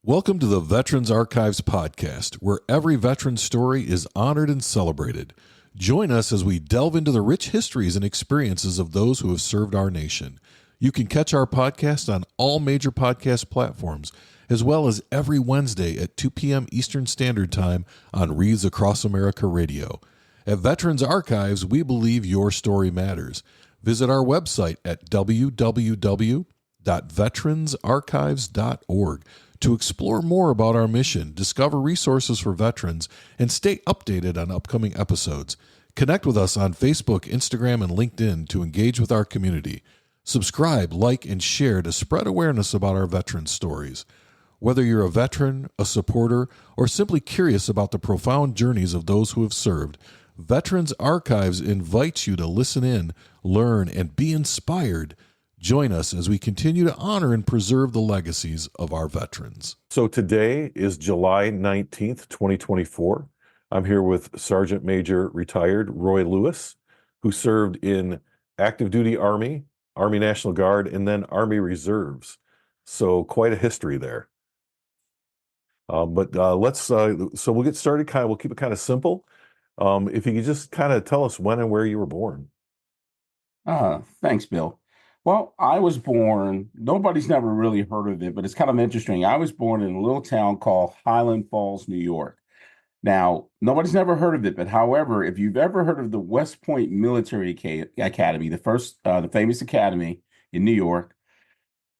Welcome to the Veterans Archives podcast, where every veteran story is honored and celebrated. Join us as we delve into the rich histories and experiences of those who have served our nation. You can catch our podcast on all major podcast platforms, as well as every Wednesday at 2 p.m. Eastern Standard Time on Reads Across America Radio. At Veterans Archives, we believe your story matters. Visit our website at www.veteransarchives.org to explore more about our mission, discover resources for veterans, and stay updated on upcoming episodes. Connect with us on Facebook, Instagram, and LinkedIn to engage with our community. Subscribe, like, and share to spread awareness about our veteran stories. Whether you're a veteran, a supporter, or simply curious about the profound journeys of those who have served, Veterans Archives invites you to listen in, learn, and be inspired. Join us as we continue to honor and preserve the legacies of our veterans. So today is July 19th, 2024. I'm here with Sergeant Major retired Roy Lewis, who served in active duty Army, Army National Guard, and then Army Reserves. So quite a history there. So we'll get started. We'll keep it kind of simple. If you could just kind of tell us when and where you were born. Thanks, Bill. Well, I was born, nobody's never really heard of it, but it's kind of interesting. I was born in a little town called Highland Falls, New York. Now, nobody's never heard of it, but however, if you've ever heard of the West Point Military Academy, the famous academy in New York,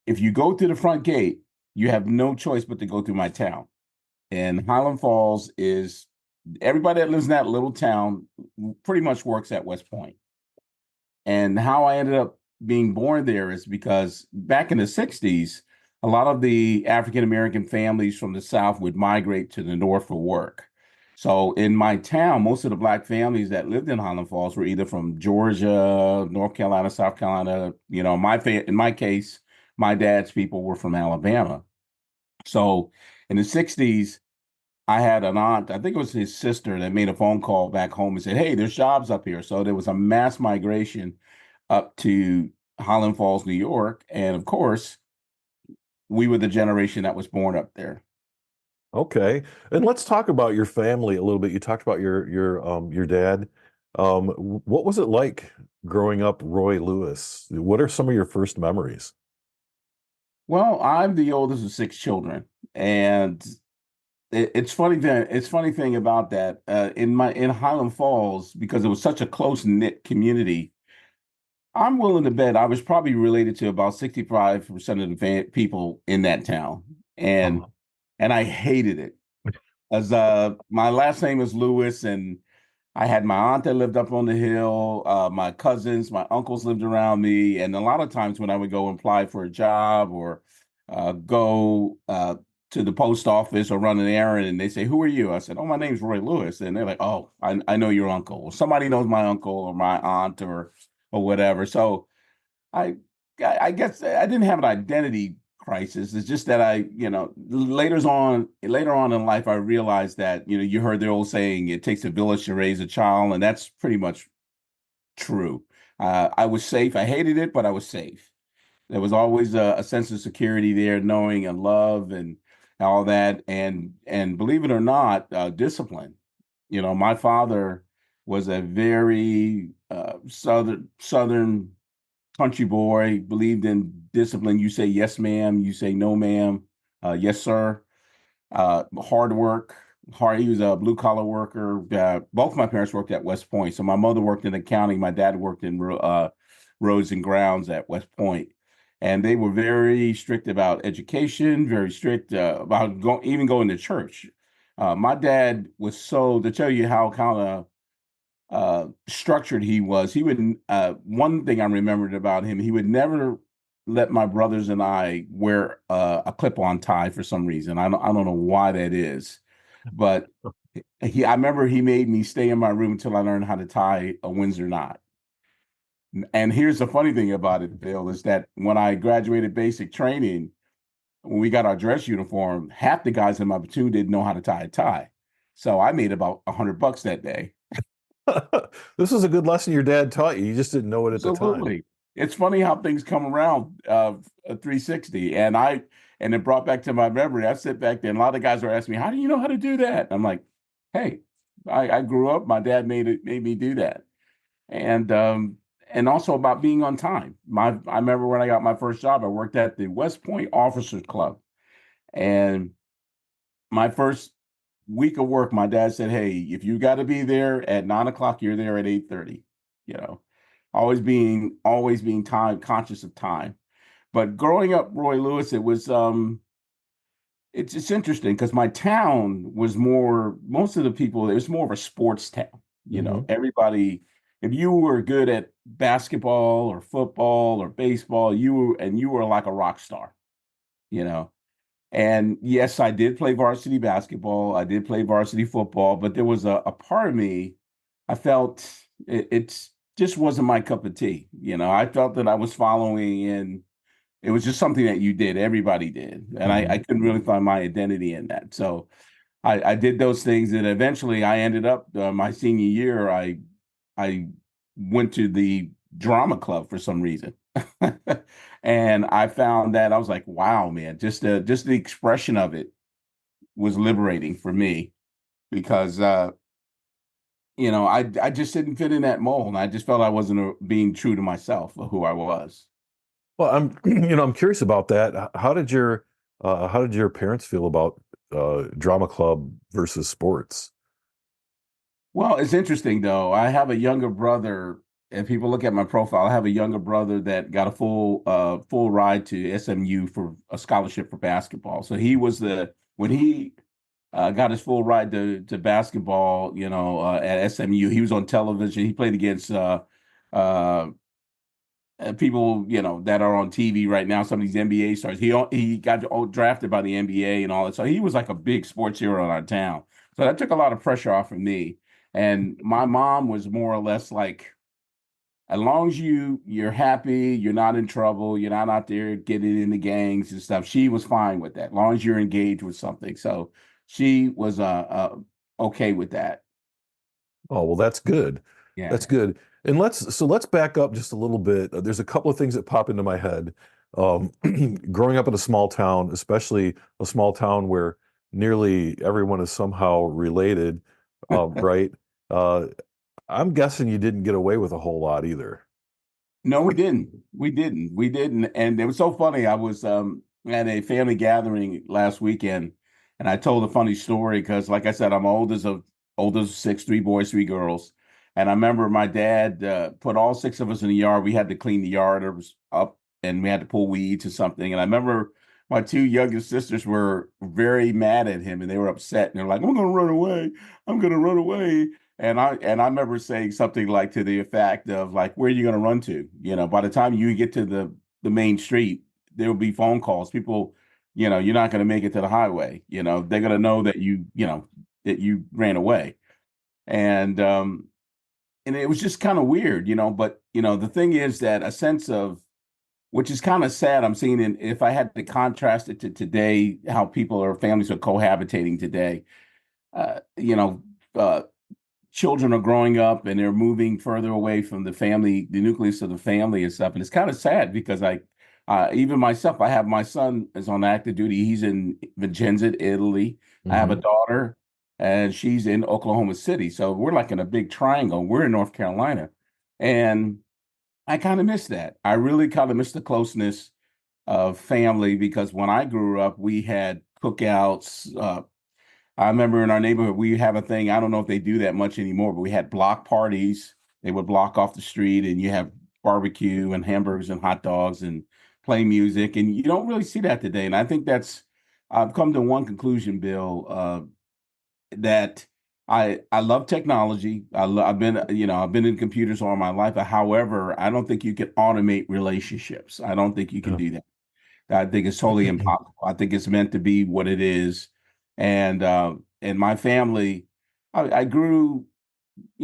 if you go through the front gate, you have no choice but to go through my town. And Highland Falls is, everybody that lives in that little town pretty much works at West Point. And how I ended up being born there is because back in the 60s, a lot of the African-American families from the South would migrate to the North for work. So in my town, most of the Black families that lived in Highland Falls were either from Georgia, North Carolina, South Carolina. You know, in my case, my dad's people were from Alabama. So in the 60s, I had an aunt, I think it was his sister, that made a phone call back home and said, hey, there's jobs up here. So there was a mass migration up to Highland Falls, New York. And of course, we were the generation that was born up there. Okay. And let's talk about your family a little bit. You talked about your dad. What was it like growing up Roy Lewis? What are some of your first memories? Well, I'm the oldest of 6 children. And it's funny thing about that. In Highland Falls, because it was such a close-knit community, I'm willing to bet I was probably related to about 65% of the people in that town, and Uh-huh. and I hated it. As my last name is Lewis, and I had my aunt that lived up on the hill. My cousins, my uncles lived around me, and a lot of times when I would go apply for a job or go to the post office or run an errand, and they say, "Who are you?" I said, "Oh, my name's Roy Lewis," and they're like, "Oh, I know your uncle, or somebody knows my uncle or my aunt or whatever." So I I guess I didn't have an identity crisis. It's just that later on in life, I realized that, you heard the old saying, it takes a village to raise a child, and that's pretty much true. I was safe. I hated it, but I was safe. There was always a sense of security there, knowing and love and all that, and believe it or not, discipline. My father was a very southern country boy, believed in discipline. You say yes, ma'am. You say no, ma'am. Yes, sir. Hard work. He was a blue collar worker. Both my parents worked at West Point. So my mother worked in accounting. My dad worked in roads and grounds at West Point. And they were very strict about education, very strict about even going to church. My dad was, so to tell you how kind of structured he was. He would one thing I remembered about him, he would never let my brothers and I wear a clip-on tie for some reason. I don't know why that is, but I remember he made me stay in my room until I learned how to tie a Windsor knot. And here's the funny thing about it, Bill, is that when I graduated basic training, when we got our dress uniform, half the guys in my platoon didn't know how to tie a tie. So I made about $100 that day. This is a good lesson your dad taught you. You just didn't know it at the time. Absolutely. It's funny how things come around 360. And And it brought back to my memory. I sit back there and a lot of guys are asking me, how do you know how to do that? I'm like, hey, I grew up, my dad made me do that. And also about being on time. I remember when I got my first job, I worked at the West Point Officers Club. And my first week of work, my dad said, hey, if you got to be there at 9 o'clock, you're there at 8:30. You know, always being time conscious of time. But growing up, Roy Lewis, it's interesting because my town was most of the people, it was more of a sports town. Hmm. Everybody, if you were good at basketball or football or baseball, you were like a rock star, you know. And yes, I did play varsity basketball. I did play varsity football, but there was a part of me, I felt it's just wasn't my cup of tea. I felt that I was following in, it was just something that you did, everybody did. And I Hmm. couldn't really find my identity in that. So I did those things, and eventually I ended up my senior year. I went to the drama club for some reason, and I found that I was like, wow, man, just the expression of it was liberating for me because I just didn't fit in that mold. I just felt I wasn't being true to myself or who I was. Well, I'm I'm curious about that. How did your parents feel about drama club versus sports? Well, it's interesting though. I have a younger brother. If people look at my profile, I have a younger brother that got a full ride to SMU for a scholarship for basketball. So he was the when he got his full ride to basketball, at SMU. He was on television. He played against uh, people, that are on TV right now. Some of these NBA stars. He got drafted by the NBA and all that. So he was like a big sports hero in our town. So that took a lot of pressure off of me. And my mom was more or less like, as long as you're happy, you're not in trouble, you're not out there getting into gangs and stuff. She was fine with that, as long as you're engaged with something. So she was okay with that. Oh, well, that's good. Yeah. That's good. And let's back up just a little bit. There's a couple of things that pop into my head. Um, Growing up in a small town, especially a small town where nearly everyone is somehow related, right? Uh, I'm guessing you didn't get away with a whole lot either. No, we didn't. We didn't. We didn't. And it was so funny. I was at a family gathering last weekend, and I told a funny story because, like I said, I'm oldest of six, three boys, three girls. And I remember my dad put all six of us in the yard. We had to clean the yard. It was up, and we had to pull weeds or something. And I remember my two youngest sisters were very mad at him, and they were upset. And they're like, "I'm going to run away. I'm going to run away." And I remember saying something like to the effect of like, where are you going to run to? By the time you get to the main street, there will be phone calls. People, you're not going to make it to the highway. They're going to know that that you ran away. And and it was just kind of weird. But the thing is that a sense of, which is kind of sad. I'm seeing if I had to contrast it to today, how people or families are cohabitating today. Uh, you know, uh, Children are growing up and they're moving further away from the family, the nucleus of the family and stuff. And it's kind of sad because even myself, I have my son is on active duty. He's in Vicenza, Italy. I have a Hmm. daughter and she's in Oklahoma City. So we're like in a big triangle. We're in North Carolina. And I kind of miss that. I really kind of miss the closeness of family because when I grew up, we had cookouts. I remember in our neighborhood, we have a thing. I don't know if they do that much anymore, but we had block parties. They would block off the street and you have barbecue and hamburgers and hot dogs and play music. And you don't really see that today. And I think I've come to one conclusion, Bill, that I love technology. I've been in computers all my life. However, I don't think you can automate relationships. I don't think you can Yeah. do that. I think it's totally impossible. I think it's meant to be what it is. And my family, I grew,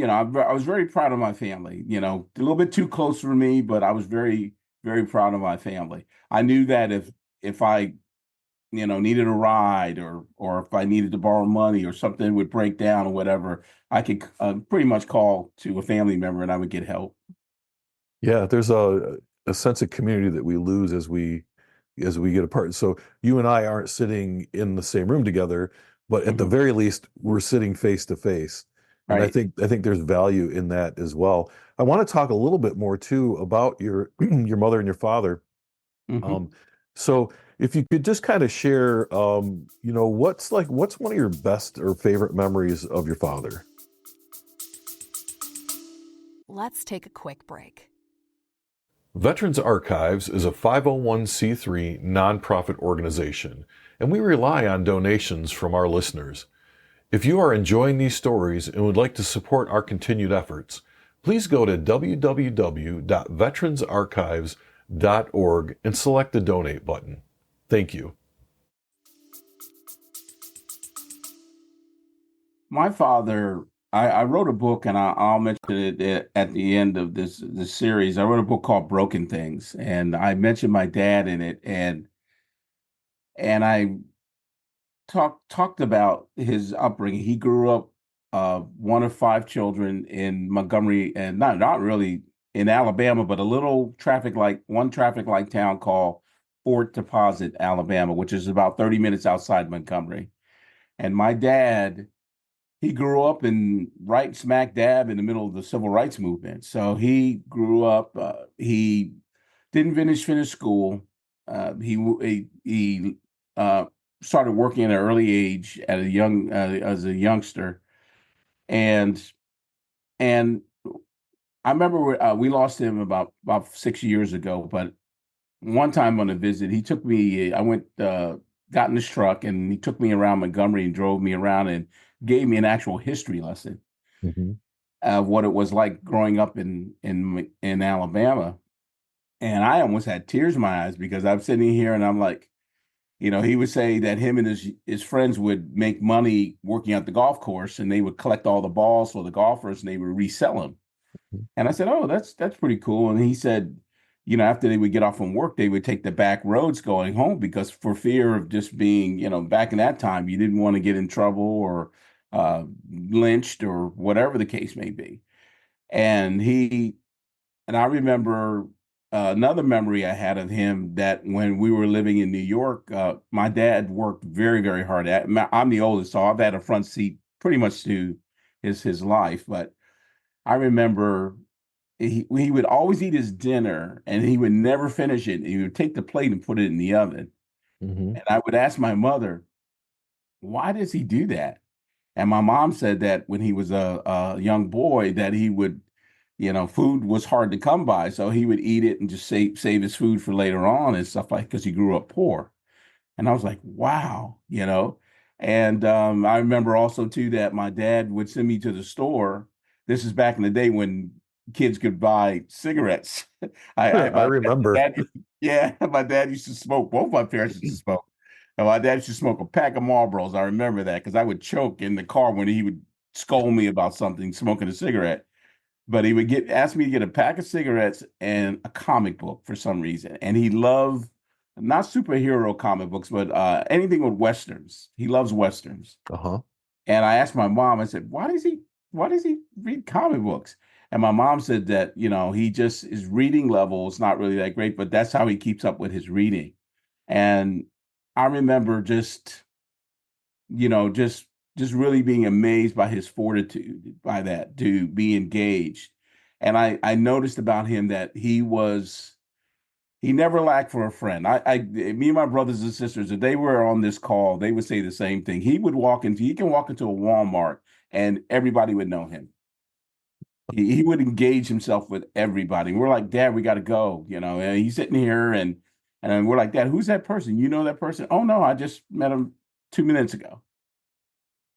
I was very proud of my family, a little bit too close for me, but I was very, very proud of my family. I knew that if I, needed a ride or if I needed to borrow money or something would break down or whatever, I could pretty much call to a family member and I would get help. Yeah, there's a sense of community that we lose as we as we get apart. So you and I aren't sitting in the same room together, but at the Hmm. very least, we're sitting face to face. And Right. I think there's value in that as well. I want to talk a little bit more too about your your mother and your father. Hmm. Um, so if you could just kind of share, what's one of your best or favorite memories of your father? Let's take a quick break. Veterans Archives is a 501c3 nonprofit organization, and we rely on donations from our listeners. If you are enjoying these stories and would like to support our continued efforts, please go to www.veteransarchives.org and select the donate button. Thank you. My father, I wrote a book, and I'll mention it at the end of this series. I wrote a book called Broken Things, and I mentioned my dad in it, and I talked about his upbringing. He grew up one of five children in Montgomery, and not really in Alabama, but a little traffic light town called Fort Deposit, Alabama, which is about 30 minutes outside Montgomery. And my dad, he grew up in right smack dab in the middle of the civil rights movement. So he grew up. He didn't finish school. He started working at an early age at a young as a youngster, and and I remember we lost him about 6 years ago. But one time on a visit, he took me. I went got in his truck, and he took me around Montgomery and drove me around and gave me an actual history lesson Mhm. of what it was like growing up in Alabama. And I almost had tears in my eyes because I'm sitting here and I'm like, he would say that him and his friends would make money working at the golf course, and they would collect all the balls for the golfers and they would resell them. And I said, "Oh, that's pretty cool." And he said, after they would get off from work, they would take the back roads going home because for fear of just being, back in that time, you didn't want to get in trouble or lynched or whatever the case may be. And and I remember another memory I had of him that when we were living in New York, my dad worked very, very hard. I'm the oldest, so I've had a front seat pretty much to his life. But I remember he would always eat his dinner and he would never finish it. He would take the plate and put it in the oven. Mhm. And I would ask my mother, why does he do that? And my mom said that when he was a young boy, that he would, food was hard to come by, so he would eat it and just save his food for later on and stuff like because he grew up poor. And I was like, wow. And I remember also too that my dad would send me to the store. This is back in the day when kids could buy cigarettes. I remember. Yeah, my dad used to smoke. Both my parents used to smoke. And my dad used to smoke a pack of Marlboros. I remember that because I would choke in the car when he would scold me about something, smoking a cigarette. But he would ask me to get a pack of cigarettes and a comic book for some reason. And he loved not superhero comic books, but anything with westerns. He loves westerns. Uh-huh. And I asked my mom, I said, why does he read comic books? And my mom said that, he just his reading level is not really that great, but that's how he keeps up with his reading. And I remember you know, just just really being amazed by his fortitude, by that to be engaged. And I noticed about him that he never lacked for a friend. Me and my brothers and sisters, if they were on this call, they would say the same thing. He can walk into a Walmart and everybody would know him. He would engage himself with everybody. We're like, Dad, we got to go, and he's sitting here and we're like, Dad, who's that person? You know that person? Oh no, I just met him 2 minutes ago.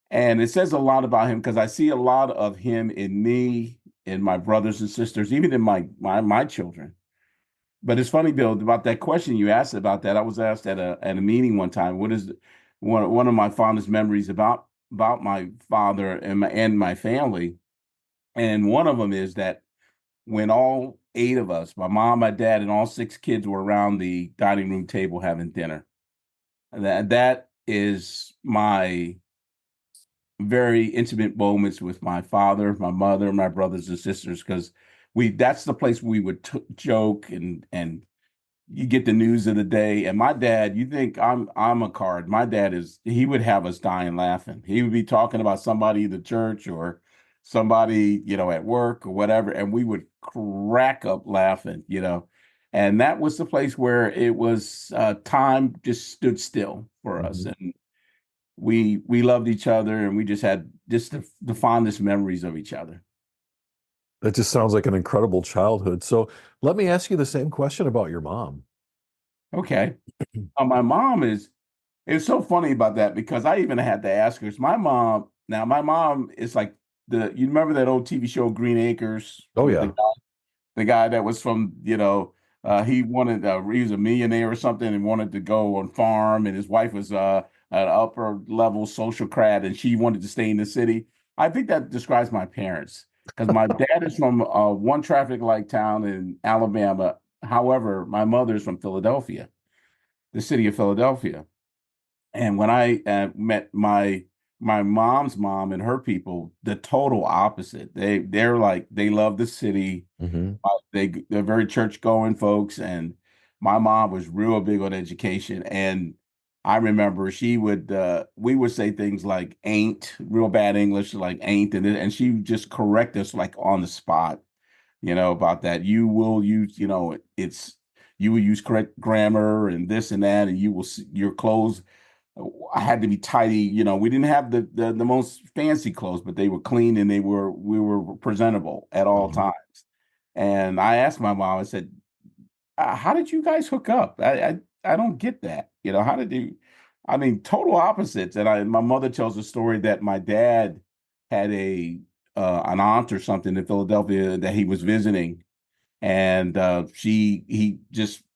And it says a lot about him because I see a lot of him in me, in my brothers and sisters, even in my children. But it's funny, Bill, about that question you asked about that. I was asked at a meeting one time, what is one of my fondest memories about my father and my family? And one of them is that when all eight of us, my mom, my dad, and all six kids were around the dining room table having dinner. And that is my very intimate moments with my father, my mother, my brothers and sisters, because we that's the place we would joke and you get the news of the day. And my dad, you think I'm a card. My dad he would have us dying laughing. He would be talking about somebody in the church or somebody, at work or whatever, and we would crack up laughing. And that was the place where it was time just stood still for us. Mhm. And we loved each other, and we just had just the fondest memories of each other. That just sounds like an incredible childhood. So let me ask you the same question about your mom. Okay. My mom it's so funny about that because I even had to ask her. My mom is like you remember that old TV show Green Acres Oh with yeah. the guy that was from, he wanted, he was a millionaire or something and wanted to go on farm, and his wife was an upper level socialcrat and she wanted to stay in the city. I think that describes my parents because my dad is from one traffic light town in Alabama. However, my mother is from Philadelphia, the city of Philadelphia. And when I met my mom's mom and her people, the total opposite. They're like they love the city. Hmm. They're very church going folks, and my mom was real big on education. And I remember we would say things like "ain't," real bad English, like "ain't," and she would just correct us like on the spot, about that. You will use, you will use correct grammar and this and that, and your clothes I had to be tidy. We didn't have the most fancy clothes, but they were clean and we were presentable at all Hmm. times. And I asked my mom, I said, how did you guys hook up? I don't get that. How did you, I mean, total opposites. And my mother tells a story that my dad had an aunt or something in Philadelphia that he was visiting, and they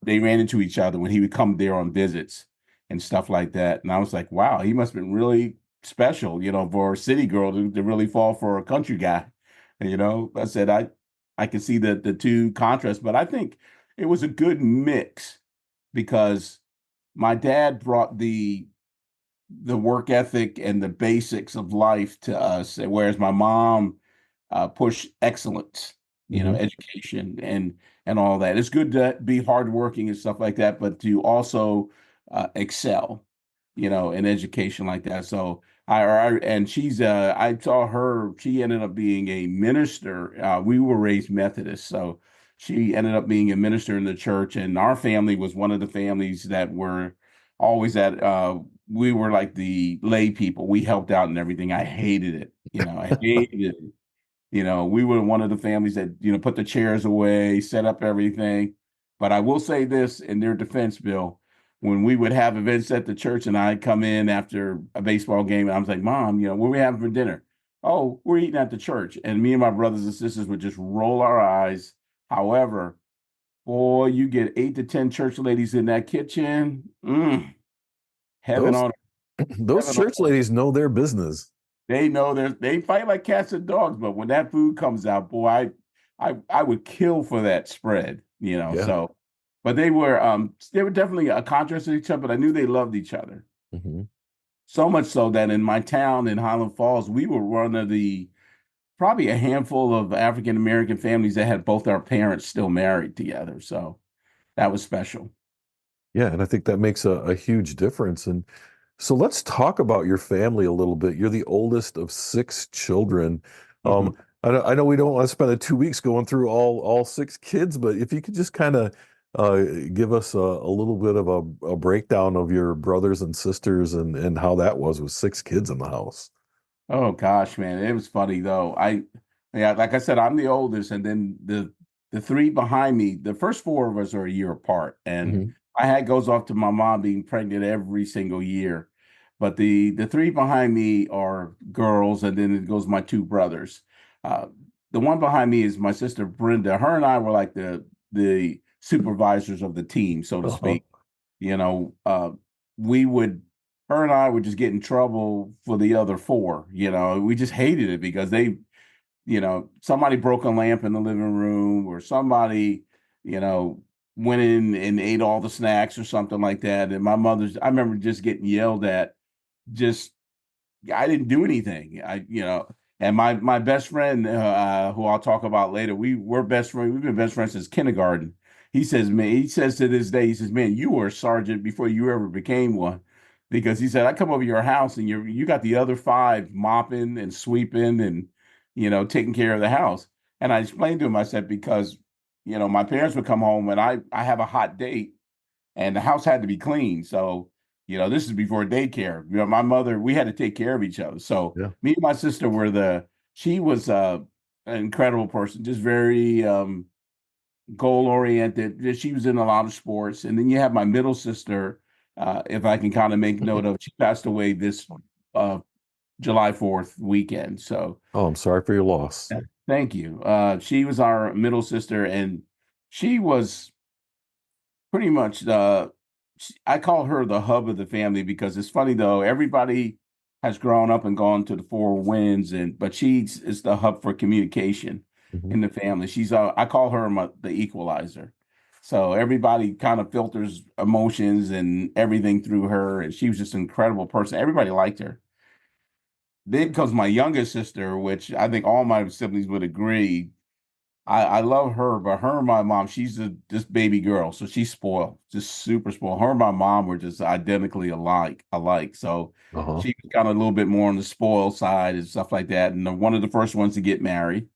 ran into each other when he would come there on visits and stuff like that. And I was like, wow, he must have been really special, for a city girl to really fall for a country guy. And, I said I can see the two contrasts, but I think it was a good mix because my dad brought the work ethic and the basics of life to us, whereas my mom push excellence, Hmm. education and all that. It's good to be hardworking and stuff like that, but to also excel, in education like that. So and I saw her. She ended up being a minister. We were raised Methodist, so she ended up being a minister in the church, and our family was one of the families that were always at. We were like the lay people. We helped out and everything. I hated it. I hated it. We were one of the families that, put the chairs away, set up everything. But I will say this in their defense, Bill, when we would have events at the church and I'd come in after a baseball game, and I was like, Mom, what are we having for dinner? Oh, we're eating at the church. And me and my brothers and sisters would just roll our eyes. However, boy, you get 8 to 10 church ladies in that kitchen. Heaven Those on those heaven on church earth. ladies know their business. They know they fight like cats and dogs, but when that food comes out, boy, I would kill for that spread. Yeah. So but they were definitely a contrast to each other, but I knew they loved each other. Hmm. So much so that in my town in Highland Falls, we were one of the probably a handful of African American families that had both our parents still married together. So that was special. Yeah, and I think that makes a huge difference. And so let's talk about your family a little bit. You're the oldest of six children. Um, Mhm. I know we don't want to spend the 2 weeks going through all six kids, but if you could just kind of give us a little bit of a breakdown of your brothers and sisters and how that was with six kids in the house. Oh gosh, man, it was funny though. Yeah, like I said, I'm the oldest, and then the three behind me, the first four of us are a year apart, and Hmm. my hat goes off to my mom being pregnant every single year. But the three behind me are girls, and then it goes my two brothers. Uh, the one behind me is my sister Brenda. Her and I were like the supervisors of the team, so to Uh-huh. speak. You know, we would her and I would just get in trouble for the other four. We just hated it because somebody broke a lamp in the living room, or somebody, you know, went in and ate all the snacks or something like that. And I remember just getting yelled at. Just I didn't do anything. And my best friend, who I'll talk about later, we're best friends. We've been best friends since kindergarten, He says, man, he says to this day, he says, man, you were a sergeant before you ever became one. Because he said, I come over your house and you got the other five mopping and sweeping and, taking care of the house. And I explained to him, I said, because, my parents would come home and I have a hot date and the house had to be clean. So, this is before daycare. My mother, we had to take care of each other. So Yeah. me and my sister she was an incredible person, just very goal oriented. She was in a lot of sports. And then you have my middle sister, if I can kind of make note of, she passed away this uh, July 4th weekend. So Oh, I'm sorry for your loss. thank you. She was our middle sister, and she was pretty much I call her the hub of the family because it's funny though, everybody has grown up and gone to the four winds, but she's is the hub for communication Mhm. in the family. She's I call her the equalizer. So everybody kind of filters emotions and everything through her, and she was just an incredible person. Everybody liked her. Then comes my youngest sister, which I think all my siblings would agree. I love her, but her and my mom, she's this baby girl, so she's spoiled, just super spoiled. Her and my mom were just identically alike. So Uh-huh. she was kind of a little bit more on the spoiled side and stuff like that. And one of the first ones to get married.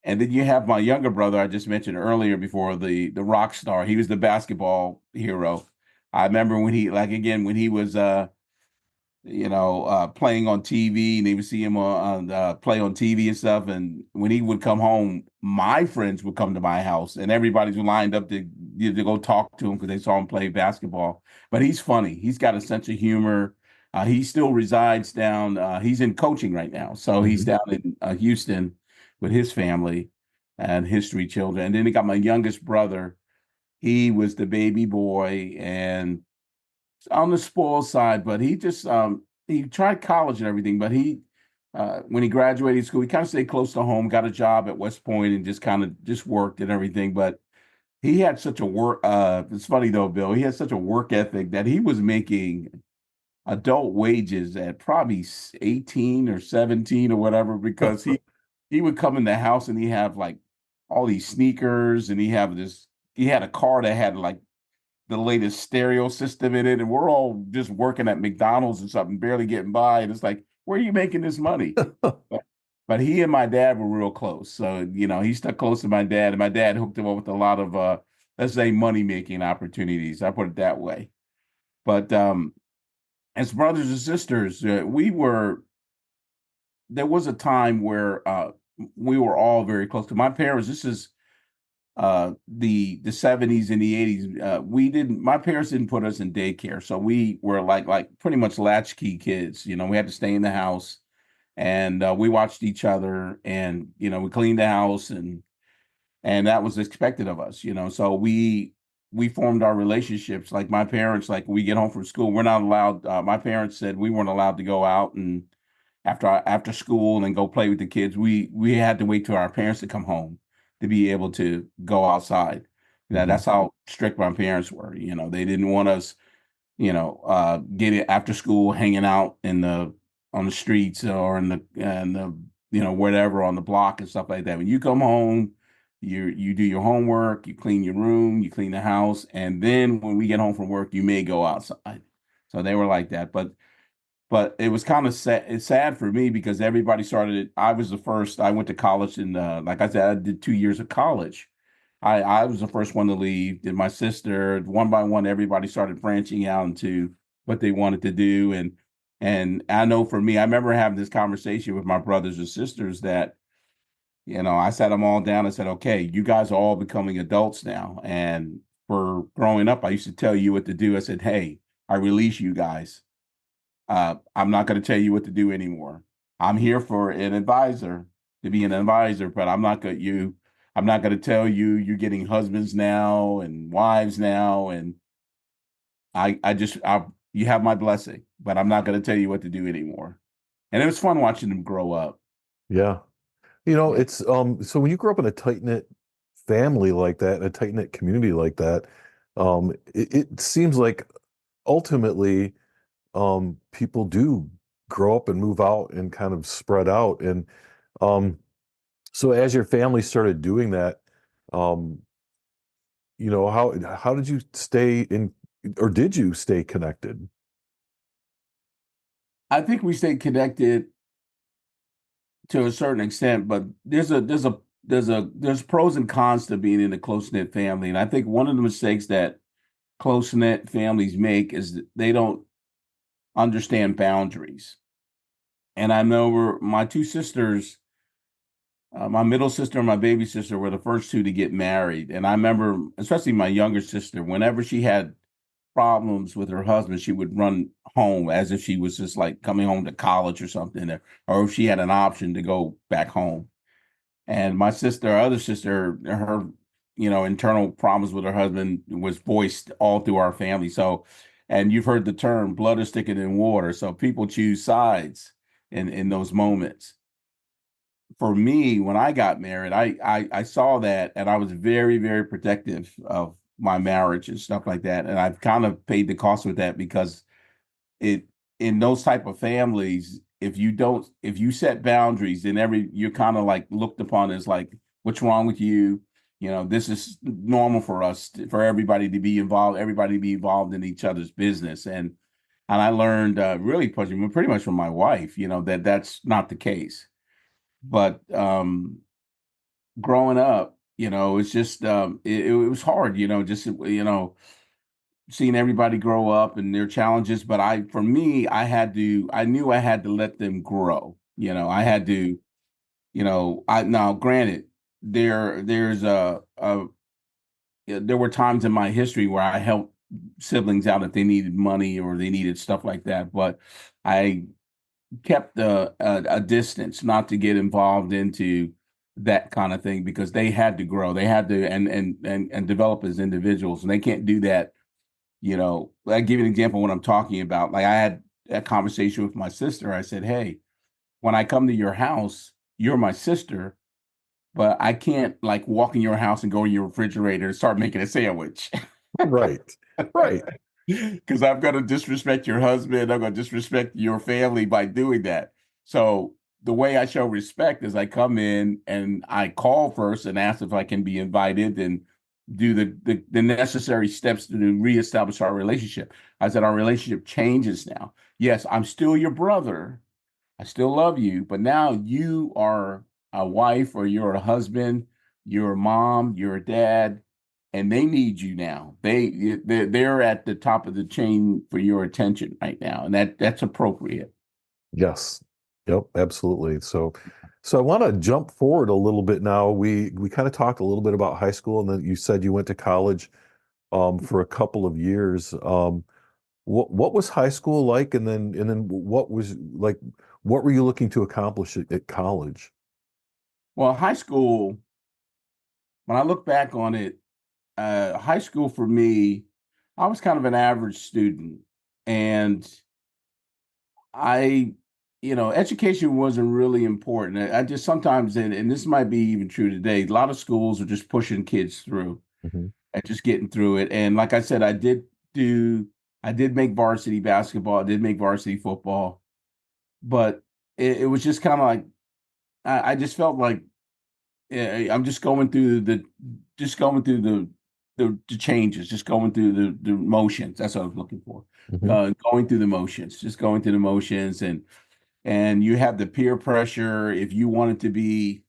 And then you have my younger brother I just mentioned earlier before the rock star. He was the basketball hero. I remember when when he was playing on TV, and they would see him play on TV and stuff. And when he would come home, my friends would come to my house, and everybody's lined up to go talk to him because they saw him play basketball. But he's funny. He's got a sense of humor. He still resides down. He's in coaching right now, so he's Mhm. down in Houston with his family and his three children. And then he got my youngest brother. He was the baby boy, and on the spoil side, but he tried college and everything, but he when he graduated school, he kind of stayed close to home, got a job at West Point and just kind of just worked and everything. But he had such a work it's funny though, Bill, he had such a work ethic that he was making adult wages at probably 18 or 17 or whatever, because he would come in the house and he have like all these sneakers, and he had a car that had like the latest stereo system in it, and we're all just working at McDonald's or something, barely getting by. And it's like, where are you making this money? But, but he and my dad were real close. So, he stuck close to my dad, and my dad hooked him up with a lot of let's say money making opportunities. I put it that way. But as brothers and sisters, there was a time where we were all very close to my parents. This is the 70s and the 80s. We didn't My parents didn't put us in daycare, so we were like pretty much latchkey kids. We had to stay in the house, and we watched each other, and we cleaned the house, and that was expected of us. So we formed our relationships. Like my parents, like we get home from school, we're not allowed, my parents said we weren't allowed to go out and after school and go play with the kids. We had to wait till our parents to come home to be able to go outside. Mhm. That's how strict my parents were. They didn't want us, get it after school hanging out on the streets or in the whatever on the block and stuff like that. When you come home, you do your homework, you clean your room, you clean the house, and then when we get home from work, you may go outside. So they were like that, but it was kind of sad. It's sad for me because everybody started. I was the first. I went to college, and like I said, I did 2 years of college. I was the first one to leave. Then my sister, one by one, everybody started branching out into what they wanted to do, and I know for me, I remember having this conversation with my brothers and sisters that I sat them all down and said, "Okay, you guys are all becoming adults now, and for growing up, I used to tell you what to do. I said, hey, I release you guys. I'm not going to tell you what to do anymore. I'm here for an advisor to be an advisor, but I'm not going to tell you you're getting husbands now and wives now. And you have my blessing, but I'm not going to tell you what to do anymore." And it was fun watching them grow up. Yeah. Yeah. It's so when you grow up in a tight-knit family like that, a tight-knit community like that, it seems like ultimately people do grow up and move out and kind of spread out. And um so as your family started doing that, um how did you stay in, or did you stay connected? I think we stay connected to a certain extent, but there's pros and cons to being in a close knit family, and I think one of the mistakes that close knit families make is that they don't understand boundaries. And I know my two sisters, my middle sister and my baby sister, were the first two to get married, and I remember, especially my younger sister, whenever she had problems with her husband, she would run home as if she was just like coming home to college or something, or if she had an option to go back home. And my sister, our other sister, her, internal problems with her husband was voiced all through our family. So, and you've heard the term blood is thicker than water. So people choose sides in those moments. For me, when I got married, I saw that, and I was very, very protective of my marriage and stuff like that. And I've kind of paid the cost with that because it in those type of families, if you set boundaries, then you're kind of like looked upon as like, what's wrong with you? This is normal for us, for everybody to be involved, everybody to be involved in each other's business. And I learned really pretty much from my wife, that that's not the case. But growing up, it's just it was hard, just seeing everybody grow up and their challenges. But for me, I knew I had to let them grow. I had to, I now granted there's there were times in my history where I helped siblings out if they needed money or they needed stuff like that, but I kept a distance, not to get involved into that kind of thing, because they had to grow, they had to and develop as individuals, and they can't do that. I give you an example of what I'm talking about. Like, I had a conversation with my sister. I said, "Hey, when I come to your house, you're my sister, but I can't like walk in your house and go to your refrigerator and start making a sandwich." Right. Right. Because I'm going to disrespect your husband. I'm going to disrespect your family by doing that. So the way I show respect is I come in and I call first and ask if I can be invited, and do the necessary steps to reestablish our relationship. I said our relationship changes now. Yes, I'm still your brother. I still love you, but now you are a wife, or you're a husband, you're a mom, you're a dad, and they need you now. They're at the top of the chain for your attention right now, and that's appropriate. Yes. Yep, absolutely. So I want to jump forward a little bit now. We kind of talked a little bit about high school, and then you said you went to college for a couple of years. What was high school like, and then what was like, what were you looking to accomplish at college? Well, high school, when I look back on it, high school for me, I was kind of an average student, and I, education wasn't really important. I just sometimes, and this might be even true today, a lot of schools are just pushing kids through Mhm. and just getting through it. And like I said, do, I did make varsity basketball, I did make varsity football, but it was just kind of like, I just felt like, I'm just going through the changes, just going through the motions. That's what I was looking for. Mhm. Going through the motions, just going through the motions, and you have the peer pressure. If you wanted to be,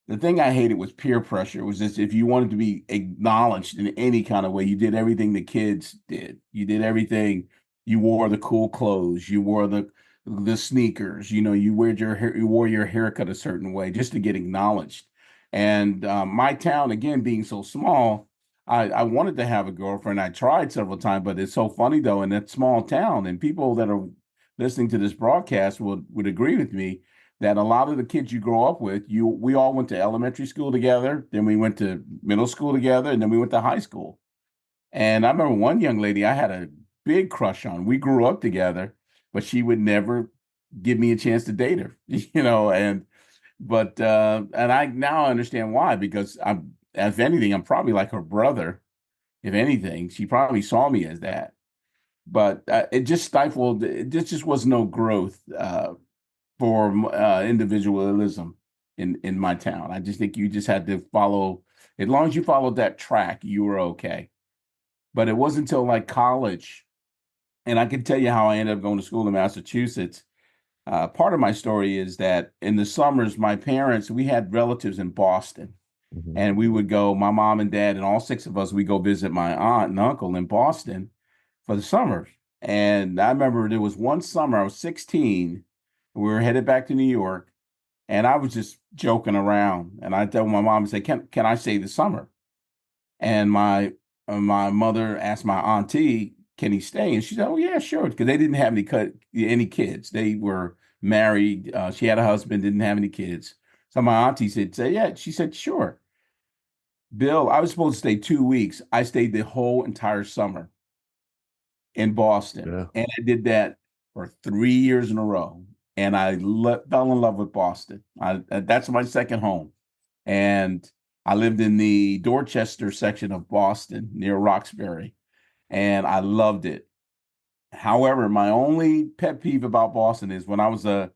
the thing I hated was peer pressure. Was just, if you wanted to be acknowledged in any kind of way, you did everything the kids did. You did everything. You wore the cool clothes. You wore the sneakers. You wore your haircut a certain way just to get acknowledged. And my town, again, being so small, I wanted to have a girlfriend. I tried several times, but it's so funny though, in that small town, and people that are listening to this broadcast would agree with me, that a lot of the kids you grow up with, we all went to elementary school together, then we went to middle school together, and then we went to high school. And I remember one young lady I had a big crush on. We grew up together, but she would never give me a chance to date her, and I now understand why, because if anything, I'm probably like her brother. If anything, she probably saw me as that. But it just stifled. It just was no growth for individualism in my town. I just think you just had to follow As long as you followed that track, you were okay. But it wasn't until like college, and I can tell you how I ended up going to school in Massachusetts. Part of my story is that in the summers, my parents, we had relatives in Boston, Mhm. and we would go, my mom and dad, and all six of us, we go visit my aunt and uncle in Boston for the summer. And I remember there was one summer, I was 16, we were headed back to New York, and I was just joking around. And I told my mom, I said, can I stay the summer? And my mother asked my auntie, "Can he stay?" And she said, "Oh yeah, sure," because they didn't have any kids. They were married. She had a husband, didn't have any kids. So my auntie said, "Say yeah." She said, "Sure." Bill, I was supposed to stay 2 weeks. I stayed the whole entire summer in Boston, Yeah. and I did that for 3 years in a row. And I fell in love with Boston. That's my second home. And I lived in the Dorchester section of Boston near Roxbury, and I loved it. However, my only pet peeve about Boston is when I was uh,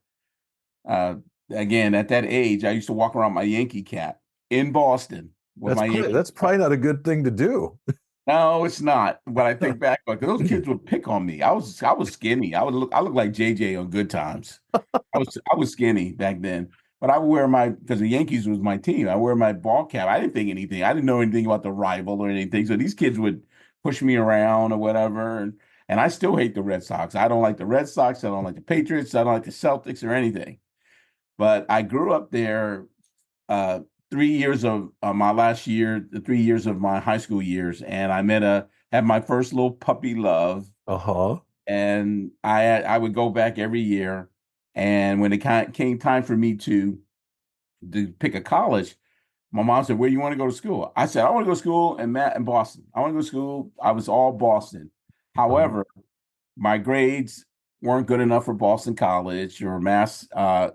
again at that age, I used to walk around my Yankee cap in Boston with That's my probably Yankee that's cap. probably not a good thing to do. No, it's not. But I think back, like those kids would pick on me. I was skinny. I look like JJ on Good Times. I was skinny back then. But I would wear my because the Yankees was my team. I wear my ball cap. I didn't think anything. I didn't know anything about the rival or anything. So these kids would push me around or whatever. And I still hate the Red Sox. I don't like the Red Sox. I don't like the Patriots. I don't like the Celtics or anything. But I grew up there. 3 years of my last year, the 3 years of my high school years, and I had my first little puppy love, Uh-huh. and I would go back every year. And when it came time for me to pick a college, my mom said, "Where you want to go to school?" I said, "I want to go to school in Boston. I want to go to school." I was all Boston. Uh-huh. However, my grades weren't good enough for Boston College or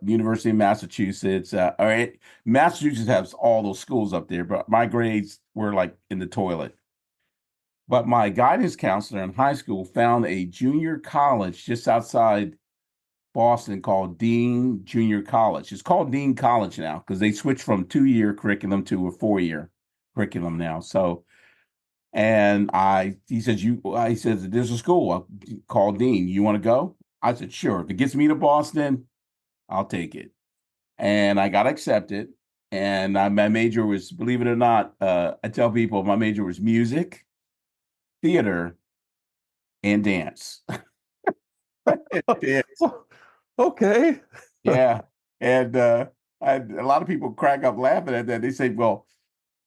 University of Massachusetts. All right, Massachusetts has all those schools up there, but my grades were like in the toilet. But my guidance counselor in high school found a junior college just outside Boston called Dean Junior College. It's called Dean College now because they switched from 2 year curriculum to a 4 year curriculum now. So, and he says, there's a school called Dean. You want to go? I said, sure. If it gets me to Boston, I'll take it. And I got accepted. And my major was, believe it or not, I tell people my major was music, theater, and dance. Dance. Okay. Yeah. And a lot of people crack up laughing at that. They say, well,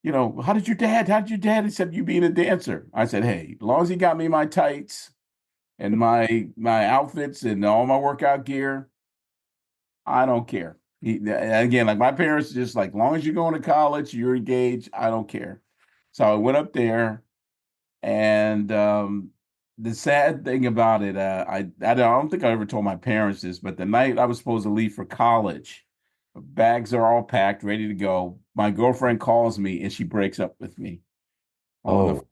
how did your dad accept you being a dancer? I said, hey, as long as he got me my tights and my outfits and all my workout gear, I don't care. Again, like my parents, just like, long as you're going to college, you're engaged, I don't care. So I went up there, and the sad thing about it, I don't think I ever told my parents this, but the night I was supposed to leave for college, bags are all packed, ready to go. My girlfriend calls me and she breaks up with me on the, Oh,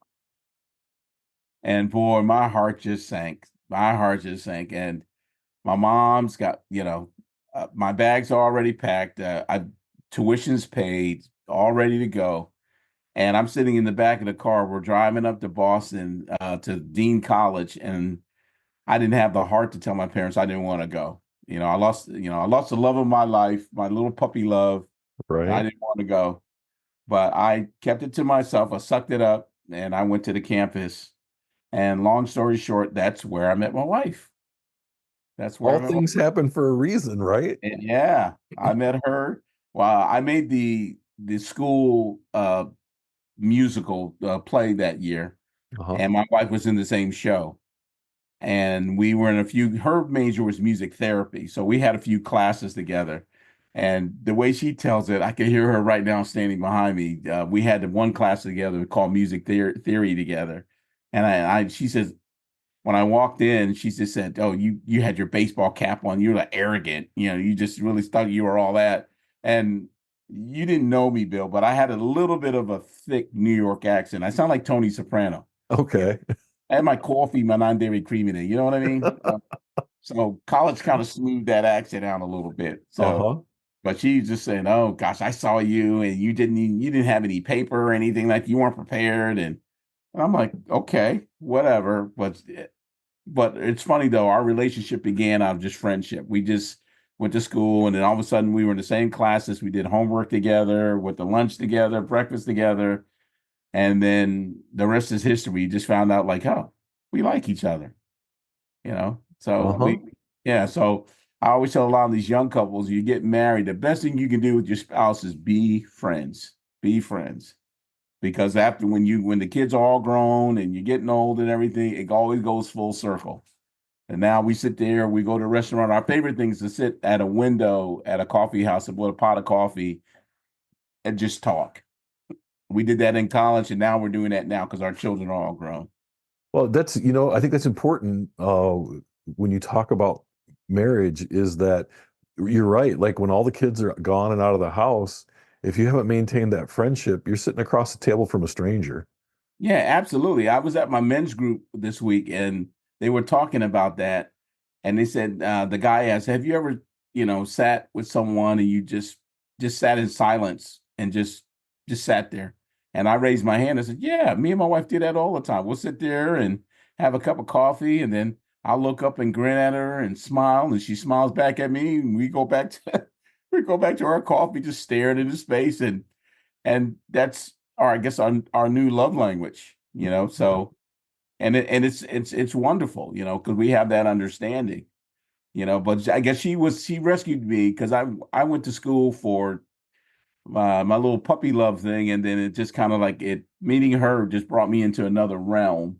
and boy, my heart just sank. My heart just sank. And my mom's got, my bags are already packed. Tuition's paid, all ready to go. And I'm sitting in the back of the car. We're driving up to Boston to Dean College, and I didn't have the heart to tell my parents I didn't want to go. I lost the love of my life, my little puppy love. I right. didn't want to go, but I kept it to myself. I sucked it up, and I went to the campus. And long story short, that's where I met my wife. That's where I All met my things happen for a reason, right? And yeah, I met her. Well, I made the school musical play that year, Uh-huh. and my wife was in the same show. And we were in a few. Her major was music therapy, so we had a few classes together. And the way she tells it, I can hear her right now standing behind me. We had one class together called music theory together, and she says, when I walked in, she just said, "Oh, you had your baseball cap on. You're like arrogant. You just really thought you were all that." And you didn't know me, Bill, but I had a little bit of a thick New York accent. I sound like Tony Soprano. You know, Okay. I had my coffee, my non-dairy cream in it. You know what I mean? So college kind of smoothed that accent out a little bit. So Uh-huh. But she's just saying, "Oh gosh, I saw you, and you didn't have any paper or anything, like you weren't prepared." And I'm like, "Okay, whatever." But it's funny though. Our relationship began out of just friendship. We just went to school, and then all of a sudden we were in the same classes. We did homework together, went to lunch together, breakfast together, and then the rest is history. We just found out like, oh, we like each other, you know. So Uh-huh. yeah. So I always tell a lot of these young couples, you get married, the best thing you can do with your spouse is be friends. Be friends. Because after when the kids are all grown and you're getting old and everything, it always goes full circle. And now we sit there, we go to a restaurant. Our favorite thing is to sit at a window at a coffee house and put a pot of coffee and just talk. We did that in college, and now we're doing that now because our children are all grown. Well, that's, I think that's important when you talk about marriage is that you're right. Like when all the kids are gone and out of the house, if you haven't maintained that friendship, you're sitting across the table from a stranger. Yeah, absolutely. I was at my men's group this week, and they were talking about that. And they said the guy asked, "Have you ever, sat with someone and you just sat in silence and just sat there?" And I raised my hand and said, "Yeah, me and my wife do that all the time. We'll sit there and have a cup of coffee, and then I'll look up and grin at her and smile, and she smiles back at me, and we go back to we go back to our coffee, just staring into space, and that's I guess our new love language, Yeah. so it's wonderful, because we have that understanding, but I guess she rescued me because I went to school for my little puppy love thing, and then it just kind of like it meeting her just brought me into another realm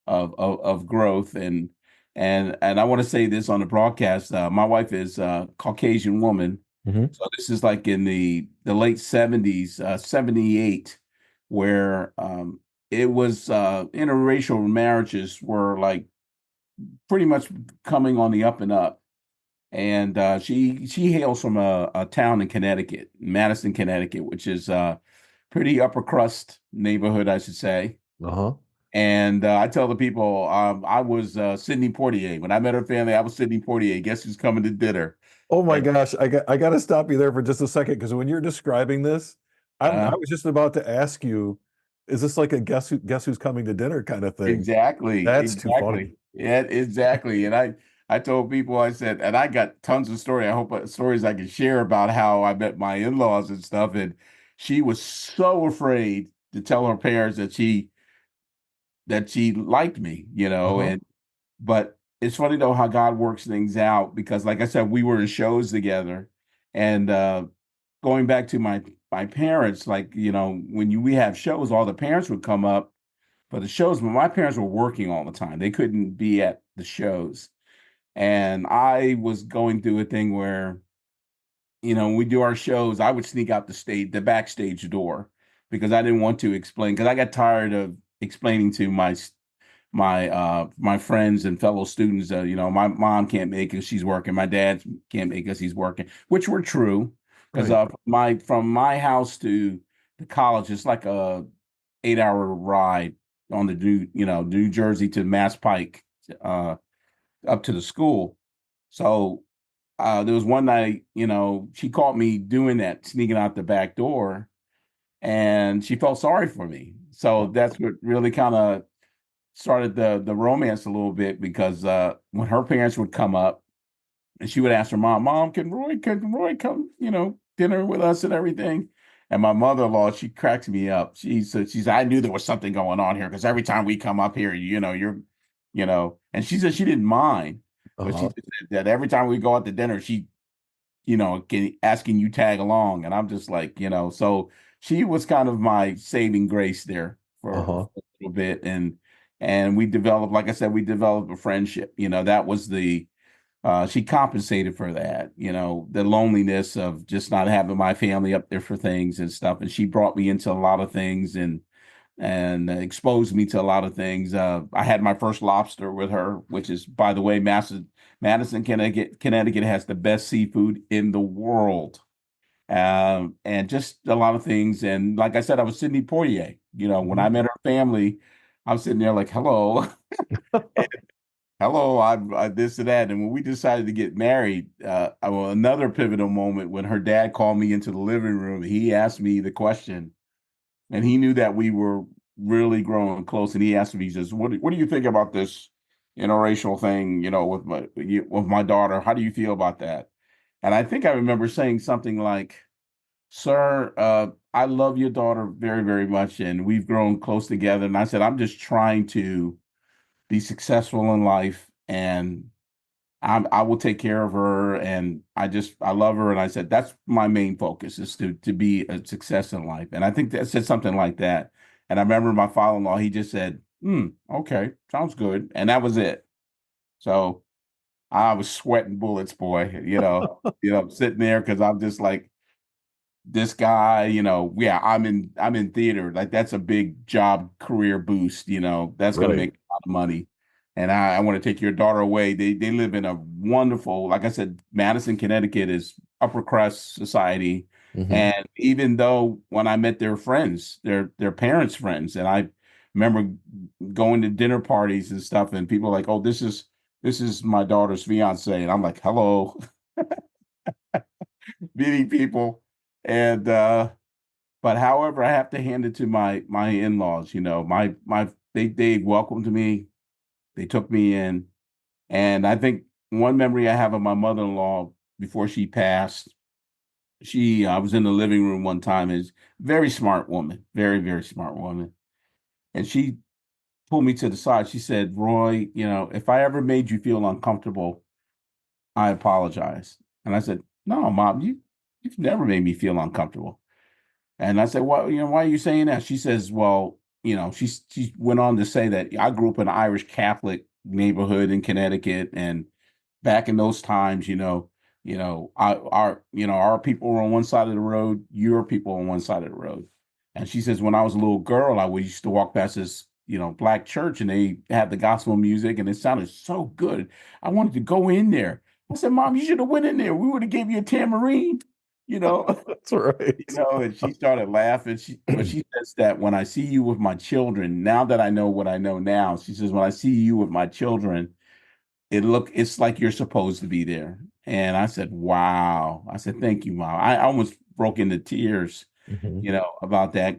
of growth. And I want to say this on the broadcast. My wife is a Caucasian woman, Hmm. so this is like in the late 70s, 78, where it was interracial marriages were like pretty much coming on the up and up. And she hails from a town in Connecticut, Madison, Connecticut, which is pretty upper crust neighborhood, I should say. Uh-huh. And I tell the people, I was Sidney Poitier. When I met her family, I was Sidney Poitier. Guess who's coming to dinner? Oh my And gosh, I got to stop you there for just a second because when you're describing this, I uh, was just about to ask you, is this like a guess who's coming to dinner kind of thing? exactly, That's too funny. exactly, yeah, exactly. And I told people, I said, and I got tons of story. I hope stories I can share about how I met my in-laws and stuff. And she was so afraid to tell her parents that she liked me, Uh-huh. and but it's funny though how God works things out because like I said, we were in shows together. And going back to my parents, like, when we have shows, all the parents would come up for the shows, but my parents were working all the time. They couldn't be at the shows. And I was going through a thing where, when we do our shows, I would sneak out the backstage door because I didn't want to explain because I got tired of explaining to my friends and fellow students, my mom can't make it, she's working. My dad can't make us, he's working, which were true. Because Right. my from my house to the college, it's like a 8 hour ride on the New Jersey to Mass Pike, uh, up to the school. So there was one night, she caught me doing that, sneaking out the back door, and she felt sorry for me. So that's what really kind of started the romance a little bit because when her parents would come up and she would ask her mom, can Roy come, dinner with us and everything. And my mother-in-law, she cracks me up. She said, I knew there was something going on here because every time we come up here, and she said she didn't mind, but she Uh-huh. just said that every time we go out to dinner, she asking you tag along. And I'm just like, so she was kind of my saving grace there for Uh-huh. a little bit. And we developed, like I said, we developed a friendship. That was she compensated for that, the loneliness of just not having my family up there for things and stuff. And she brought me into a lot of things and exposed me to a lot of things. I had my first lobster with her, which is, by the way, Madison, Connecticut has the best seafood in the world. And just a lot of things. And like I said, I was Sidney Poitier. When Mhm. I met her family, I was sitting there like, hello. hello, I this and that. And when we decided to get married, another pivotal moment when her dad called me into the living room, he asked me the question, and he knew that we were really growing close. And he asked me, he says, what do you think about this interracial thing, with my daughter? How do you feel about that? And I think I remember saying something like, sir, I love your daughter very, very much, and we've grown close together. And I said, I'm just trying to be successful in life, and I will take care of her, and I love her. And I said, that's my main focus, is to be a success in life. And I think that said something like that. And I remember my father-in-law, he just said, okay, sounds good. And that was it. So I was sweating bullets, boy, sitting there because I'm just like, this guy, yeah, I'm in theater. Like, that's a big job career boost, that's gonna Right. make a lot of money. And I want to take your daughter away. They live in a wonderful, like I said, Madison, Connecticut is upper crust society. Hmm. And even though when I met their friends, their parents' friends, and I remember going to dinner parties and stuff, and people are like, oh, this is my daughter's fiance. And I'm like, hello, meeting people. And but however, I have to hand it to my in-laws. They welcomed me, they took me in, and I think one memory I have of my mother-in-law before she passed, I was in the living room one time, is very smart woman, very, very smart woman. And she pulled me to the side. She said, Roy, if I ever made you feel uncomfortable, I apologize. And I said, no, Mom, you've never made me feel uncomfortable. And I said, well, why are you saying that? She says, well, she went on to say that I grew up in an Irish Catholic neighborhood in Connecticut, and back in those times, our people were on one side of the road, your people on one side of the road. And she says, when I was a little girl, I used to walk past this, black church, and they had the gospel music, and it sounded so good. I wanted to go in there. I said, Mom, you should have went in there. We would have gave you a tambourine, you know. That's right. And she started laughing. But she says that when I see you with my children, now that I know what I know now, she says, when I see you with my children, it's like you're supposed to be there. And I said, wow. I said, thank you, Mom. I almost broke into tears, Hmm. about that.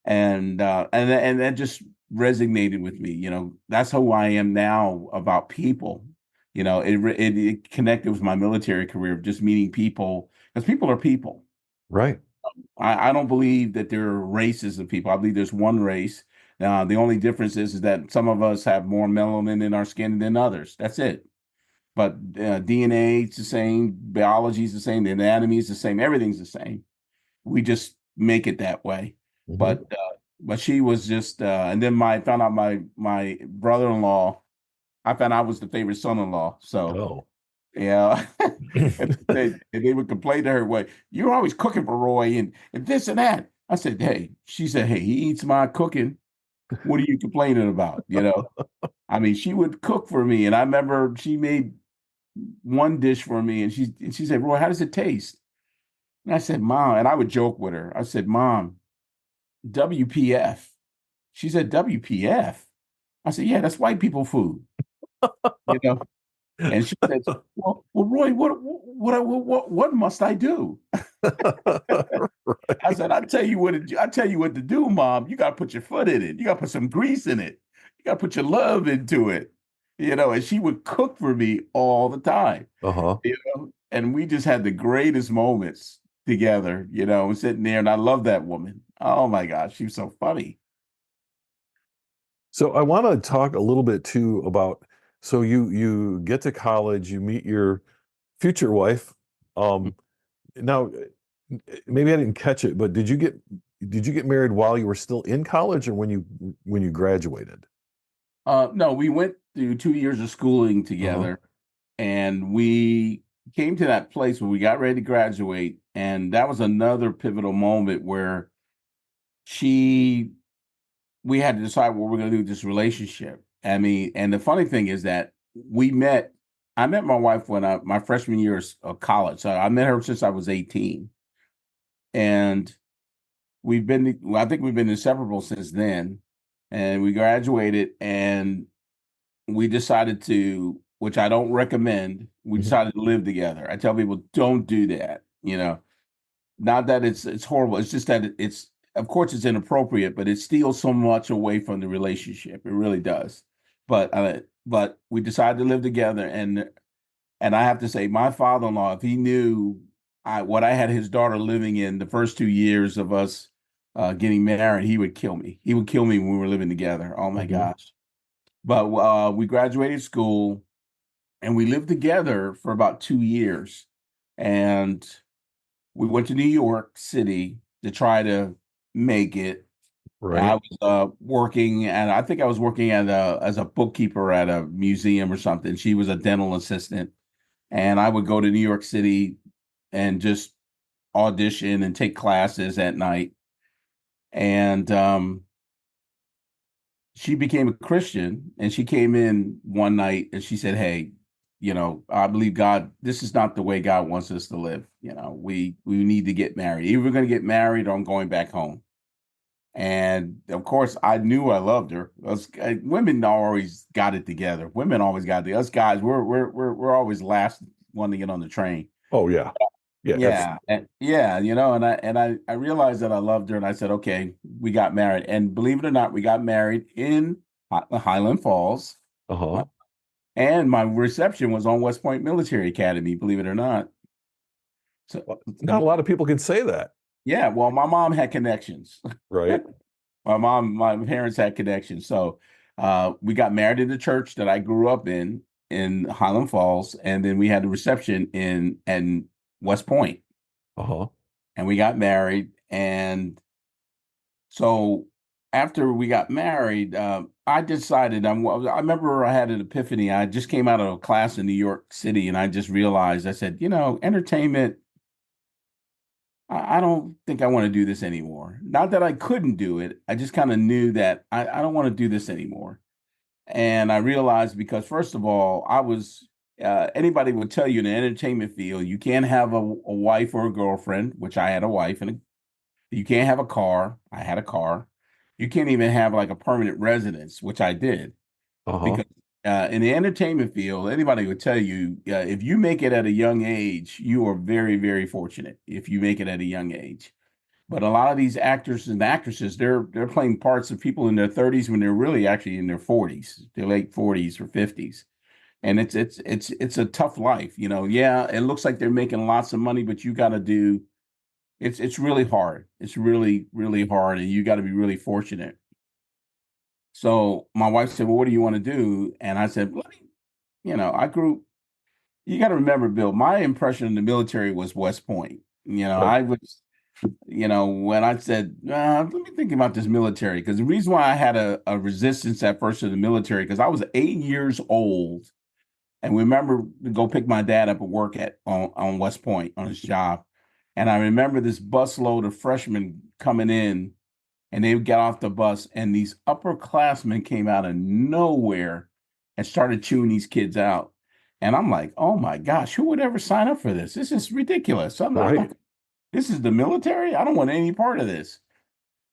And that just resonated with me. That's who I am now about people. It connected with my military career of just meeting people, because people are people. Right. I don't believe that there are races of people. I believe there's one race. The only difference is that some of us have more melanin in our skin than others. That's it. But DNA is the same, biology is the same, the anatomy is the same, everything's the same. We just make it that way. Hmm. But she was just, and then I found out my brother-in-law. I found out I was the favorite son-in-law. So Oh. yeah. And they would complain to her, well, you're always cooking for Roy and this and that. I said, hey, she said, hey, he eats my cooking. What are you complaining about? I mean, she would cook for me. And I remember she made one dish for me, and she said, Roy, how does it taste? And I said, Mom, and I would joke with her. I said, Mom, WPF. She said, WPF. I said, yeah, that's white people food, you know. And she says, well, Roy, what must I do? I said, I tell you what to do, Mom. You got to put your foot in it. You got to put some grease in it. You got to put your love into it, And she would cook for me all the time, Uh-huh. And we just had the greatest moments together, sitting there. And I love that woman. Oh my gosh, she was so funny. So I want to talk a little bit too about, so you get to college, you meet your future wife. Now, maybe I didn't catch it, but did you get married while you were still in college, or when you graduated? No, we went through 2 years of schooling Uh-huh. together, and we came to that place where we got ready to graduate. And that was another pivotal moment where she we had to decide what we're going to do with this relationship. I mean, and the funny thing is that I met my wife when my freshman year of college. So I met her since I was 18. And I think we've been inseparable since then. And we graduated, and we decided to, which I don't recommend, we Mhm. decided to live together. I tell people, don't do that. Not that it's horrible. It's just that it's, of course, it's inappropriate, but it steals so much away from the relationship. It really does. But we decided to live together, and I have to say, my father-in-law, if he knew what I had his daughter living in the first 2 years of us getting married, he would kill me. He would kill me when we were living together. Oh my Mhm. gosh! But we graduated school, and we lived together for about 2 years, and we went to New York City to try to make it. I Right. was working, and I think I was working as a bookkeeper at a museum or something. She was a dental assistant, and I would go to New York City and just audition and take classes at night. And she became a Christian, and she came in one night and she said, "Hey, I believe God. This is not the way God wants us to live. We need to get married. Either we're going to get married or I'm going back home." And of course, I knew I loved her. Women always got it together. Women always got it. Us guys, we're always last one to get on the train. Oh yeah. Yeah. Yeah, and yeah, and I realized that I loved her, and I said, okay, we got married, and believe it or not, we got married in Highland Falls, Uh-huh. and my reception was on West Point Military Academy. Believe it or not. So, Well, not a lot of people can say that, yeah, well, my mom had connections. right? My parents had connections, so we got married in the church that I grew up in Highland Falls, and then we had the reception in West Point, Uh-huh. and we got married, and so after we got married, I decided I remember I had an epiphany. I just came out of a class in New York City, and I just realized I said, entertainment. I don't think I want to do this anymore. Not that I couldn't do it. I just kind of knew that I don't want to do this anymore. And I realized because first of all, anybody would tell you in the entertainment field, you can't have a wife or a girlfriend, which I had a wife, and you can't have a car. I had a car. You can't even have like a permanent residence, which I did. Uh-huh. Because in the entertainment field, anybody would tell you if you make it at a young age, you are very, very fortunate if you make it at a young age. But a lot of these actors and actresses, they're playing parts of people in their 30s when they're really actually in their 40s, their late 40s or 50s. And it's a tough life. Yeah, it looks like they're making lots of money, but you got to do it's really hard. It's really, really hard, and you got to be really fortunate. So my wife said, "Well, what do you want to do?" And I said, "Let me, I grew. You got to remember, Bill. My impression of the military was West Point. Right. I was, when I said, let me think about this military, because the reason why I had a resistance at first to the military, because I was 8 years old, and we remember to go pick my dad up at work on West Point on his job, and I remember this busload of freshmen coming in, and they would get off the bus, and these upperclassmen came out of nowhere and started chewing these kids out. And I'm like, oh my gosh, who would ever sign up for this? This is ridiculous. I'm Right. not, this is the military. I don't want any part of this.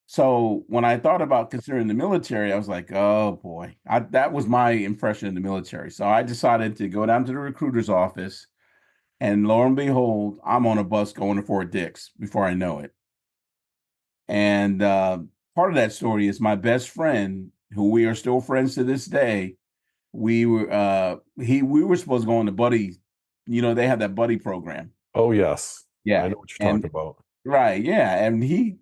So when I thought about considering the military, I was like, oh boy, that was my impression of the military. So I decided to go down to the recruiter's office, and lo and behold, I'm on a bus going to Fort Dix before I know it. And part of that story is my best friend, who we are still friends to this day. We were supposed to go on the buddy, they have that buddy program. Oh yes. I Yeah. know what you're talking And about. right, yeah. And he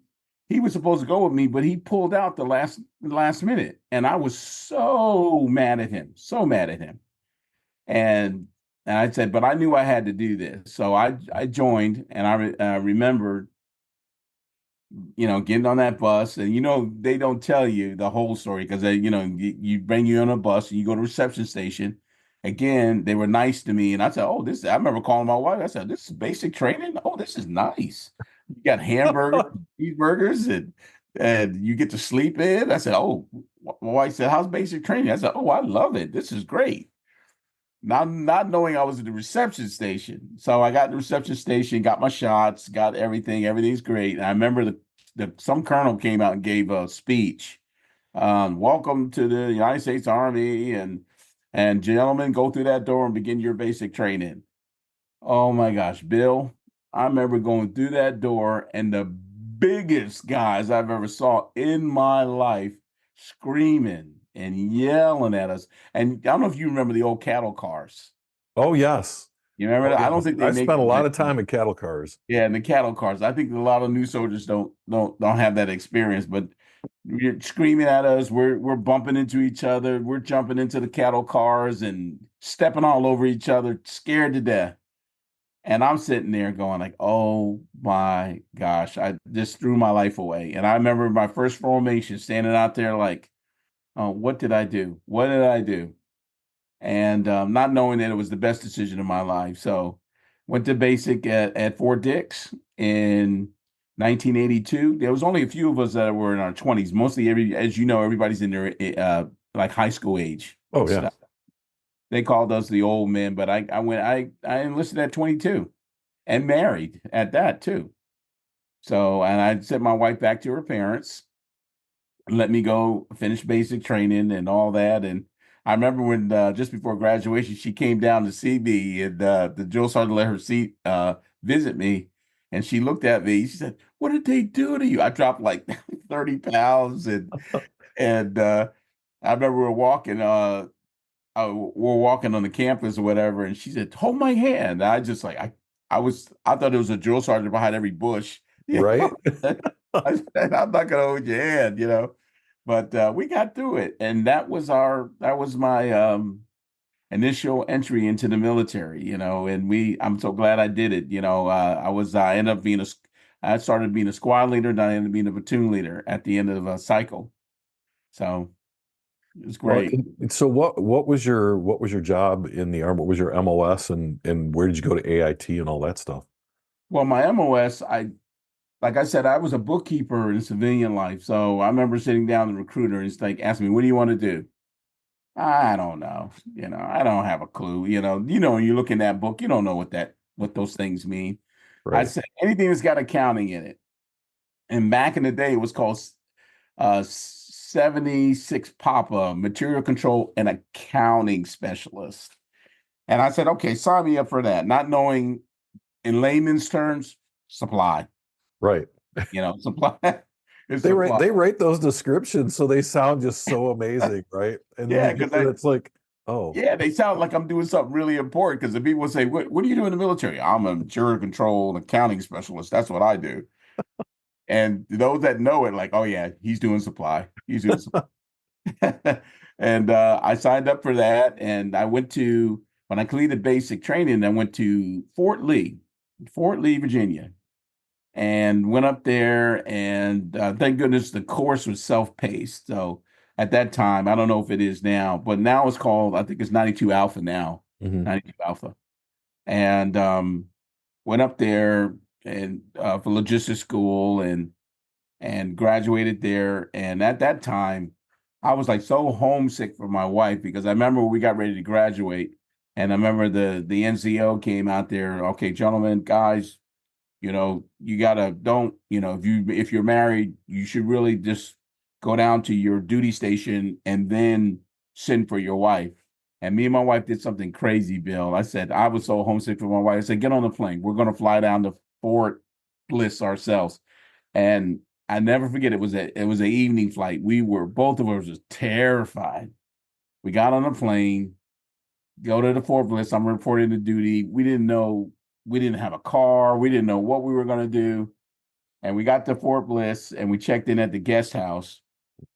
was supposed to go with me, but he pulled out the last minute. And I was so mad at him, so mad at him. And I said, but I knew I had to do this. So I joined, and I remember getting on that bus, and they don't tell you the whole story because you bring you on a bus and you go to reception station. Again, they were nice to me, and I said, "Oh, this." I remember calling my wife. I said, "This is basic training. Oh, this is nice. You got hamburgers, cheeseburgers, and you get to sleep in." I said, "Oh." My wife said, "How's basic training?" I said, "Oh, I love it. This is great." Not knowing I was at the reception station. So I got in the reception station, got my shots, got everything. Everything's great. And I remember some colonel came out and gave a speech. Welcome to the United States Army, and And gentlemen, go through that door and begin your basic training. Oh my gosh, Bill, I remember going through that door and the biggest guys I've ever saw in my life screaming and yelling at us. And I don't know if you remember the old cattle cars. Oh, yes. You remember Oh, that? I don't yes. think they I make spent a them lot of anymore. time in cattle cars. Yeah, and the cattle cars. I think a lot of new soldiers don't have that experience, but you're screaming at us. We're bumping into each other. We're jumping into the cattle cars and stepping all over each other, scared to death. And I'm sitting there going like, "Oh my gosh, I just threw my life away." And I remember my first formation standing out there like, "Oh, what did I do? What did I do?" And not knowing that it was the best decision of my life. So went to basic at Fort Dix in 1982. There was only a few of us that were in our 20s. Mostly as you know, everybody's in their like high school age and Oh, yeah. stuff. They called us the old men, but I enlisted at 22 and married at that too. So, and I sent my wife back to her parents, let me go finish basic training and all that. And I remember when just before graduation, she came down to see me, and the drill sergeant let her visit me, and she looked at me. She said, "What did they do to you?" I dropped like 30 pounds, and I remember we're walking on the campus or whatever, and she said, "Hold my hand." And I just like I thought it was a drill sergeant behind every bush. You Right? know? I said, "I'm not gonna hold your hand," you know. But we got through it, and that was my initial entry into the military, you know. And I'm so glad I did it. You know, I ended up I started being a squad leader, and I ended up being a platoon leader at the end of a cycle. So it was Well, great. so what was your job in the Army? What was your MOS, and where did you go to AIT and all that stuff? Well, my MOS, like I said, I was a bookkeeper in civilian life. So I remember sitting down with the recruiter and he's like, ask me, what do you want to do? I don't know. You know, I don't have a clue. When you look in that book, you don't know what those things mean. I Right. said anything that's got accounting in it. And back in the day, it was called 76 Papa, Material Control and Accounting Specialist. And I said, okay, sign me up for that. Not knowing in layman's terms, supply. Right. Supply is They write supply. they write those descriptions so they sound just so amazing, right? And then you Yeah, get because there, it's like, oh, yeah, they sound like I'm doing something really important. Because the people say, what do you do in the military? I'm a material control and accounting specialist. That's what I do. And those that know it, like, oh yeah, he's doing supply. He's doing supply. And I signed up for that, and when I completed basic training, I went to Fort Lee, Virginia, and went up there. And thank goodness the course was self-paced. So at that time, I don't know if it is now, but now it's called, I think it's 92 Alpha now, mhm. 92 Alpha. And went up there and for logistics school and graduated there. And at that time, I was like so homesick for my wife because I remember we got ready to graduate, and I remember the NCO came out there. Okay, gentlemen, guys, you gotta don't, if you're married, you should really just go down to your duty station and then send for your wife. And me and my wife did something crazy, Bill. I said, I was so homesick for my wife. I said, get on the plane. We're gonna fly down to Fort Bliss ourselves. And I never forget it was an evening flight. We were both of us was terrified. We got on the plane, go to the Fort Bliss. I'm reporting to duty. We didn't have a car. We didn't know what we were going to do. And we got to Fort Bliss and we checked in at the guest house.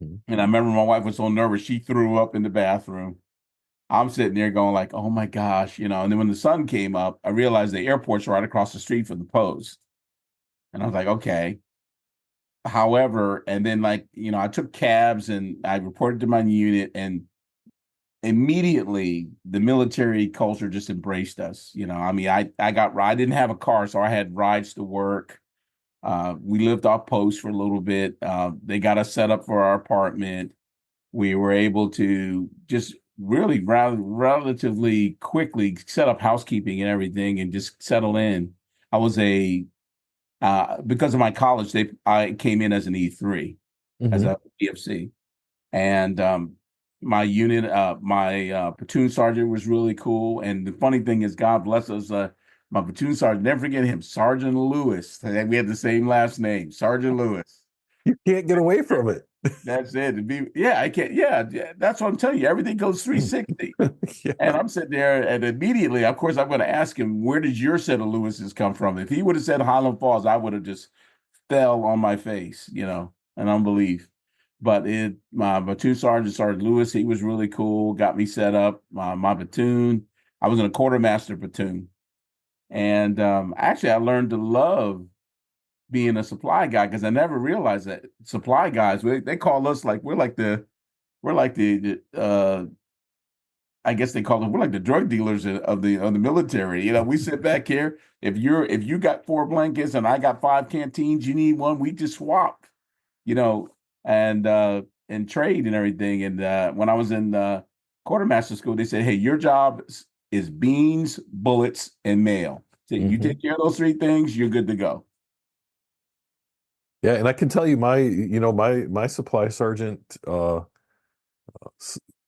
Mhm. And I remember my wife was so nervous, she threw up in the bathroom. I'm sitting there going like, oh my gosh, And then when the sun came up, I realized the airport's right across the street from the post. And I was like, okay. However, and then I took cabs and I reported to my unit, and immediately the military culture just embraced us. I mean, I didn't have a car, so I had rides to work. We lived off post for a little bit. They got us set up for our apartment. We were able to just really relatively quickly set up housekeeping and everything and just settle in. I was because of my college, I came in as an E3, as Mhm. a BFC. And my unit, my platoon sergeant was really cool. And the funny thing is, God bless us, my platoon sergeant, never forget him, Sergeant Lewis. We had the same last name, Sergeant Lewis. You can't get away from it. That's it. I can't. Yeah, that's what I'm telling you. Everything goes 360. Yeah. And I'm sitting there, and immediately, of course, I'm going to ask him, where did your set of Lewis's come from? If he would have said Highland Falls, I would have just fell on my face, in unbelief. But my platoon sergeant, Sergeant Lewis, he was really cool. Got me set up. My platoon, I was in a quartermaster platoon, and actually, I learned to love being a supply guy because I never realized that supply guys they call us like we're like the I guess they call them we're like the drug dealers of the military. We sit back here. If you got 4 blankets and I got 5 canteens, you need one. We just swap, you know, and trade and everything. And when I was in quartermaster school, they said, "Hey, your job is beans, bullets, and mail. So you take care of those 3 things, you're good to go." Yeah, and I can tell you my supply sergeant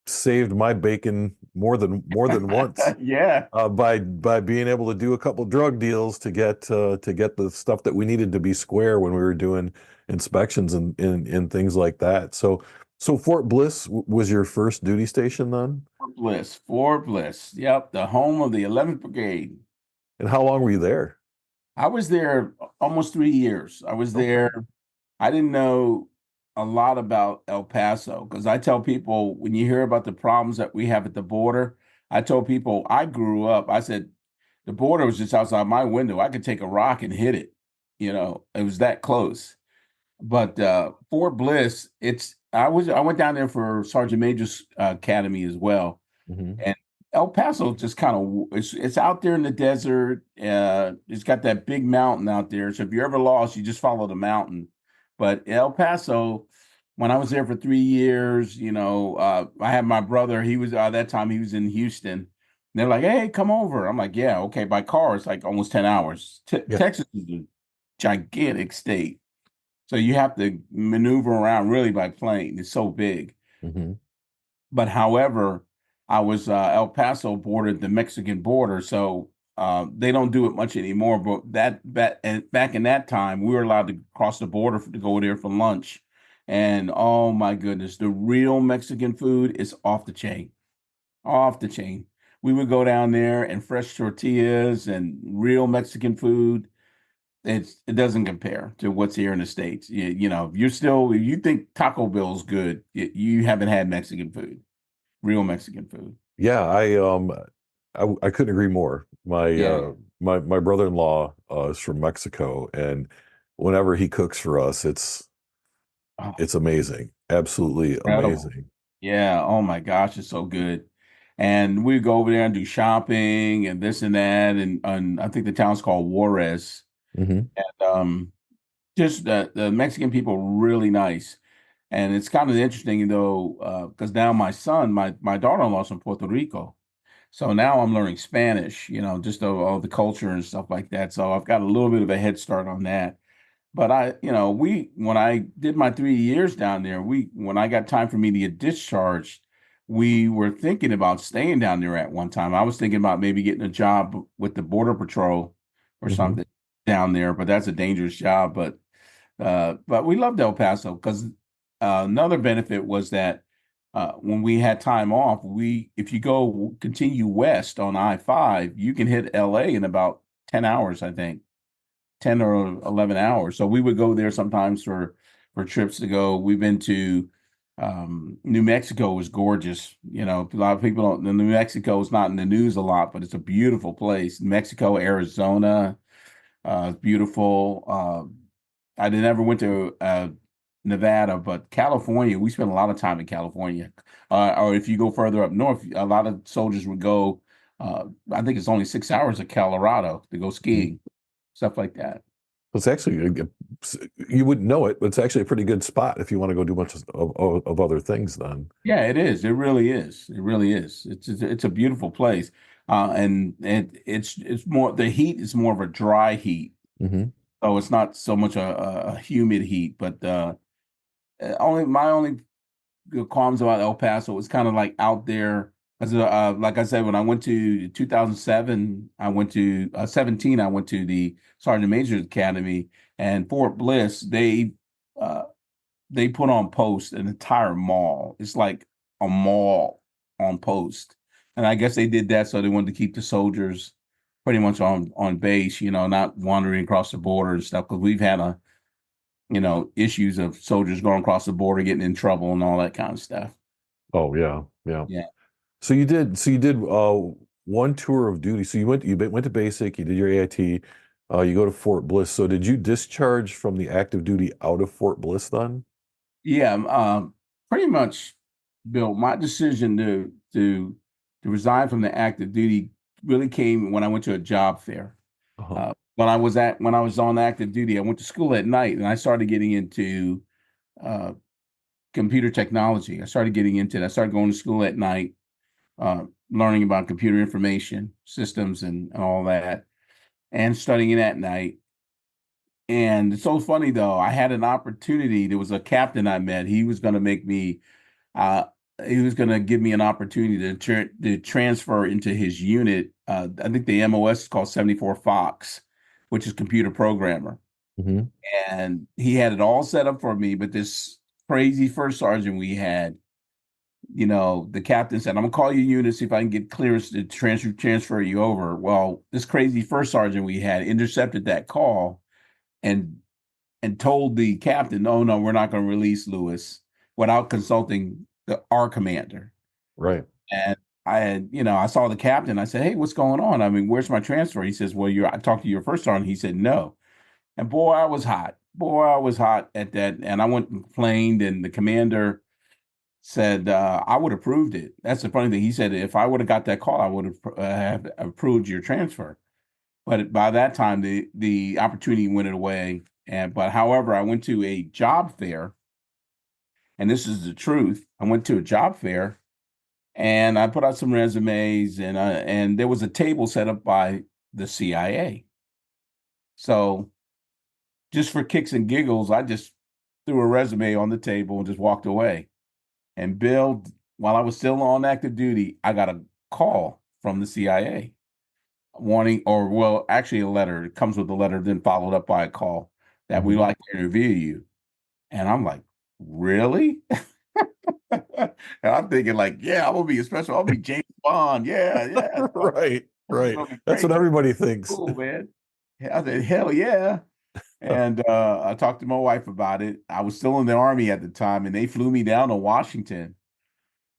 saved my bacon more than once Yeah. by being able to do a couple drug deals to get the stuff that we needed to be square when we were doing inspections and things like that. So Fort Bliss was your first duty station then? Fort Bliss. Yep, the home of the 11th Brigade. And how long were you there? I was there almost 3 years. I was Okay. there. I didn't know a lot about El Paso because I tell people when you hear about the problems that we have at the border, I told people I grew up, I said the border was just outside my window. I could take a rock and hit it. It was that close. But Fort Bliss, I went down there for Sergeant Major's Academy as well. Hmm. And El Paso just kind of it's out there in the desert. It's got that big mountain out there. So if you're ever lost, you just follow the mountain. But El Paso, when I was there for 3 years, I had my brother. He was that time he was in Houston. And they're like, "Hey, come over." I'm like, "Yeah, okay." By car, it's like almost 10 hours. Yeah. Texas is a gigantic state, so you have to maneuver around really by plane. It's so big. Hmm. But however, I was El Paso bordered the Mexican border, so they don't do it much anymore. But back in that time, we were allowed to cross the border to go there for lunch, and oh my goodness, the real Mexican food is off the chain, off the chain. We would go down there and fresh tortillas and real Mexican food. It doesn't compare to what's here in the States. If you think Taco Bell's good, you haven't had Mexican food, real Mexican food. Yeah, I couldn't agree more. My Yeah. my brother-in-law is from Mexico, and whenever he cooks for us, Oh, it's amazing. Absolutely incredible. amazing. Yeah. Oh my gosh, it's so good. And we go over there and do shopping and this and that. And I think the town's called Juarez. Hmm. And just the Mexican people are really nice. And it's kind of interesting though, because now my daughter-in-law's from Puerto Rico. So now I'm learning Spanish, just all the culture and stuff like that. So I've got a little bit of a head start on that. But when I did my 3 years down there, when I got time for me to get discharged, we were thinking about staying down there at one time. I was thinking about maybe getting a job with the Border Patrol or Hmm. something down there, but that's a dangerous job. But we loved El Paso because another benefit was that when we had time off, if you go continue west on I-5, you can hit LA in about 10 hours, I think. 10 or 11 hours. So we would go there sometimes for trips to go. We've been to New Mexico was gorgeous. A lot of people don't, New Mexico is not in the news a lot, but it's a beautiful place. Mexico, Arizona, beautiful. I never went to Nevada, but California, we spent a lot of time in California. Or if you go further up north, a lot of soldiers would go. I think it's only 6 hours of Colorado to go skiing, stuff like that. It's actually you wouldn't know it, but it's actually a pretty good spot if you want to go do a bunch of other things then. Yeah, it is. It really is. It really is. It's a beautiful place, and it's more the heat is more of a dry heat, Hmm. so it's not so much a humid heat. But only my only qualms about El Paso. It was kind of like out there. As like I said, when I went to 2007, I went to 17. I went to the Sergeant Major's Academy, and Fort Bliss. Uh, they put on post an entire mall. It's like a mall on post, and I guess they did that so they wanted to keep the soldiers pretty much on base. Not wandering across the border and stuff. Because we've had issues of soldiers going across the border, getting in trouble, and all that kind of stuff. Oh yeah, yeah. Yeah. So you did one tour of duty. So you went to basic, you did your AIT, you go to Fort Bliss. So did you discharge from the active duty out of Fort Bliss then? Yeah, pretty much, Bill. My decision to resign from the active duty really came when I went to a job fair. Uh-huh. When I was on active duty, I went to school at night, and I started getting into uh, computer technology. I started getting into that. I started going to school at night, learning about computer information systems and all that, and studying it at night. And it's so funny though. I had an opportunity. There was a captain I met. Uh, he was going to give me an opportunity to transfer into his unit. I think the MOS is called 74 Fox, which is computer programmer. Hmm. And he had it all set up for me. But this crazy first sergeant we had, the captain said, "I'm gonna call your unit, see if I can get clearance to transfer you over." Well, this crazy first sergeant we had intercepted that call and told the captain, "No, no, we're not going to release Lewis," without consulting our commander. Right. And I saw the captain. I said, "Hey, what's going on? I mean, where's my transfer?" He says, "Well, I talked to your first sergeant." He said, "No." And boy, I was hot. Boy, I was hot at that. And I went and complained, and the commander said, "I would have approved it." That's the funny thing. He said, "If I would have got that call, I would have approved your transfer." But by that time, the opportunity went away. But however, I went to a job fair, and this is the truth. I went to a job fair, and I put out some resumes, and there was a table set up by the CIA. So just for kicks and giggles, I just threw a resume on the table and just walked away. And Bill, while I was still on active duty, I got a call from the CIA wanting, or well, actually a letter. It comes with a letter, then followed up by a call that we Mhm. like to interview you. And I'm like, really? And I'm thinking like, yeah, I'm gonna be a special. I'll be James Bond. Yeah, yeah. Right, This is right. gonna be That's great. what everybody thinks. Cool, man. I said, hell yeah. And I talked to my wife about it. I was still in the Army at the time, and they flew me down to Washington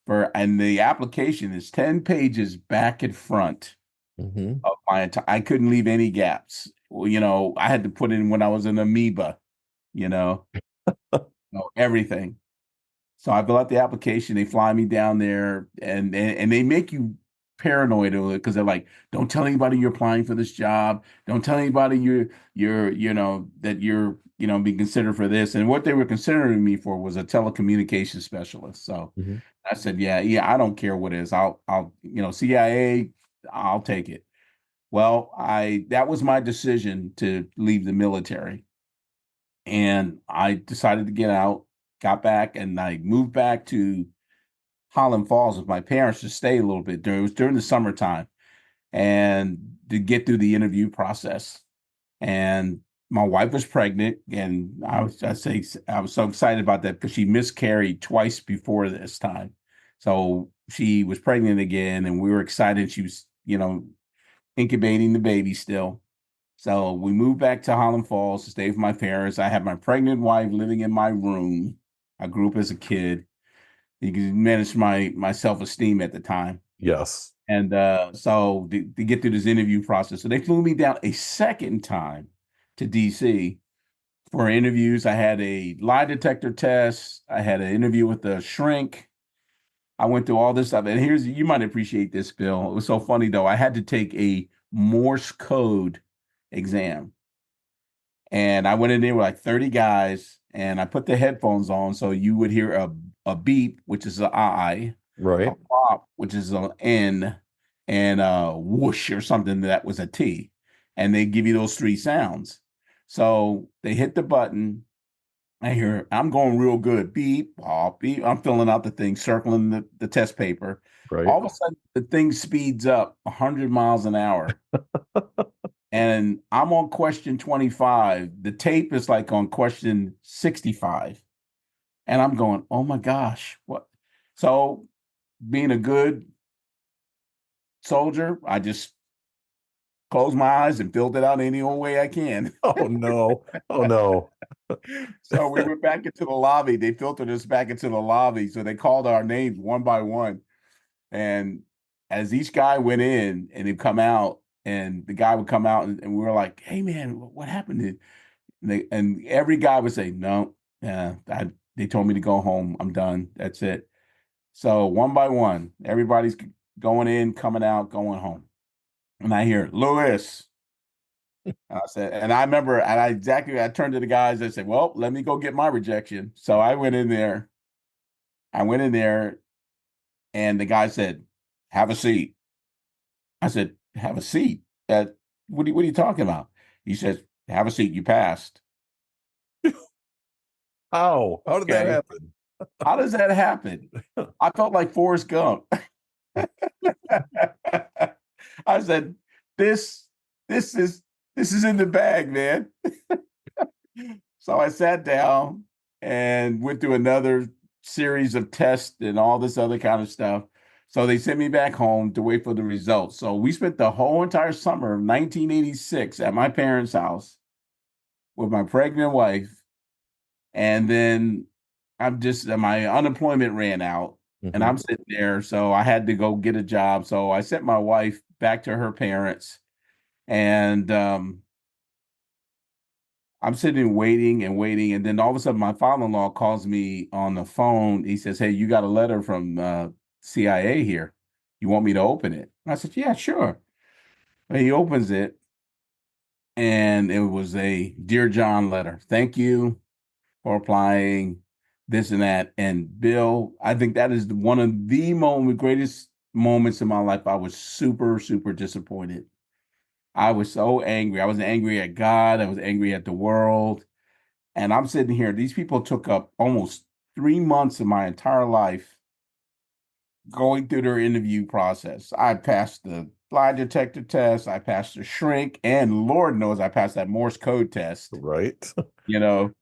and the application is 10 pages back and front Hmm. of my entire. I couldn't leave any gaps. Well, I had to put in when I was an amoeba, you know, everything. So I fill out the application. They fly me down there, and they make you paranoid because they're like, "Don't tell anybody you're applying for this job. Don't tell anybody that you're being considered for this." And what they were considering me for was a telecommunications specialist. So Hmm. I said, "Yeah, yeah, I don't care what it is. I'll CIA, I'll take it." Well, I that was my decision to leave the military, and I decided to get out. Got back, and I moved back to Highland Falls with my parents to stay a little bit. It was during the summertime, and to get through the interview process. And my wife was pregnant, and I was so excited about that because she miscarried twice before this time. So she was pregnant again, and we were excited. She was, incubating the baby still. So we moved back to Highland Falls to stay with my parents. I had my pregnant wife living in my room. I grew up as a kid. You can manage my self-esteem at the time. Yes. And so to get through this interview process, so they flew me down a second time to DC for interviews. I had a lie detector test. I had an interview with a shrink. I went through all this stuff. And you might appreciate this, Bill. It was so funny though. I had to take a Morse code exam. And I went in there with like 30 guys, and I put the headphones on so you would hear a beep, which is an I, a Right. pop, which is an N, and a whoosh or something that was a T. And they give you those three sounds. So they hit the button, I hear I'm going real good. Beep, bop, beep. I'm filling out the thing, circling the test paper. Right. All of a sudden, the thing speeds up 100 miles an hour. And I'm on question 25. The tape is like on question 65. And I'm going, oh my gosh, what? So, being a good soldier, I just closed my eyes and filled it out any old way I can. Oh no. Oh no. So we went back into the lobby. They filtered us back into the lobby. So they called our names one by one. And as each guy went in and he'd come out, and the guy would come out, and we were like, hey man, what happened? And every guy would say, no, they told me to go home. I'm done. That's it. So one by one, everybody's going in, coming out, going home. And I hear, Lewis. I said, and I remember, and I turned to the guys. I said, well, let me go get my rejection. So I went in there. And the guy said, have a seat. I said, have a seat. What are you talking about? He says, have a seat. You passed. How did that Okay. happen? How does that happen? I felt like Forrest Gump. I said, this is in the bag, man. So I sat down and went through another series of tests and all this other kind of stuff. So they sent me back home to wait for the results. So we spent the whole entire summer of 1986 at my parents' house with my pregnant wife. And then my unemployment ran out, and I'm sitting there. So I had to go get a job. So I sent my wife back to her parents. And I'm sitting waiting and waiting. And then all of a sudden, my father-in-law calls me on the phone. He says, hey, you got a letter from CIA here. You want me to open it? I said, yeah, sure. And he opens it, and it was a Dear John letter. Thank you for applying, this and that. And Bill, I think that is one of the greatest moments in my life. I was super, super disappointed. I was so angry. I was angry at God. I was angry at the world. And I'm sitting here. These people took up almost 3 months of my entire life going through their interview process. I passed the lie detector test. I passed the shrink. And Lord knows I passed that Morse code test. Right. You know,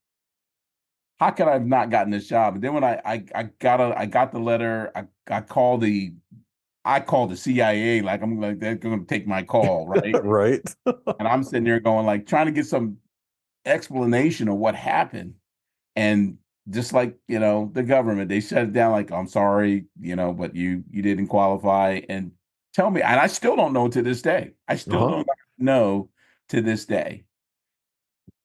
how could I have not gotten this job? And then when I got the letter, I called the CIA, like I'm like, they're going to take my call, right? Right. And I'm sitting there going, like, trying to get some explanation of what happened. And just like, the government, they shut it down, like, I'm sorry, but you didn't qualify. And tell me, and I still don't know to this day. I still don't know to this day.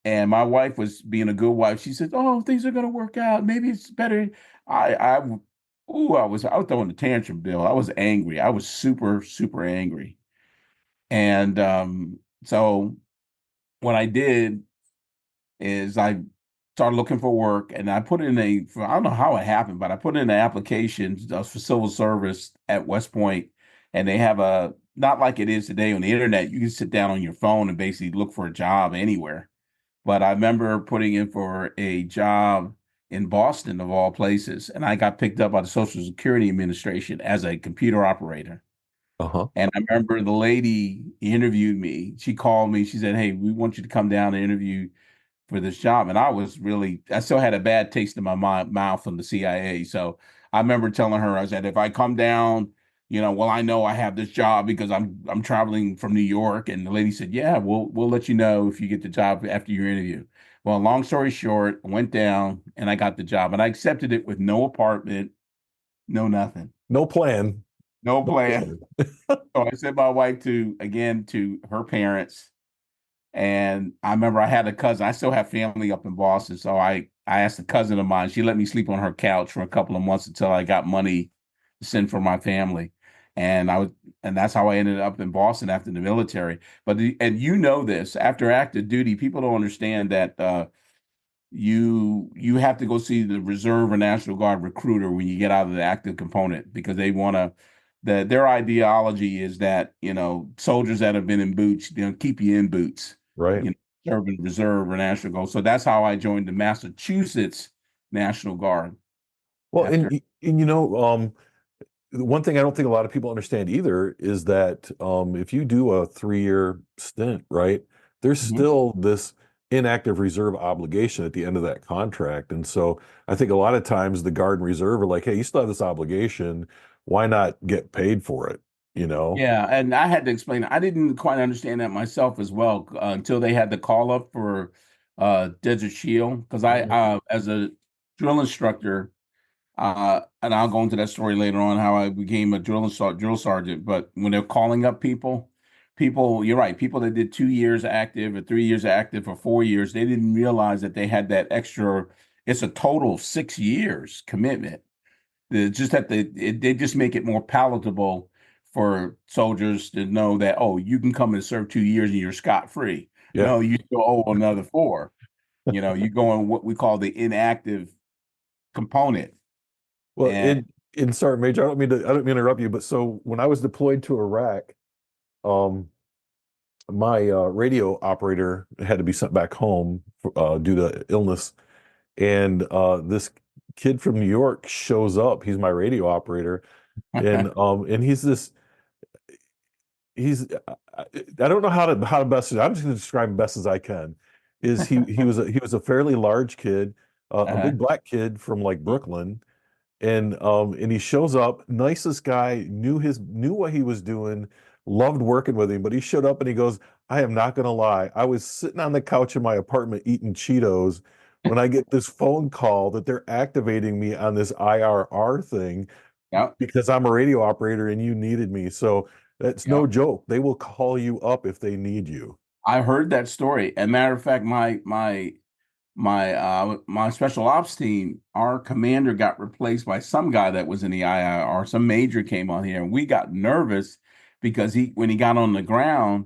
And my wife was being a good wife. She said, oh, things are going to work out. Maybe it's better. I was throwing a tantrum, Bill. I was angry. I was super, super angry. And so what I did is I started looking for work, and I put in I don't know how it happened, but I put in an application for civil service at West Point, and they have not like it is today on the internet. You can sit down on your phone and basically look for a job anywhere. But I remember putting in for a job in Boston, of all places, and I got picked up by the Social Security Administration as a computer operator. And I remember the lady interviewed me. She called me. She said, hey, we want you to come down and interview for this job. And I still had a bad taste in my mouth from the CIA. So I remember telling her, I said, if I come down, well, I know I have this job because I'm traveling from New York. And the lady said, yeah, we'll let you know if you get the job after your interview. Well, long story short, I went down and I got the job, and I accepted it with no apartment, no nothing. No plan. No plan. So I sent my wife to her parents. And I remember I had a cousin. I still have family up in Boston. So I asked a cousin of mine. She let me sleep on her couch for a couple of months until I got money to send for my family. And that's how I ended up in Boston after the military. But this, after active duty, people don't understand that you have to go see the Reserve or National Guard recruiter when you get out of the active component, because they want to. Their ideology is that soldiers that have been in boots, keep you in boots. Right. served in reserve or National Guard. So that's how I joined the Massachusetts National Guard. Well, After, and one thing I don't think a lot of people understand either is that if you do a 3-year stint, right, there's Mhm. still this inactive reserve obligation at the end of that contract. And so I think a lot of times the Guard and Reserve are like, hey, you still have this obligation. Why not get paid for it? You know? Yeah, and I had to explain. I didn't quite understand that myself as well until they had the call up for Desert Shield. Because I, Mhm. as a drill instructor, and I'll go into that story later on how I became a drill sergeant. But when they're calling up people, you're right. People that did 2 years active or 3 years active or 4 years, they didn't realize that they had that extra. It's a total of 6 years commitment. It's just that they just make it more palatable for soldiers to know that, oh, you can come and serve 2 years and you're scot free. Yeah. No, you still owe another four. You go on what we call the inactive component. Well, And in Sergeant Major, I don't mean to interrupt you, but so when I was deployed to Iraq, um, my radio operator had to be sent back home due to illness, and this kid from New York shows up. He's my radio operator, and I don't know how to best. I'm just going to describe him best as I can. Is he was a fairly large kid, a uh, big black kid from like Brooklyn, and he shows up, nicest guy, knew what he was doing, loved working with him, but he showed up and he goes, I am not gonna lie, I was sitting on the couch in my apartment eating Cheetos when I get this phone call that they're activating me on this IRR thing yeah, because I'm a radio operator and you needed me. So that's yeah. no joke. They will call you up if they need you. I heard that story. As a matter of fact, my special ops team, our commander got replaced by some guy that was in the IIR. Some major came on here, and we got nervous because when he got on the ground,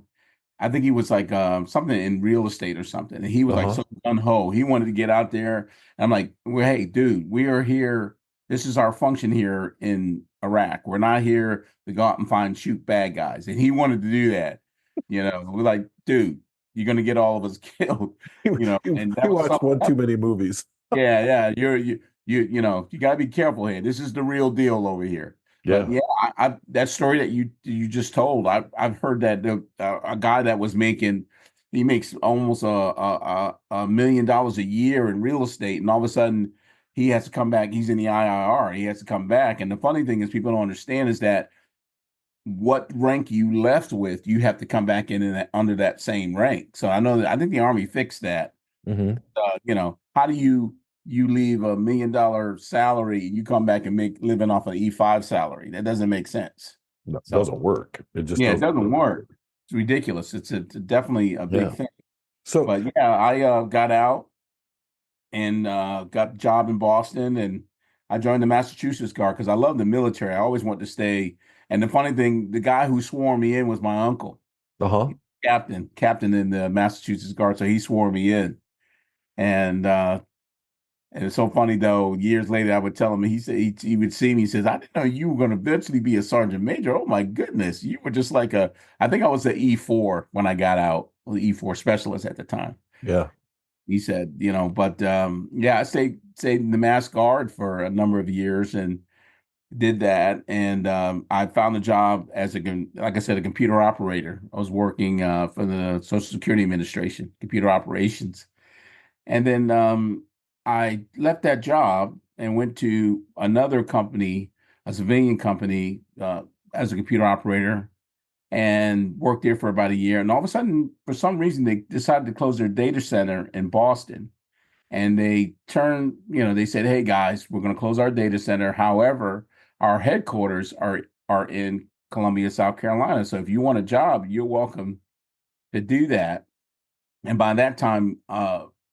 I think he was like something in real estate or something, and he was like Uh-huh. so gun ho. He wanted to get out there. And I'm like, well, hey, dude, we are here. This is our function here in Iraq. We're not here to go out and find shoot bad guys. And he wanted to do that. We're like, dude, you're gonna get all of us killed. He, he, And he that was watched something one too many movies. yeah, yeah. You got to be careful here. This is the real deal over here. But Yeah. yeah, I that story that you just told, I've heard that a guy that was he makes almost $1 million a year in real estate, and all of a sudden he has to come back. He's in the IIR. He has to come back. And the funny thing is, people don't understand is that what rank you left with, you have to come back in under that same rank. So I think the Army fixed that. Hmm. How do you leave $1 million salary and you come back and make living off an E5 salary? That doesn't make sense. No, it So doesn't work. It just yeah, it doesn't doesn't work. work. It's ridiculous. It's definitely a big Yeah. thing. So, But yeah, I got out and got a job in Boston, and I joined the Massachusetts Guard because I love the military. I always wanted to stay. And the funny thing, the guy who swore me in was my uncle, uh-huh. captain in the Massachusetts Guard. So he swore me in. And it's so funny though. Years later, I would tell him. He said he would see me. He says, "I didn't know you were going to eventually be a sergeant major. Oh my goodness, you were just like a. I think I was the E4 when I got out, the E4 specialist at the time." Yeah. He said, but yeah, I stayed in the Mass Guard for a number of years and did that. And I found a job as like I said, a computer operator. I was working for the Social Security Administration, computer operations. And then I left that job and went to another company, a civilian company, as a computer operator, and worked there for about a year. And all of a sudden, for some reason, they decided to close their data center in Boston. And they said, "Hey guys, we're going to close our data center. However, our headquarters are in Columbia, South Carolina. So if you want a job, you're welcome to do that." And by that time,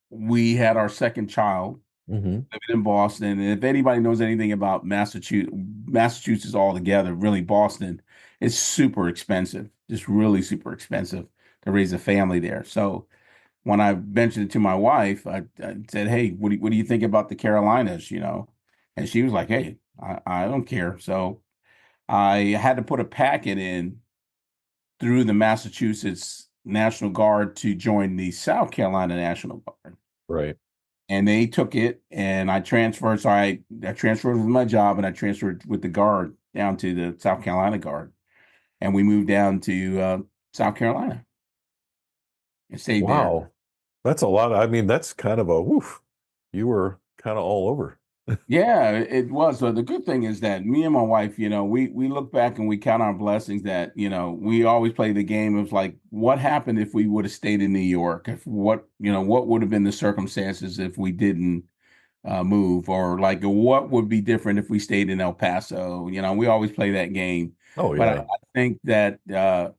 we had our second child Hmm. living in Boston. And if anybody knows anything about Massachusetts altogether, really Boston, it's super expensive, just really super expensive to raise a family there. So when I mentioned it to my wife, I said, "Hey, what do you think about the Carolinas?" And she was like, "Hey, I don't care." So I had to put a packet in through the Massachusetts National Guard to join the South Carolina National Guard. Right. And they took it, and I transferred. So I transferred with my job, and I transferred with the Guard down to the South Carolina Guard. And we moved down to South Carolina and stayed there. Wow. That's a lot. I mean, that's kind of a woof. You were kind of all over. Yeah, it was. So the good thing is that me and my wife, we look back and we count our blessings that, we always play the game of like, what happened if we would have stayed in New York? If what would have been the circumstances if we didn't move, or like what would be different if we stayed in El Paso? We always play that game. Oh, But I yeah. think that God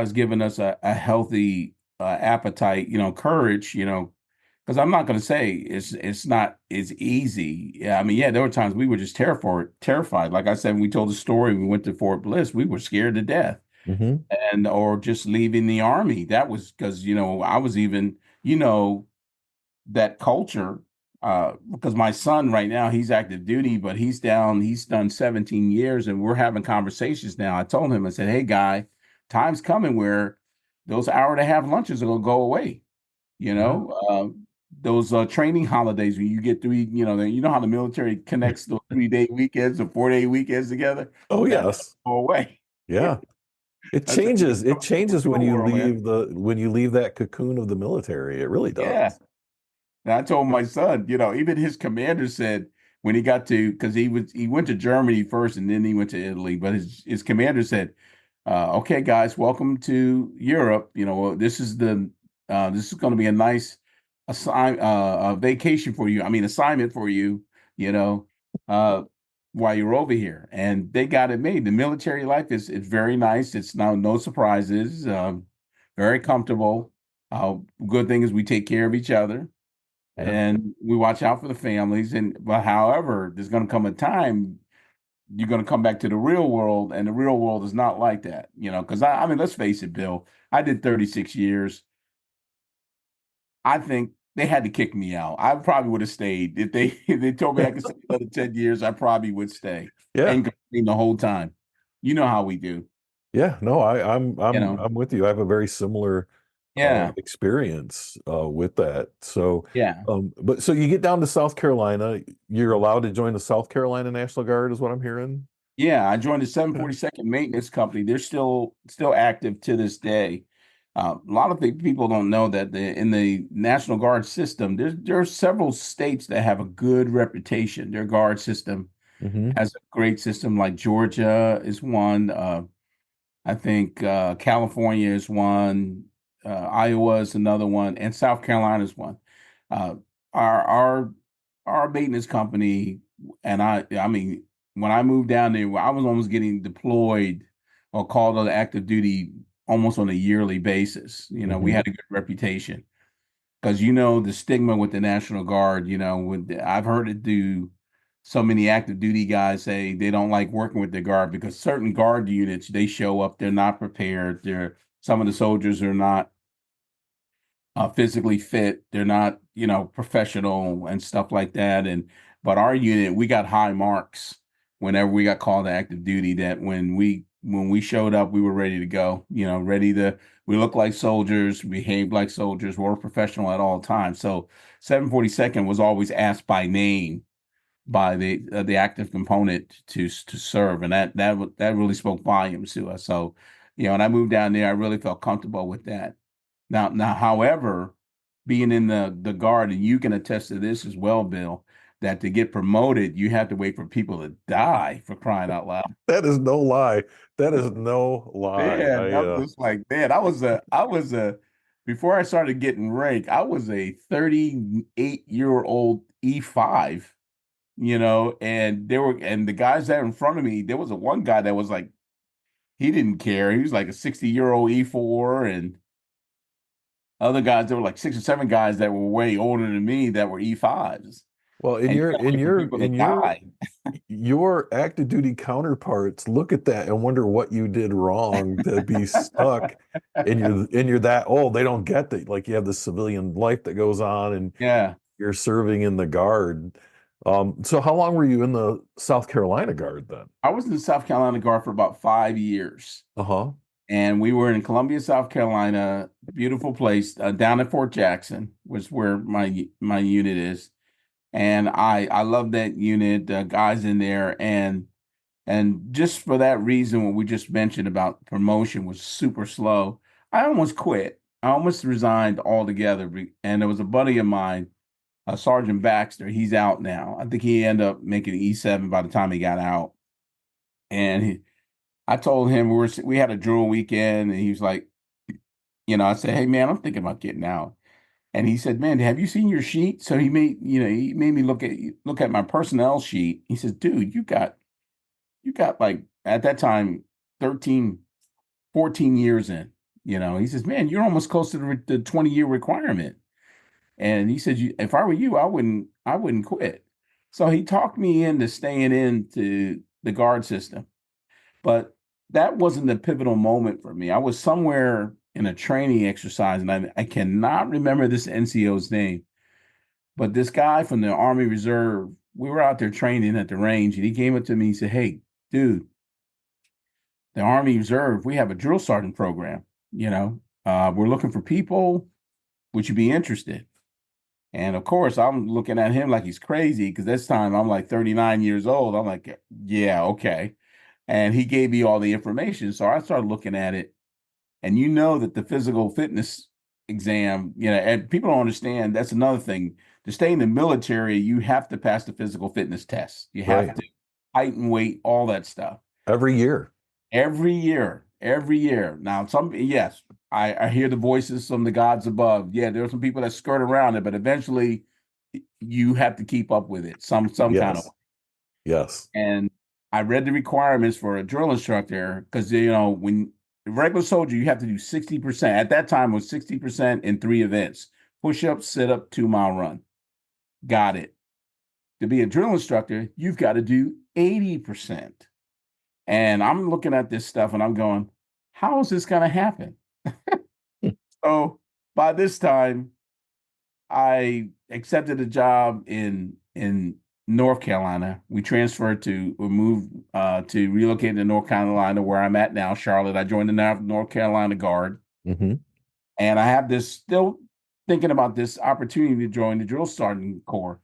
has given us a healthy appetite, courage, because I'm not going to say it's easy. Yeah, I mean, yeah, there were times we were just terrified. Like I said, when we told the story, we went to Fort Bliss, we were scared to death, Hmm. and or just leaving the army. That was because I was even that culture. Because my son right now, he's active duty, but he's done 17 years, and we're having conversations now. I told him, I said, hey, guy, time's coming where those hour-and-a-half lunches are going to go away. You Yeah. know, those training holidays when you get three, how the military connects those 3-day weekends or 4-day weekends together. Oh, That yes. go away. Yeah. It I said, changes. It changes when real you world, man. leave that cocoon of the military. It really Yeah. does. And I told my son, even his commander said when he got to, because he went to Germany first and then he went to Italy, but his commander said, "Okay, guys, welcome to Europe. This is going to be a nice vacation for you. I mean, assignment for you. You know, uh, while you're over here." And they got it made. The military life is it's very nice. It's now no surprises. Very comfortable. Good thing is we take care of each other Yeah. and we watch out for the families. But however, there's going to come a time you're going to come back to the real world, and the real world is not like that. Because I mean, let's face it, Bill. I did 36 years. I think they had to kick me out. I probably would have stayed if they if they told me I could stay another 10 years. I probably would stay Yeah. and complain the whole time. You know how we do. Yeah. No, You know. I'm with you. I have a very similar Yeah. experience with that. So, Yeah. but so you get down to South Carolina, you're allowed to join the South Carolina National Guard, is what I'm hearing. Yeah, I joined the Okay. 742nd Maintenance Company. They're still active to this day. A lot of people don't know that in the National Guard system, there are several states that have a good reputation. Their guard system Hmm. has a great system, like Georgia is one. I think California is one. Iowa is another one, and South Carolina is one. Uh, our maintenance company, and I mean, when I moved down there, I was almost getting deployed or called on active duty almost on a yearly basis. We Hmm. had a good reputation because the stigma with the National Guard. I've heard it do. So many active duty guys say they don't like working with the guard because certain guard units they show up, they're not prepared. Some of the soldiers are not physically fit. They're not, professional and stuff like that. But our unit, we got high marks whenever we got called to active duty. That when we showed up, we were ready to go. Ready to. We look like soldiers, behave like soldiers. We're professional at all times. So 742nd was always asked by name by the active component to serve, and that really spoke volumes to us. So, when I moved down there, I really felt comfortable with that. Now, however, being in the guard, and you can attest to this as well, Bill, that to get promoted, you have to wait for people to die for crying out loud. That is no lie. That is no lie. Man, I'm just like, man, I was a before I started getting rank, I was a 38-year-old E5, and the guys that were in front of me, there was one guy that was like, he didn't care. He was like a 60-year-old E4, and other guys, there were like 6 or 7 guys that were way older than me that were E5s. Well, And you gotta wait for people to die. your active duty counterparts look at that and wonder what you did wrong to be stuck and you're that old. They don't get that. Like you have the civilian life that goes on and Yeah. you're serving in the guard. So how long were you in the South Carolina Guard then? I was in the South Carolina Guard for about 5 years. Uh-huh. And we were in Columbia, South Carolina, beautiful place, down at Fort Jackson, was where my unit is. And I love that unit, guys in there, and just for that reason, what we just mentioned about promotion was super slow. I almost quit. I almost resigned altogether. And there was a buddy of mine, Sergeant Baxter. He's out now. I think he ended up making E7 by the time he got out. And I told him we had a drill weekend, and he was like, I said, "Hey man, I'm thinking about getting out." And he said, "Man, have you seen your sheet?" So he made me look at my personnel sheet. He says, "Dude, you got like at that time 13, 14 years in." He says, "Man, you're almost close to the 20-year requirement." And he said, "If I were you, I wouldn't quit." So he talked me into staying into the guard system. But that wasn't the pivotal moment for me. I was somewhere in a training exercise, and I cannot remember this NCO's name, but this guy from the Army Reserve, we were out there training at the range, and he came up to me and said, "Hey, dude, the Army Reserve, we have a drill sergeant program. We're looking for people. Would you be interested?" And of course, I'm looking at him like he's crazy because this time I'm like 39 years old. I'm like, "Yeah, okay." And he gave me all the information. So I started looking at it. And that the physical fitness exam, and people don't understand, that's another thing. To stay in the military, you have to pass the physical fitness test. You have Right. to height and weight, all that stuff. Every year. Every year. Every year. Now, yes, I hear the voices from the gods above. Yeah, there are some people that skirt around it, but eventually you have to keep up with it some kind of way. Yes. Yes. And I read the requirements for a drill instructor because when a regular soldier, you have to do 60%. At that time, it was 60% in 3 events: push up, sit up, 2-mile run. Got it. To be a drill instructor, you've got to do 80%. And I'm looking at this stuff and I'm going, how is this going to happen? So by this time, I accepted a job in North Carolina. We moved to relocate to North Carolina, where I'm at now, Charlotte. I joined the North Carolina Guard, Hmm. and I have this still thinking about this opportunity to join the drill sergeant corps.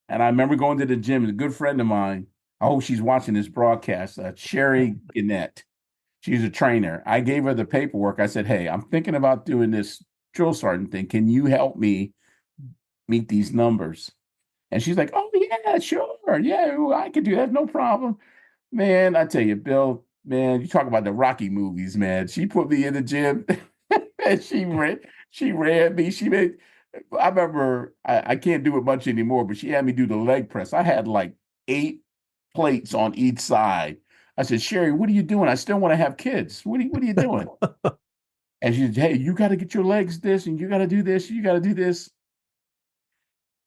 And I remember going to the gym. A good friend of mine, I hope she's watching this broadcast, Sherry Gannett. She's a trainer. I gave her the paperwork. I said, "Hey, I'm thinking about doing this drill sergeant thing. Can you help me meet these numbers?" And she's like, "Oh, yeah, sure. Yeah, I could do that. No problem." Man, I tell you, Bill, man, you talk about the Rocky movies, man. She put me in the gym and she ran me. I remember, I can't do it much anymore, but she had me do the leg press. I had like 8 plates on each side. I said, "Sherry, what are you doing? I still want to have kids. What are you doing?" And she said, "Hey, you got to get your legs this, and you got to do this, you got to do this."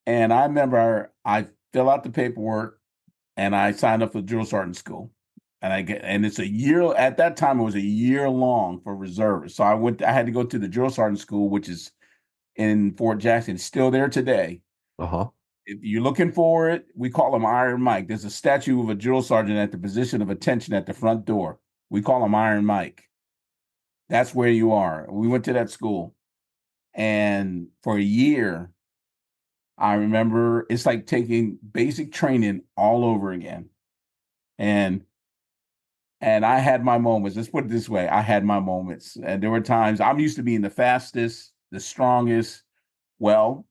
And I remember I fill out the paperwork and I signed up for drill sergeant school. And it's a year at that time, it was a year long for reservists. So I had to go to the drill sergeant school, which is in Fort Jackson, still there today. Uh-huh. If you're looking for it, we call him Iron Mike. There's a statue of a drill sergeant at the position of attention at the front door. We call him Iron Mike. That's where you are. We went to that school. And for a year, I remember it's like taking basic training all over again. And I had my moments. Let's put it this way. I had my moments. And there were times I'm used to being the fastest, the strongest. Well,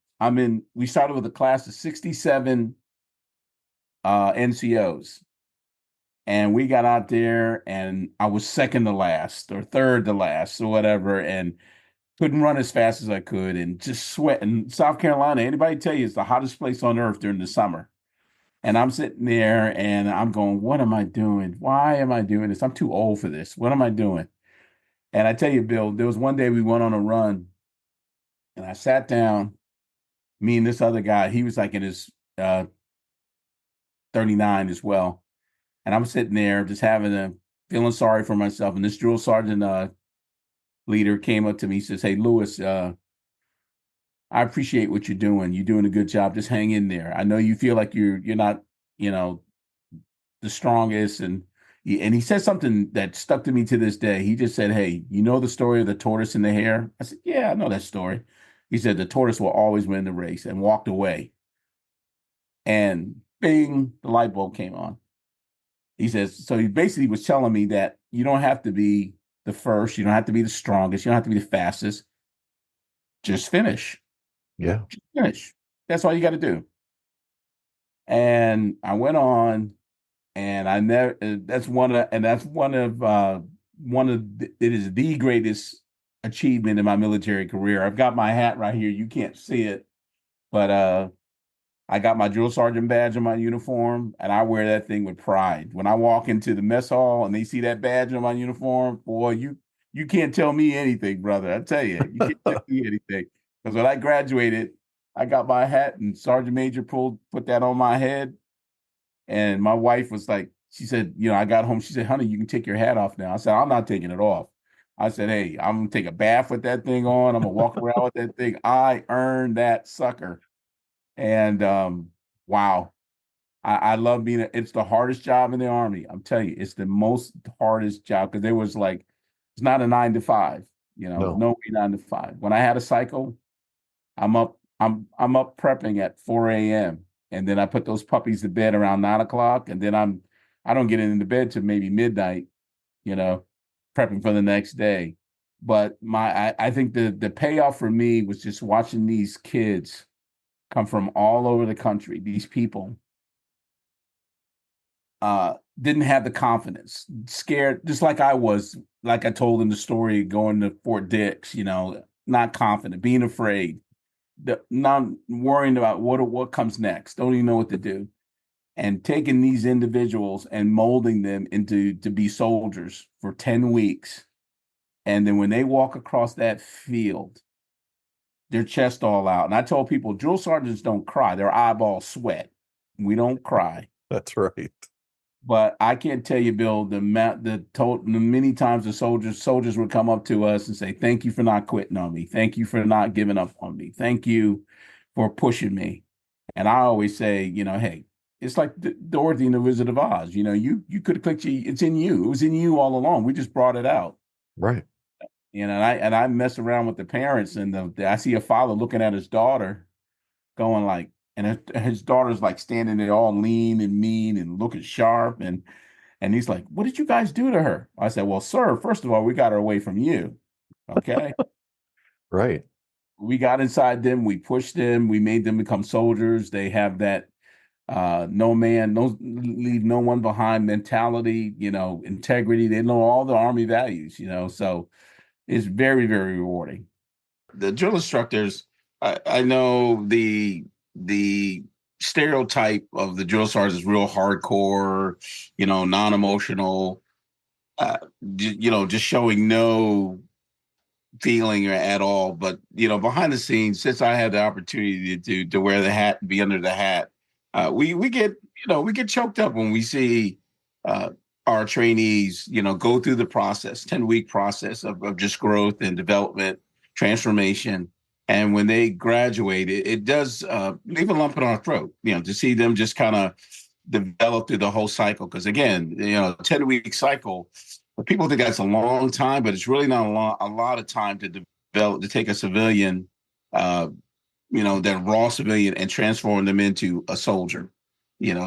we started with a class of 67 NCOs. And we got out there and I was second to last or third to last or whatever. And couldn't run as fast as I could and just sweating. South Carolina, anybody tell you it's the hottest place on earth during the summer. And I'm sitting there and I'm going, what am I doing? Why am I doing this? I'm too old for this. What am I doing? And I tell you, Bill, there was one day we went on a run and I sat down, me and this other guy, he was like in his 39 as well. And I'm sitting there just feeling sorry for myself. And this drill sergeant leader came up to me, says, "Hey, Lewis, I appreciate what you're doing. You're doing a good job. Just hang in there. I know you feel like you're not, the strongest, and And he said something that stuck to me to this day. He just said, "Hey, you know the story of the tortoise and the hare?" I said, "Yeah, I know that story." He said, "The tortoise will always win the race," and walked away. And bing, the light bulb came on. He says, so he basically was telling me that you don't have to be the first, you don't have to be the strongest, you don't have to be the fastest. Just finish. Yeah. Just finish. That's all you got to do. And I went on, and I never. That's one of, and that's one of. It is the greatest achievement in my military career. I've got my hat right here. You can't see it, but I got my drill sergeant badge on my uniform, and I wear that thing with pride. When I walk into the mess hall and they see that badge on my uniform, boy, you can't tell me anything, brother. I tell you, you can't tell me anything. Because when I graduated, I got my hat, and Sergeant Major put that on my head, and my wife was like, she said, I got home. She said, "Honey, you can take your hat off now." I said, "I'm not taking it off." I said, "Hey, I'm gonna take a bath with that thing on. I'm gonna walk around with that thing. I earned that sucker." And wow, I love it's the hardest job in the Army. I'm telling you, it's the most hardest job, because it's not a 9 to 5, No. no way 9 to 5. When I had a cycle, I'm up prepping at 4 a.m. and then I put those puppies to bed around 9 o'clock, and then I don't get into bed till maybe midnight, prepping for the next day. But I think the payoff for me was just watching these kids come from all over the country. These people didn't have the confidence, scared, just like I was, like I told in the story, going to Fort Dix, not confident, being afraid, not worrying about what comes next, don't even know what to do. And taking these individuals and molding them to be soldiers for 10 weeks. And then when they walk across that field, their chest all out. And I told people, drill sergeants don't cry, their eyeballs sweat. We don't cry. That's right. But I can't tell you, Bill, the many times the soldiers would come up to us and say, "Thank you for not quitting on me. Thank you for not giving up on me. Thank you for pushing me." And I always say, hey, it's like Dorothy in the Wizard of Oz. You could have clicked. It's in you. It was in you all along. We just brought it out. Right. And I mess around with the parents, and I see a father looking at his daughter, going like, and his daughter's like standing there all lean and mean and looking sharp, and he's like, "What did you guys do to her?" I said, "Well, sir, first of all, we got her away from you. Okay." Right. We got inside them, we pushed them, we made them become soldiers. They have that leave no one behind mentality, integrity. They know all the Army values, so it's very, very rewarding. The drill instructors, I know the stereotype of the drill sergeant is real hardcore, non-emotional, just showing no feeling at all. But behind the scenes, since I had the opportunity to wear the hat and be under the hat, we get we get choked up when we see our trainees go through the process, 10-week process of just growth and development, transformation. And when they graduate, it does leave a lump in our throat, to see them just kind of develop through the whole cycle. Because again, 10-week cycle, people think that's a long time, but it's really not a lot of time to develop, to take a civilian, that raw civilian, and transform them into a soldier.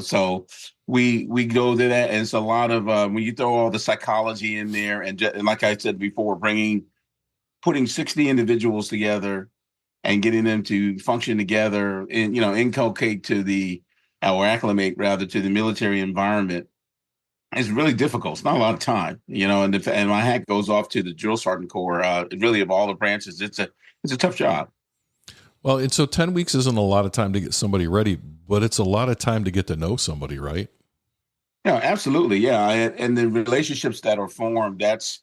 So we go to that, and it's a lot of when you throw all the psychology in there, and like I said before, putting 60 individuals together and getting them to function together and inculcate or acclimate rather to the military environment. It's really difficult. It's not a lot of time, and my hat goes off to the drill sergeant corps. Really, of all the branches, it's a tough job. Well, and so 10 weeks isn't a lot of time to get somebody ready, but it's a lot of time to get to know somebody, right? Yeah, absolutely. Yeah. And the relationships that are formed, that's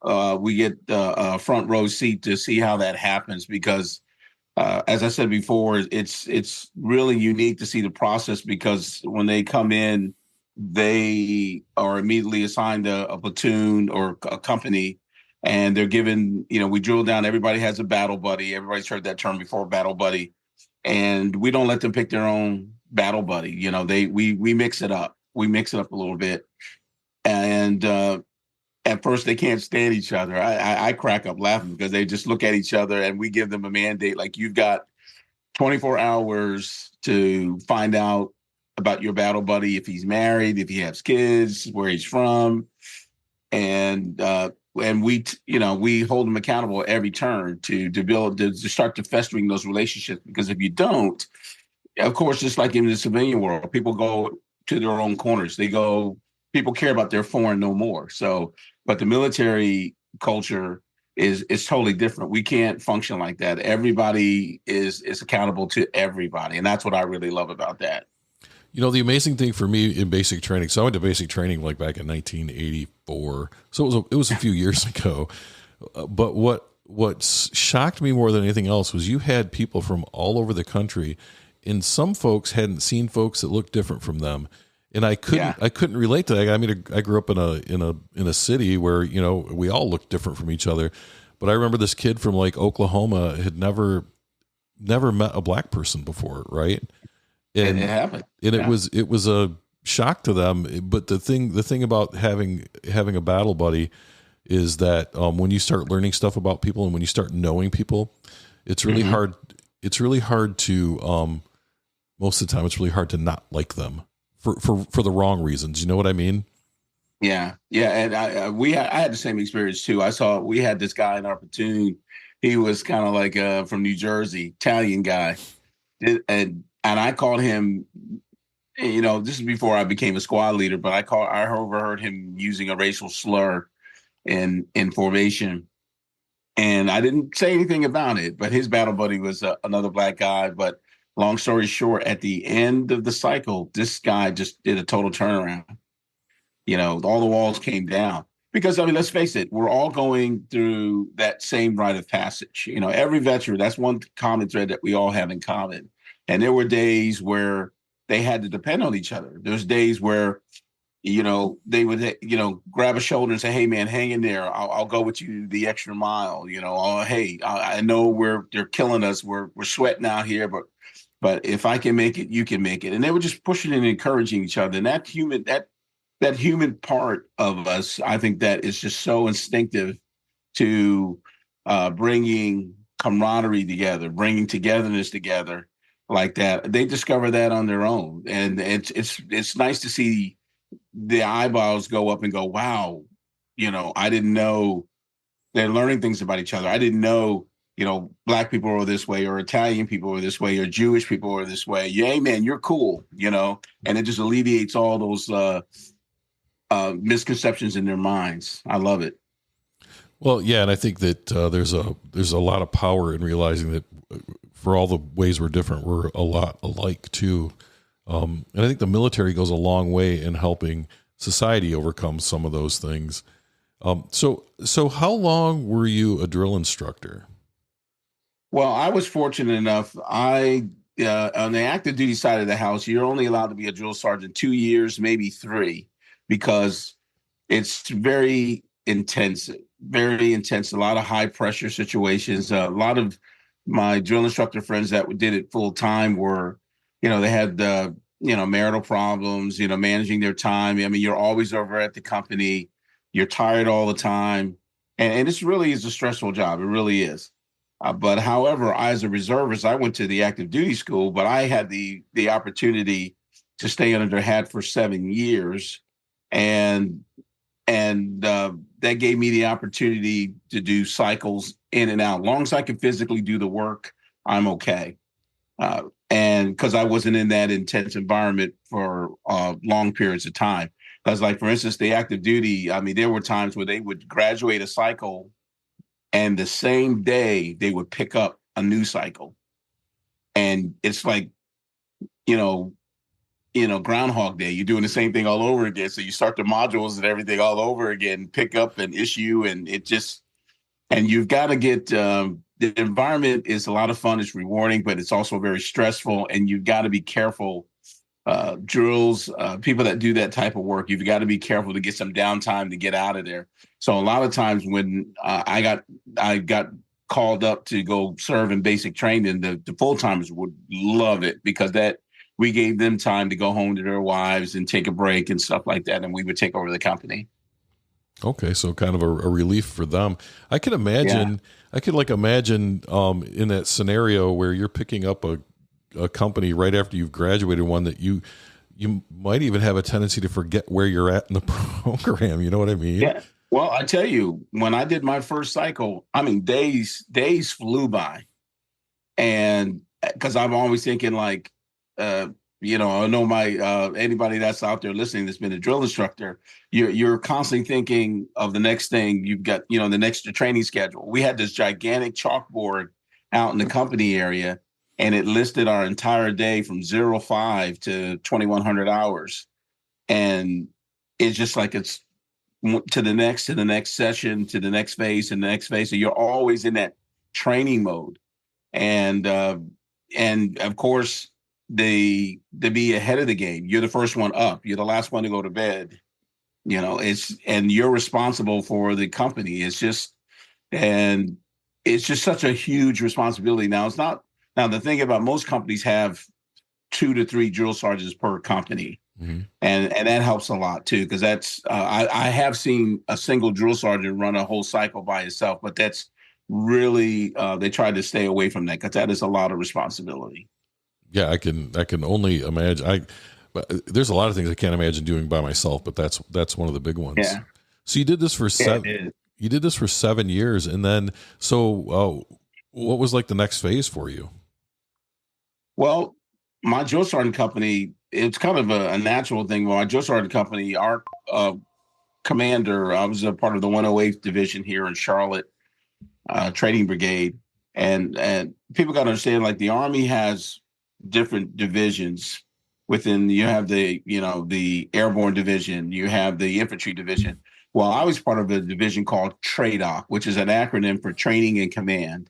we get a front row seat to see how that happens, because as I said before, it's really unique to see the process, because when they come in, they are immediately assigned a platoon or a company, and they're given, we drill down, everybody has a battle buddy. Everybody's heard that term before, battle buddy. And we don't let them pick their own battle buddy. We mix it up. We mix it up a little bit. and at first they can't stand each other. I crack up laughing because they just look at each other, and we give them a mandate like, you've got 24 hours to find out about your battle buddy, if he's married, if he has kids, where he's from, and we hold them accountable at every turn to build to start to festering those relationships. Because if you don't, of course, just like in the civilian world, people go to their own corners. People care about their foreign no more. So, but the military culture is totally different. We can't function like that. Everybody is accountable to everybody, and that's what I really love about that. You know, the amazing thing for me in basic training, so I went to basic training like back in 1984. So it was a few years ago. But what shocked me more than anything else was you had people from all over the country, and some folks hadn't seen folks that looked different from them. And I couldn't relate to that. I mean, I grew up in a city where, you know, we all looked different from each other. But I remember this kid from like Oklahoma had never met a black person before, right? And it happened. And it was a shock to them. But the thing about having a battle buddy is that when you start learning stuff about people and when you start knowing people, it's really hard. It's really hard to most of the time it's really hard to not like them for the wrong reasons. You know what I mean? Yeah. And I had the same experience too. We had this guy in our platoon. He was kind of like from New Jersey, Italian guy, and I called him. You know, this is before I became a squad leader, but I overheard him using a racial slur in formation, and I didn't say anything about it. But his battle buddy was another black guy. But long story short, at the end of the cycle, this guy just did a total turnaround. You know, all the walls came down because, I mean, let's face it, we're all going through that same rite of passage. You know, every veteran, that's one common thread that we all have in common. And there were days where they had to depend on each other. There's days where, you know, they would, you know, grab a shoulder and say, hey, man, hang in there. I'll go with you the extra mile. You know, hey, I know they're killing us. We're sweating out here, but if I can make it, you can make it. And they were just pushing and encouraging each other. And that human part of us, I think that is just so instinctive to bringing camaraderie together, bringing togetherness together like that. They discover that on their own. And it's nice to see the eyeballs go up and go, wow, you know, I didn't know they're learning things about each other. I didn't know, you know, black people are this way, or Italian people are this way, or Jewish people are this way. Yeah, man, you're cool, you know, and it just alleviates all those misconceptions in their minds. I love it. Well, yeah, and I think that there's a lot of power in realizing that for all the ways we're different, we're a lot alike too. And I think the military goes a long way in helping society overcome some of those things. So how long were you a drill instructor? Well, I was fortunate enough. On the active duty side of the house, you're only allowed to be a drill sergeant 2 years, maybe 3, because it's very intense, a lot of high pressure situations. A lot of my drill instructor friends that did it full time were, you know, they had, you know, marital problems, you know, managing their time. I mean, you're always over at the company, you're tired all the time. And this really is a stressful job. It really is. But however, as a reservist, I went to the active duty school, but I had the opportunity to stay under their hat for 7 years. And that gave me the opportunity to do cycles in and out. As long as I can physically do the work, I'm okay. And because I wasn't in that intense environment for long periods of time. Because, like, for instance, the active duty, I mean, there were times where they would graduate a cycle and the same day they would pick up a new cycle. And it's like, you know, Groundhog Day, you're doing the same thing all over again. So you start the modules and everything all over again, pick up an issue, and you've got to get, the environment is a lot of fun. It's rewarding, but it's also very stressful. And you've got to be careful, drills, people that do that type of work, you've got to be careful to get some downtime to get out of there. So a lot of times when I got called up to go serve in basic training, the full-timers would love it because that we gave them time to go home to their wives and take a break and stuff like that. And we would take over the company. Okay, so kind of a relief for them. I can imagine. Yeah. I could imagine in that scenario where you're picking up a company right after you've graduated, one that you might even have a tendency to forget where you're at in the program. You know what I mean? Yeah. Well, I tell you, when I did my first cycle, I mean, days flew by, and because I'm always thinking like, I know my anybody that's out there listening that's been a drill instructor, you're constantly thinking of the next thing you've got, the next training schedule. We had this gigantic chalkboard out in the company area, and it listed our entire day from 05 to 2100 hours, and it's just like it's to the next session, to the next phase, and the next phase. So you're always in that training mode, and of course, to be ahead of the game. You're the first one up. You're the last one to go to bed. And you're responsible for the company. It's just such a huge responsibility. Now the thing about most companies have 2 to 3 drill sergeants per company. Mm-hmm. And that helps a lot too, because that's I have seen a single drill sergeant run a whole cycle by himself, but that's really they try to stay away from that because that is a lot of responsibility. Yeah, I can only imagine. But there's a lot of things I can't imagine doing by myself, but that's one of the big ones. Yeah. So you did this for you did this for 7 years, and then what was like the next phase for you? Well, my drill sergeant company, it's kind of a natural thing. Well, my drill sergeant company, our commander, I was a part of the 108th Division here in Charlotte, Training Brigade, and people got to understand, like, the Army has different divisions within. You have the Airborne Division, you have the Infantry Division. Well, I was part of a division called TRADOC, which is an acronym for Training and Command.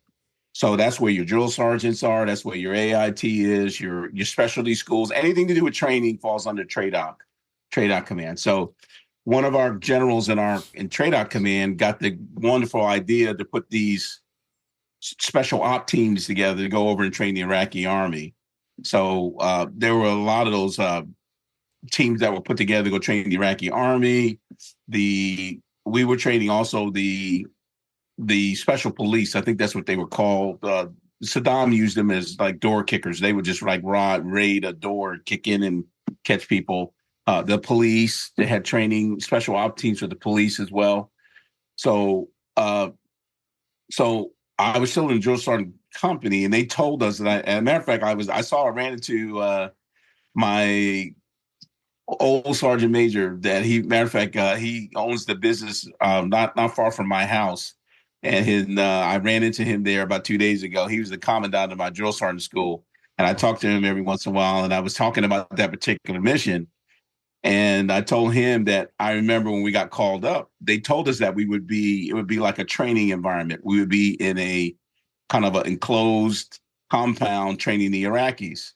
So that's where your drill sergeants are. That's where your AIT is, your specialty schools. Anything to do with training falls under TRADOC Command. So one of our generals in TRADOC Command got the wonderful idea to put these special op teams together to go over and train the Iraqi Army. So there were a lot of those teams that were put together to go train the Iraqi Army. We were training also the special police. I think that's what they were called. Saddam used them as like door kickers. They would just like raid a door, kick in and catch people. The police, they had training, special op teams for the police as well. So I was still in the drill sergeant company, and they told us that as a matter of fact, I ran into my old sergeant major that he owns the business not far from my house. And I ran into him there about 2 days ago. He was the commandant of my drill sergeant school. And I talked to him every once in a while, and I was talking about that particular mission. And I told him that I remember when we got called up, they told us that it would be like a training environment. We would be in a kind of an enclosed compound training the Iraqis.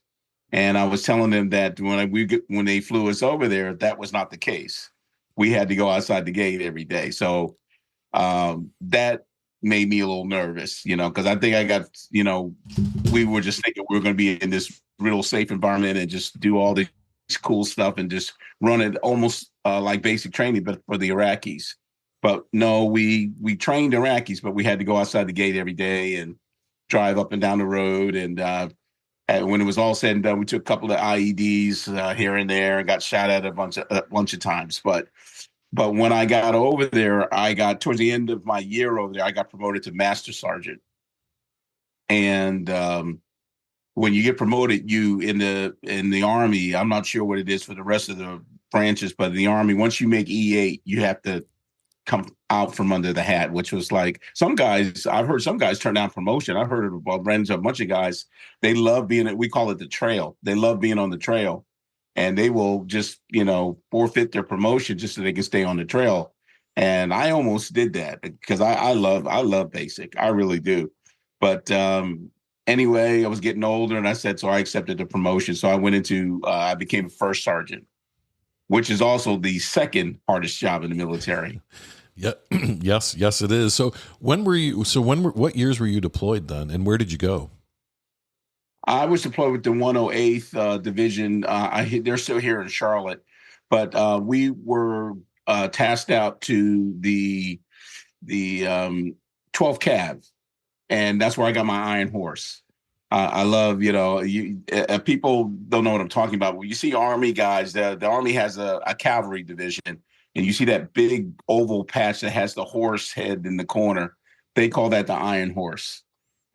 And I was telling them that when they flew us over there, that was not the case. We had to go outside the gate every day. So that made me a little nervous, because I think we were just thinking we were going to be in this real safe environment and just do all this cool stuff and just run it almost like basic training, but for the Iraqis. But no, we trained Iraqis, but we had to go outside the gate every day and drive up and down the road. And when it was all said and done, we took a couple of IEDs here and there and got shot at a bunch of times. But when I got over there, towards the end of my year over there, I got promoted to master sergeant. And when you get promoted, you in the Army, I'm not sure what it is for the rest of the branches, but in the Army, once you make E8, you have to come out from under the hat, which was like I've heard some guys turn down promotion. I've heard ran into a bunch of guys. They love we call it the trail. They love being on the trail, and they will just, forfeit their promotion just so they can stay on the trail. And I almost did that because I love basic. I really do. But anyway, I was getting older, and so I accepted the promotion. So I went I became a first sergeant, which is also the second hardest job in the military. Yeah. Yes, it is. So what years were you deployed then, and where did you go? I was deployed with the 108th Division. They're still here in Charlotte, but we were tasked out to the 12th Cav, and that's where I got my Iron Horse. I love, people don't know what I'm talking about. When you see Army guys, the Army has a cavalry division, and you see that big oval patch that has the horse head in the corner. They call that the Iron Horse.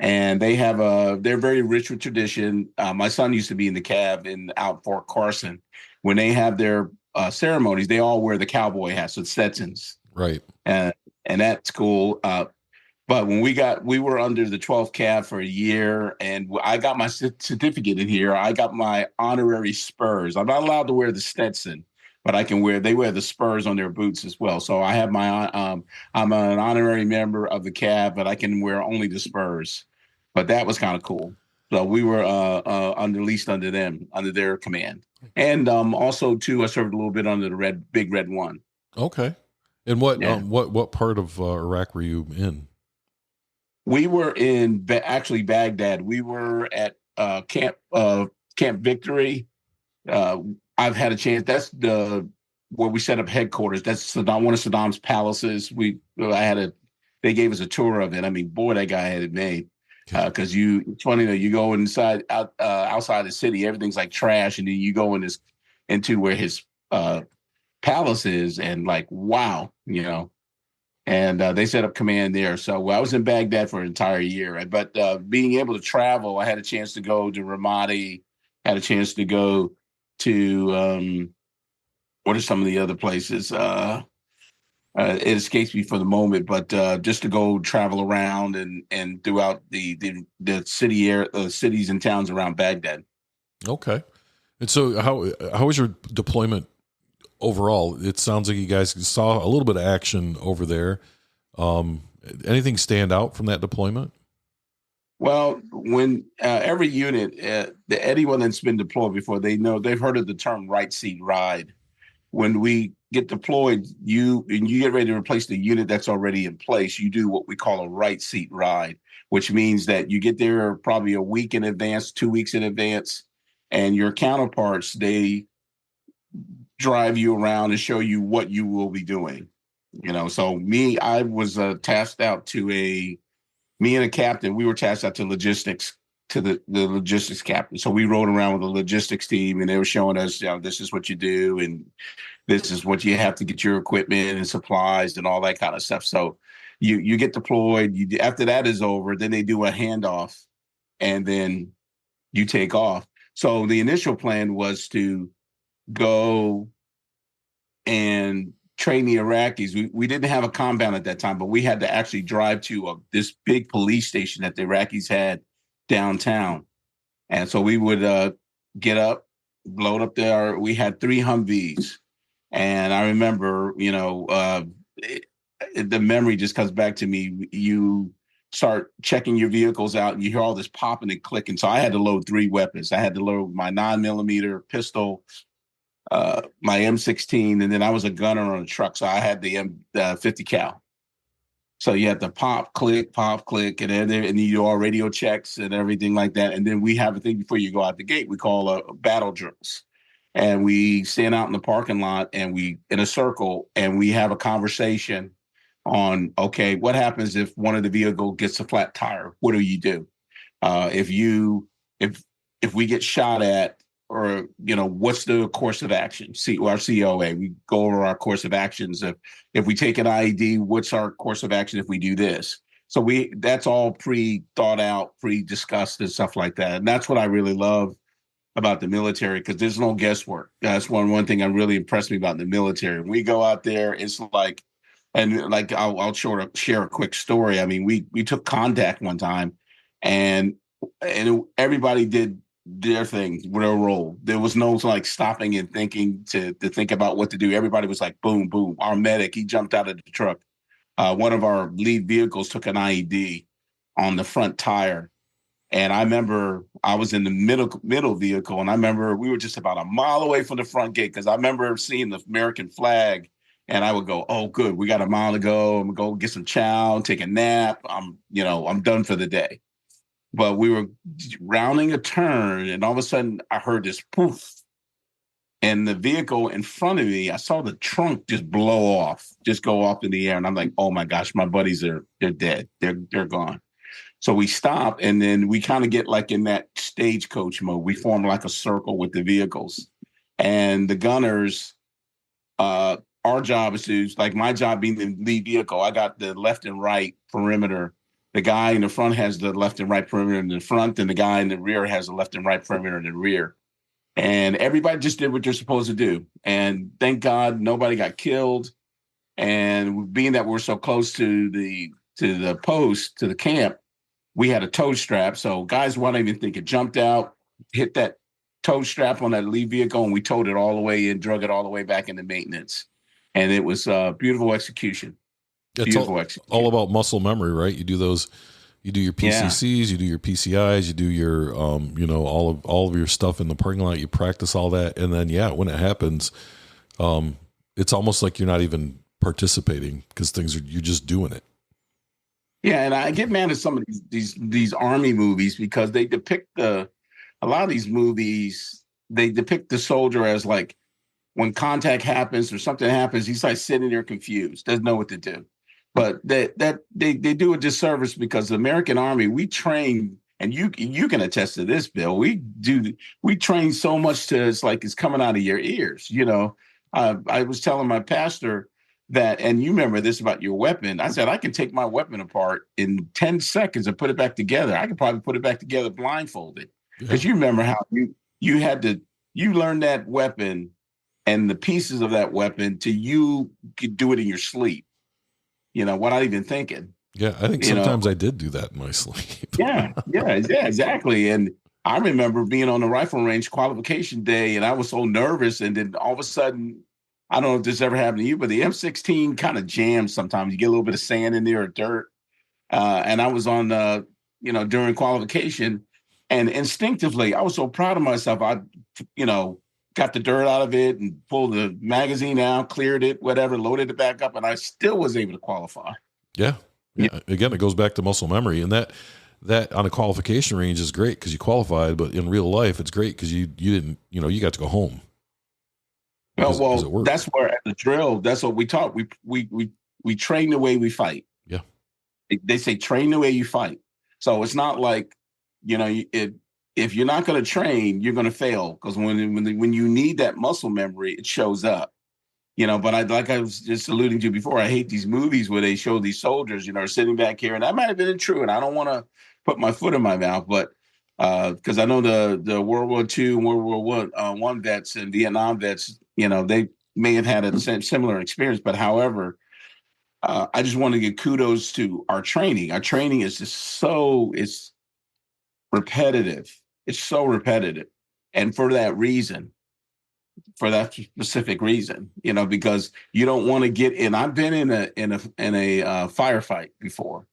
And they're very rich with tradition. My son used to be in the Cav in out Fort Carson. When they have their ceremonies, they all wear the cowboy hats with Stetsons. Right. And that's cool. But when we were under the 12th Cav for a year, and I got my certificate in here. I got my honorary spurs. I'm not allowed to wear the Stetson, but they wear the spurs on their boots as well. So I have I'm an honorary member of the Cav, but I can wear only the spurs. But that was kind of cool. So we were leased under them, under their command. And also too, I served a little bit under the Big Red One. Okay. And what part of Iraq were you in? We were in actually Baghdad. We were at Camp Victory. I've had a chance. That's where we set up headquarters. That's one of Saddam's palaces. They gave us a tour of it. I mean, boy, that guy had it made. Because it's funny that you go outside the city, everything's like trash, and then you go into where his palace is, and like, wow, And they set up command there. So I was in Baghdad for an entire year. But being able to travel, I had a chance to go to Ramadi, had a chance to go to what are some of the other places? It escapes me for the moment, but just to go travel around and throughout the cities and towns around Baghdad. Okay. And so how was your deployment overall? It sounds like you guys saw a little bit of action over there. Anything stand out from that deployment? Well, when every unit, anyone that's been deployed before, they've heard of the term right seat ride. When we get deployed, you get ready to replace the unit that's already in place, you do what we call a right seat ride, which means that you get there probably a week in advance, 2 weeks in advance, and your counterparts, they drive you around and show you what you will be doing. So I was tasked out to me and a captain, we were tasked out to logistics, to the logistics captain. So we rode around with a logistics team, and they were showing us, this is what you do, and this is what you have to get your equipment and supplies and all that kind of stuff. So you get deployed. After that is over, then they do a handoff, and then you take off. So the initial plan was to go and train the Iraqis. We didn't have a compound at that time, but we had to actually drive to this big police station that the Iraqis had downtown. And so we would get up, load up there. We had 3 Humvees. And I remember, the memory just comes back to me. You start checking your vehicles out, and you hear all this popping and clicking. So I had to load 3 weapons. I had to load my 9mm pistol, my M16, and then I was a gunner on a truck, so I had the 50 cal. So you have to pop, click, and then you do all radio checks and everything like that. And then we have a thing before you go out the gate we call battle drills. And we stand out in the parking lot, and we in a circle, and we have a conversation on, okay, what happens if one of the vehicle gets a flat tire? What do you do? If we get shot at, or, what's the course of action? Our COA, we go over our course of actions. If we take an IED, what's our course of action if we do this? So that's all pre-thought out, pre-discussed and stuff like that. And that's what I really love about the military, because there's no guesswork. That's one thing that really impressed me about the military. When we go out there, it's like, and like I'll share a quick story. I mean, we took contact one time, and everybody did their thing, their role. There was no like stopping and thinking to think about what to do. Everybody was like, boom, boom. Our medic, he jumped out of the truck. One of our lead vehicles took an IED on the front tire. And I remember I was in the middle vehicle, and I remember we were just about a mile away from the front gate, because I remember seeing the American flag, and I would go, oh, good, we got a mile to go. I'm gonna go get some chow, take a nap. I'm done for the day. but we were rounding a turn, and all of a sudden I heard this poof. And the vehicle in front of me, I saw the trunk just blow off, just go off in the air. And I'm like, oh my gosh, my buddies they're dead. They're gone. So we stop, and then we kind of get like in that stagecoach mode. We form like a circle with the vehicles. And the gunners, our job is to, like my job being the lead vehicle, I got the left and right perimeter. The guy in the front has the left and right perimeter in the front, and the guy in the rear has the left and right perimeter in the rear. And everybody just did what they're supposed to do. And thank God nobody got killed. And being that we're so close to the post, to the camp, we had a tow strap. So guys weren't even thinking, jumped out, hit that tow strap on that lead vehicle, and we towed it all the way in, drug it all the way back into maintenance. And it was a beautiful execution. It's all about muscle memory, right? You do those. You do your PCCs, you do your PCIs, you do your, all of your stuff in the parking lot. You practice all that, and then when it happens, it's almost like you're not even participating because you're just doing it. Yeah, and I get mad at some of these Army movies because they depict a lot of these movies. They depict the soldier as like when contact happens or something happens, he's like sitting there confused, doesn't know what to do. But they do a disservice because the American Army, we train, and you can attest to this, Bill. We train so much to it's like it's coming out of your ears. I was telling my pastor that, and you remember this about your weapon. I said I can take my weapon apart in 10 seconds and put it back together. I could probably put it back together blindfolded, because you remember how you learned that weapon and the pieces of that weapon you could do it in your sleep. Without even thinking. Yeah, I think sometimes I did do that in my sleep. yeah, exactly. And I remember being on the rifle range qualification day, and I was so nervous. And then all of a sudden, I don't know if this ever happened to you, but the M16 kind of jams sometimes. You get a little bit of sand in there or dirt. And I was on, during qualification, and instinctively, I was so proud of myself. I, got the dirt out of it and pulled the magazine out, cleared it, whatever, loaded it back up, and I still was able to qualify. Yeah. Again, it goes back to muscle memory, and that on a qualification range is great because you qualified, but in real life, it's great because you didn't, you got to go home. Well, that's where at the drill, that's what we taught. We train the way we fight. Yeah. They say train the way you fight. So it's not like, if you're not going to train, you're going to fail, because when you need that muscle memory, it shows up. But I was just alluding to before, I hate these movies where they show these soldiers, sitting back here, and that might have been true, and I don't want to put my foot in my mouth, but because I know the World War II and World War I vets and Vietnam vets, they may have had a similar experience, but however, I just want to give kudos to our training. Our training is just it's repetitive. It's so repetitive. And for that specific reason, because you don't want to get in. I've been in a firefight before.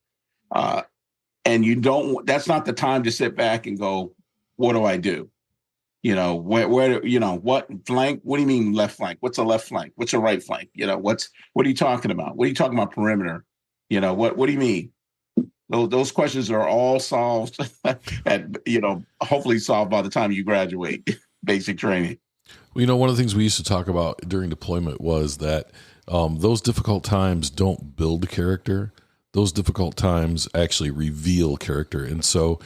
And that's not the time to sit back and go, what do I do? Where what flank? What do you mean left flank? What's a left flank? What's a right flank? What are you talking about? What are you talking about perimeter? What do you mean? Those questions are all solved hopefully solved by the time you graduate basic training. Well, one of the things we used to talk about during deployment was that those difficult times don't build character. Those difficult times actually reveal character. And so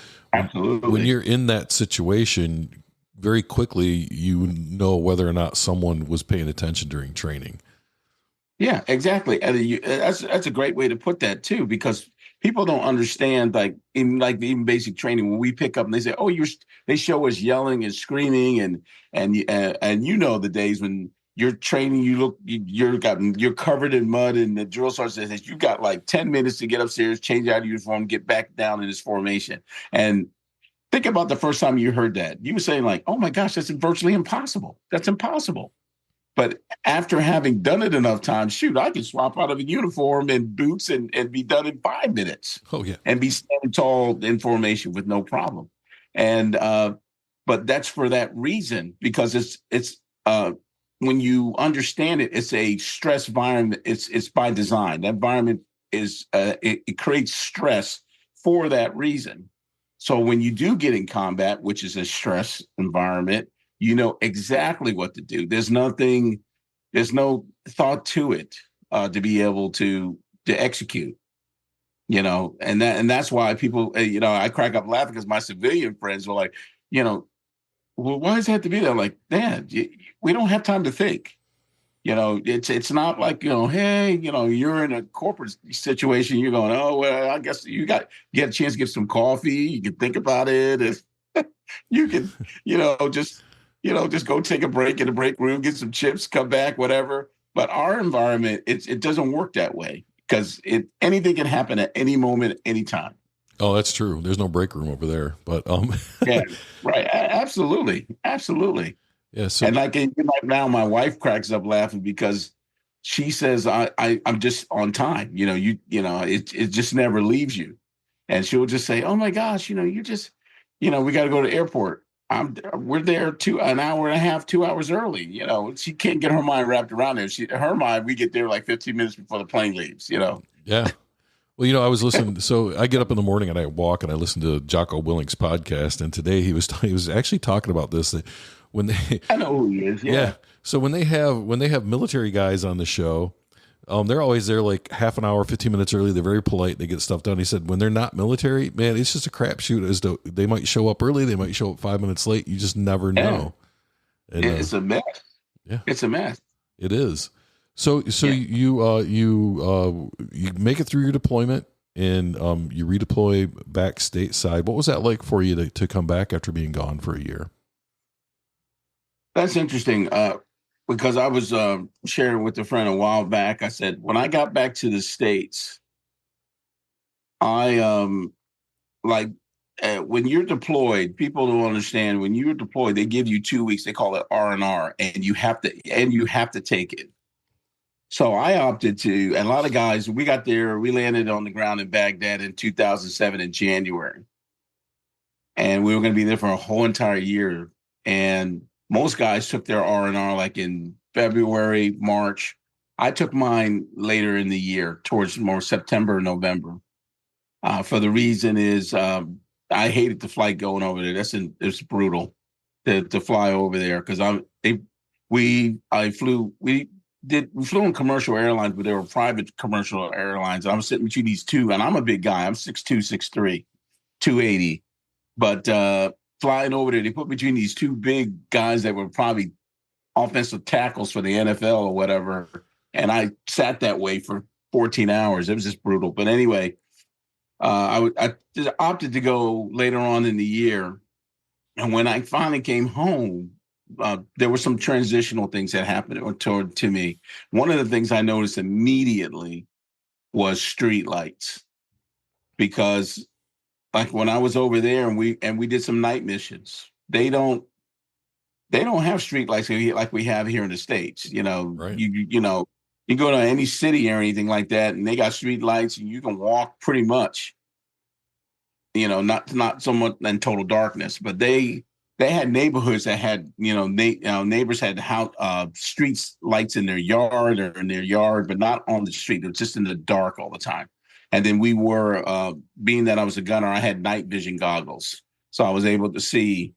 when you're in that situation, very quickly, you know whether or not someone was paying attention during training. Yeah, exactly. And that's a great way to put that too, because people don't understand, even basic training, when we pick up and they say, "Oh, they show us yelling and screaming," and the days when you're training, you're covered in mud, and the drill sergeant says you got like 10 minutes to get upstairs, change out of uniform, get back down in this formation. And think about the first time you heard that. You were saying like, "Oh my gosh, that's virtually impossible. That's impossible." But after having done it enough times, shoot, I can swap out of a uniform and boots and be done in 5 minutes. Oh yeah, and be standing tall in formation with no problem. And but that's for that reason, because it's when you understand it, it's a stress environment. It's by design. That environment is it creates stress for that reason. So when you do get in combat, which is a stress environment, you know exactly what to do. There's no thought to it to be able to execute. And that's why people, I crack up laughing because my civilian friends were like, well, why does it have to be there? I'm like, Dad, we don't have time to think. It's not like, hey, you're in a corporate situation. You're going, oh, well, I guess you get a chance to get some coffee. You can think about it. If you can, just go take a break in the break room, get some chips, come back, whatever. But our environment, it doesn't work that way because anything can happen at any moment, anytime. Oh, that's true. There's no break room over there, but Yeah, right. Absolutely. Absolutely. yeah. So And like now, my wife cracks up laughing because she says I'm just on time. It just never leaves you, and she'll just say, "Oh my gosh, you just, we got to go to the airport. We're there an hour and a half, 2 hours early. She can't get her mind wrapped around it. Her mind, we get there like 15 minutes before the plane leaves. Yeah. Well, I was listening. So I get up in the morning and I walk and I listen to Jocko Willink's podcast. And today he was actually talking about this. That when they, I know who he is. Yeah. So when they have military guys on the show, they're always there like half an hour, 15 minutes early. They're very polite. They get stuff done. He said when they're not military, man, it's just a crapshoot. As though they might show up early, they might show up 5 minutes late. You just never know. And, it's a mess. Yeah, it's a mess. It is. So you make it through your deployment and you redeploy back stateside. What was that like for you to come back after being gone for a year? That's interesting because I was sharing with a friend a while back. I said when I got back to the States, I when you're deployed, people don't understand. When you're deployed, they give you 2 weeks. They call it R&R, and you have to take it. So I opted to, and a lot of guys, we landed on the ground in Baghdad in 2007 in January. And we were going to be there for a whole entire year. And most guys took their R&R like in February, March. I took mine later in the year, towards more September, November. For the reason is I hated the flight going over there. It's brutal to fly over there because we flew in commercial airlines, but they were private commercial airlines. And I was sitting between these two, and I'm a big guy. I'm 6'2", 6'3", 280. But flying over there, they put between these two big guys that were probably offensive tackles for the NFL or whatever. And I sat that way for 14 hours. It was just brutal. But anyway, I just opted to go later on in the year. And when I finally came home, there were some transitional things that happened to me. One of the things I noticed immediately was street lights, because like when I was over there and we did some night missions, they don't have street lights like we have here in the States. Right. You go to any city or anything like that, and they got street lights, and you can walk pretty much. Not so much in total darkness, but they had neighborhoods that had, neighbors had streets lights in their yard but not on the street. It was just in the dark all the time. And then we were, being that I was a gunner, I had night vision goggles. So I was able to see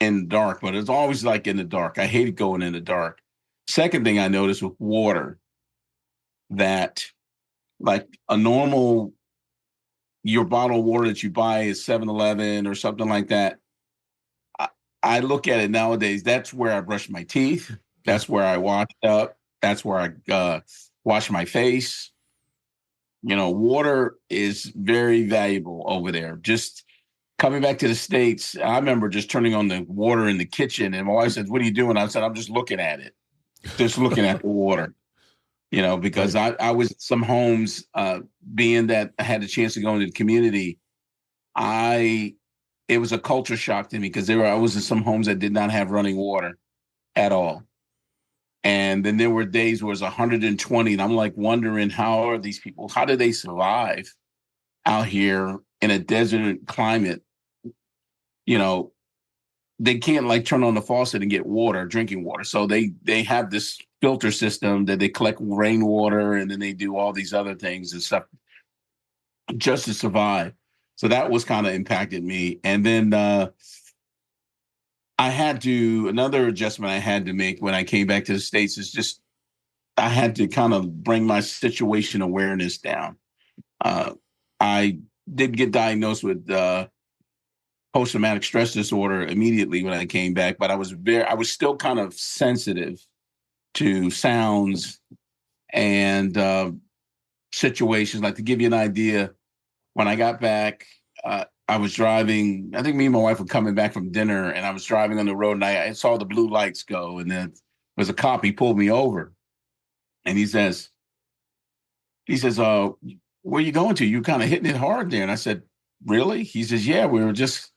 in the dark, but it's always like in the dark. I hated going in the dark. Second thing I noticed with water, that like your bottle of water that you buy is 7-Eleven or something like that. I look at it nowadays. That's where I brush my teeth. That's where I wash up. That's where I wash my face. Water is very valuable over there. Just coming back to the States, I remember just turning on the water in the kitchen, and my wife said, "What are you doing?" I said, "I'm just looking at it, just looking at the water." Because I was in some homes, being that I had a chance to go into the community, it was a culture shock to me because I was in some homes that did not have running water at all. And then there were days where it was 120, and I'm like wondering, how do they survive out here in a desert climate? They can't like turn on the faucet and get drinking water. So they have this filter system that they collect rainwater, and then they do all these other things and stuff just to survive. So that was kind of impacted me. And then another adjustment I had to make when I came back to the States is just, I had to kind of bring my situation awareness down. I did get diagnosed with post-traumatic stress disorder immediately when I came back, but I was still kind of sensitive to sounds and situations. Like, to give you an idea, when I got back, I was driving. I think me and my wife were coming back from dinner, and I was driving on the road, and I saw the blue lights go, and then there was a cop. He pulled me over, and he says, where you going to? You kind of hitting it hard there. And I said, really? He says, yeah, we were just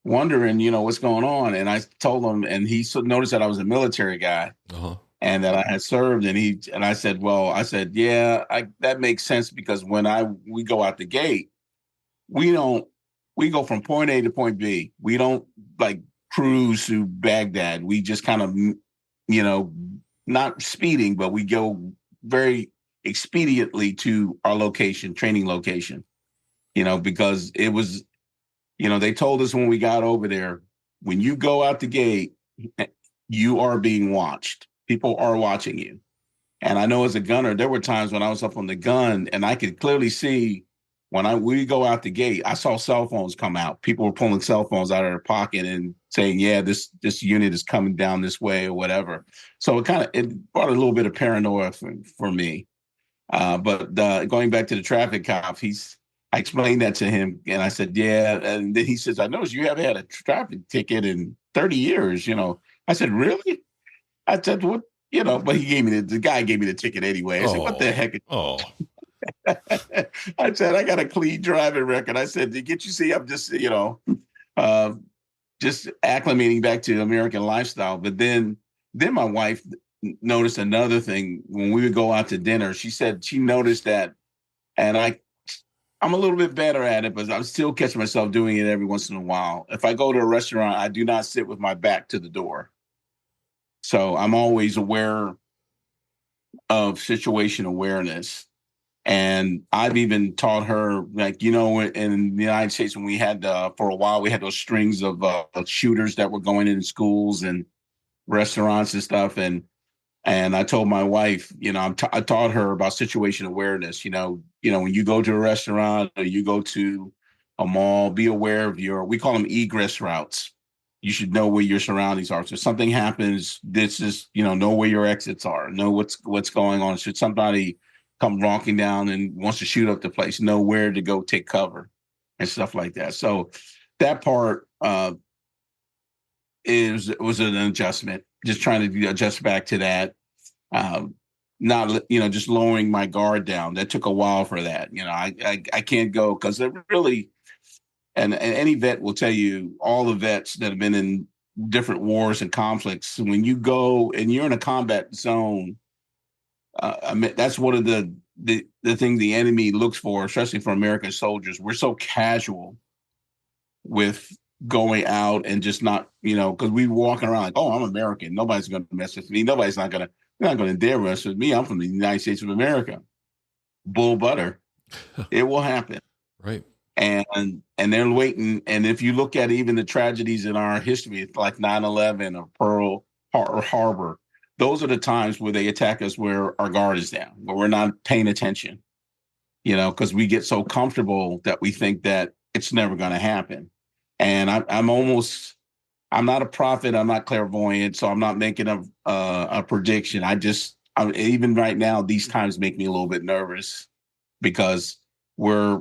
wondering, what's going on. And I told him, and he noticed that I was a military guy. Uh-huh. And that I had served, and I said, yeah, that makes sense, because when we go out the gate, we go from point A to point B. We don't like cruise to Baghdad. We just kind of, not speeding, but we go very expediently to our location, training location, because it was, they told us when we got over there, when you go out the gate, you are being watched. People are watching you. And I know as a gunner, there were times when I was up on the gun and I could clearly see when we go out the gate, I saw cell phones come out. People were pulling cell phones out of their pocket and saying, yeah, this unit is coming down this way or whatever. So it brought a little bit of paranoia for me. But going back to the traffic cop, I explained that to him, and I said, yeah. And then he says, I noticed you haven't had a traffic ticket in 30 years. I said, really? I said, what? But the guy gave me the ticket anyway. I said, what the heck? Oh. I said, I got a clean driving record. I said, I'm just, just acclimating back to American lifestyle. But then my wife noticed another thing when we would go out to dinner. She said she noticed that, and I'm a little bit better at it, but I'm still catching myself doing it every once in a while. If I go to a restaurant, I do not sit with my back to the door. So I'm always aware of situation awareness. And I've even taught her, like, in the United States, when we had, for a while, we had those strings of shooters that were going into schools and restaurants and stuff. And I told my wife, I taught her about situation awareness. When you go to a restaurant or you go to a mall, be aware of we call them egress routes. You should know where your surroundings are. So if something happens, this is, know where your exits are, know what's going on. Should somebody come walking down and wants to shoot up the place, know where to go take cover and stuff like that. So that part was an adjustment, just trying to adjust back to that. Not, just lowering my guard down. That took a while for that. I can't go, because it really, and any vet will tell you, all the vets that have been in different wars and conflicts, when you go and you're in a combat zone, that's one of the thing the enemy looks for, especially for American soldiers. We're so casual with going out and just not, because we walking around like, oh, I'm American. Nobody's going to mess with me. Nobody's not going to dare mess with me. I'm from the United States of America. Bull butter. It will happen. Right. And they're waiting. And if you look at even the tragedies in our history, like 9/11 or Pearl Harbor, those are the times where they attack us where our guard is down, where we're not paying attention, because we get so comfortable that we think that it's never going to happen. And I'm not a prophet. I'm not clairvoyant. So I'm not making a prediction. Even right now, these times make me a little bit nervous, because we're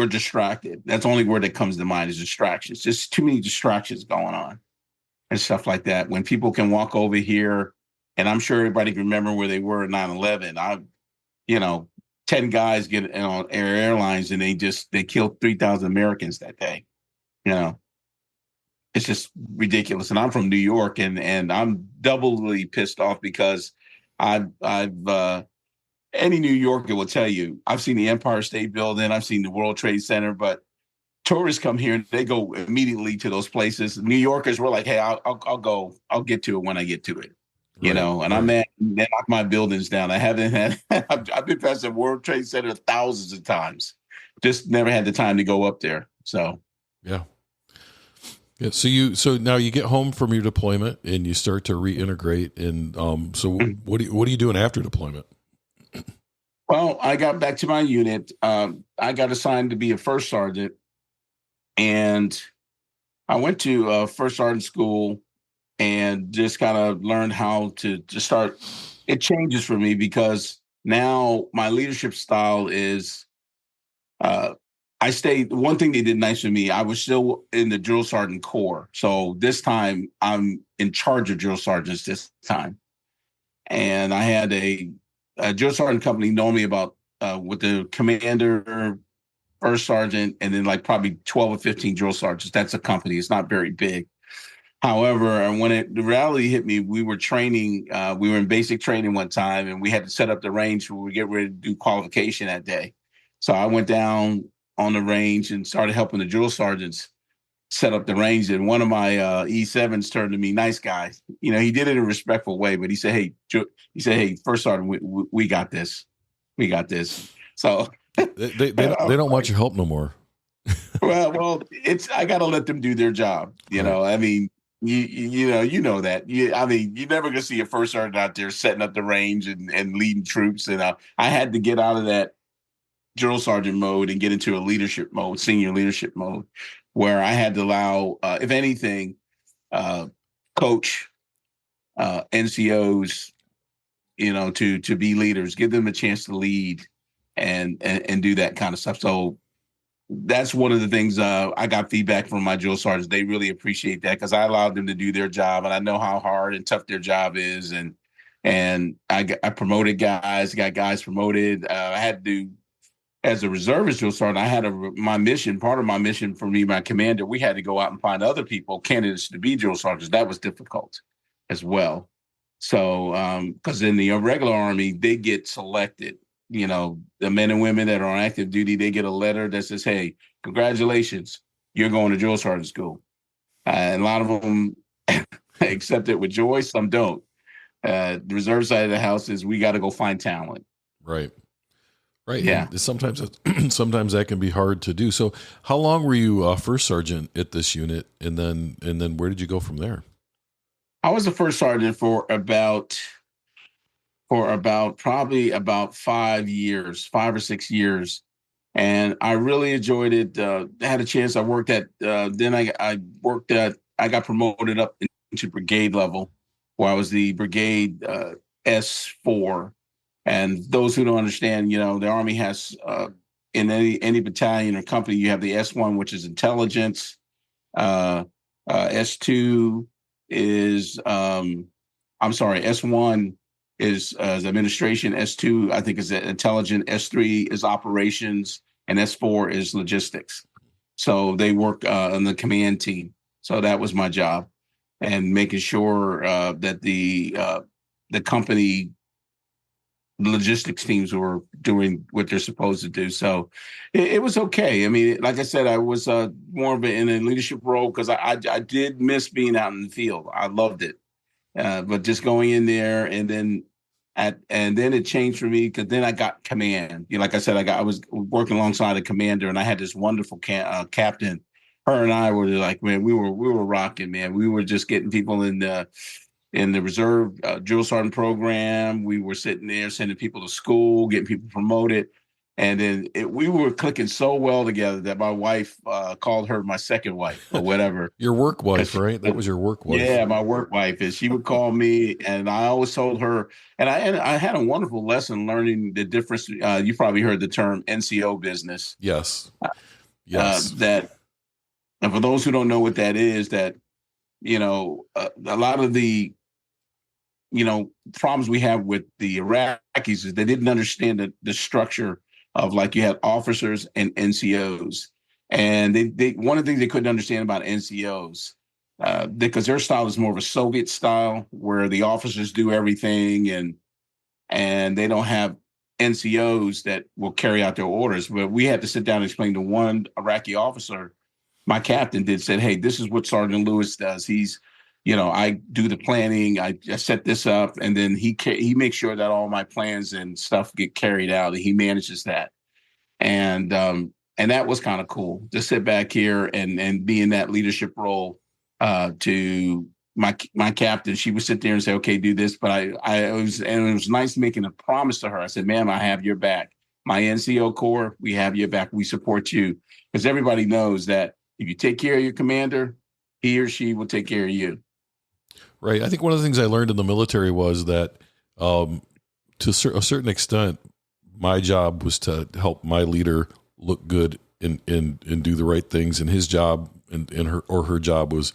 distracted. That's the only word that comes to mind, is distractions. Just too many distractions going on and stuff like that. When people can walk over here, and I'm sure everybody can remember where they were in 9/11. 10 guys get on airlines and they killed 3,000 Americans that day. It's just ridiculous. And I'm from New York, and I'm doubly pissed off, because I've any New Yorker will tell you, I've seen the Empire State Building, I've seen the World Trade Center, but tourists come here and they go immediately to those places. New Yorkers were like, hey, I'll go, I'll get to it when I get to it, and I'm mad they knock my buildings down. I've been past the World Trade Center thousands of times, just never had the time to go up there. So Yeah. Yeah. So now you get home from your deployment and you start to reintegrate. And so what are you doing after deployment? well, I got back to my unit. I got assigned to be a first sergeant, and I went to first sergeant school and just kind of learned how to start. It changes for me because now my leadership style is I stayed. One thing they did nice for me, I was still in the drill sergeant corps. So this time I'm in charge of drill sergeants this time. And I had a drill sergeant company know me about with the commander, first sergeant, and then like probably 12 or 15 drill sergeants. That's a company. It's not very big. However, when the reality hit me, we were training. We were in basic training one time, and we had to set up the range where we get ready to do qualification that day. So I went down on the range and started helping the drill sergeants set up the range. And one of my E7s turned to me, nice guy. You know, he did it in a respectful way, but he said, "Hey, first sergeant, we got this. We got this." So They don't want your help no more. well, I got to let them do their job. You know, I mean, you know that. I mean, you're never gonna see a first sergeant out there setting up the range and leading troops. And I had to get out of that drill sergeant mode and get into a leadership mode, senior leadership mode, where I had to allow, if anything, coach NCOs, you know, to be leaders, give them a chance to lead and do that kind of stuff. So that's one of the things I got feedback from my drill sergeants. They really appreciate that because I allowed them to do their job, and I know how hard and tough their job is. And I promoted guys, got guys promoted. I had to, as a reservist drill sergeant, I had my mission. Part of my mission for me, my commander, we had to go out and find other people, candidates to be drill sergeants. That was difficult as well. So, because in the regular Army, they get selected. You know, the men and women that are on active duty, they get a letter that says, "Hey, congratulations, you're going to drill sergeant school." And a lot of them accept it with joy. Some don't. The reserve side of the house is we got to go find talent. Right. Right. Yeah. And sometimes that can be hard to do. So how long were you first sergeant at this unit? And then where did you go from there? I was the first sergeant for about probably about 5 years, 5 or 6 years. And I really enjoyed it. I had a chance. I worked at, then I got promoted up into brigade level where I was the brigade S4. And those who don't understand, you know, the Army has, in any battalion or company, you have the S1, which is intelligence. S2 is, S1 is administration. S2, I think, is intelligence. S3 is operations, and S4 is logistics. So they work on the command team. So that was my job, and making sure that the company logistics teams were doing what they're supposed to do. So it was okay. I mean, like I said, I was more of in a leadership role because I did miss being out in the field. I loved it. But just going in there and then it changed for me because then I got command. You know, like I said, I was working alongside a commander, and I had this wonderful captain. Her and I were like, man, we were rocking, man. We were just getting people in the reserve drill sergeant program. We were sitting there sending people to school, getting people promoted. And then we were clicking so well together that my wife called her my second wife or whatever. Your work wife, right? That was your work wife. Yeah, my work wife. And she would call me, and I always told her, and I had a wonderful lesson learning the difference. You probably heard the term NCO business. Yes. Yes. And for those who don't know what that is, that, you know, a lot of the, you know, problems we have with the Iraqis is they didn't understand the structure of, like, you had officers and NCOs. And they one of the things they couldn't understand about NCOs, because their style is more of a Soviet style where the officers do everything and they don't have NCOs that will carry out their orders. But we had to sit down and explain to one Iraqi officer, my captain said, "Hey, this is what Sergeant Lewis does. He's, you know, I do the planning, I set this up, and then he makes sure that all my plans and stuff get carried out, and he manages that." And and that was kind of cool to sit back here and be in that leadership role. To my captain, she would sit there and say, "Okay, do this." But it was nice making a promise to her. I said, "Ma'am, I have your back. My NCO Corps, we have your back. We support you," because everybody knows that if you take care of your commander, he or she will take care of you. Right. I think one of the things I learned in the military was that, to a certain extent, my job was to help my leader look good and do the right things, and his job and her job was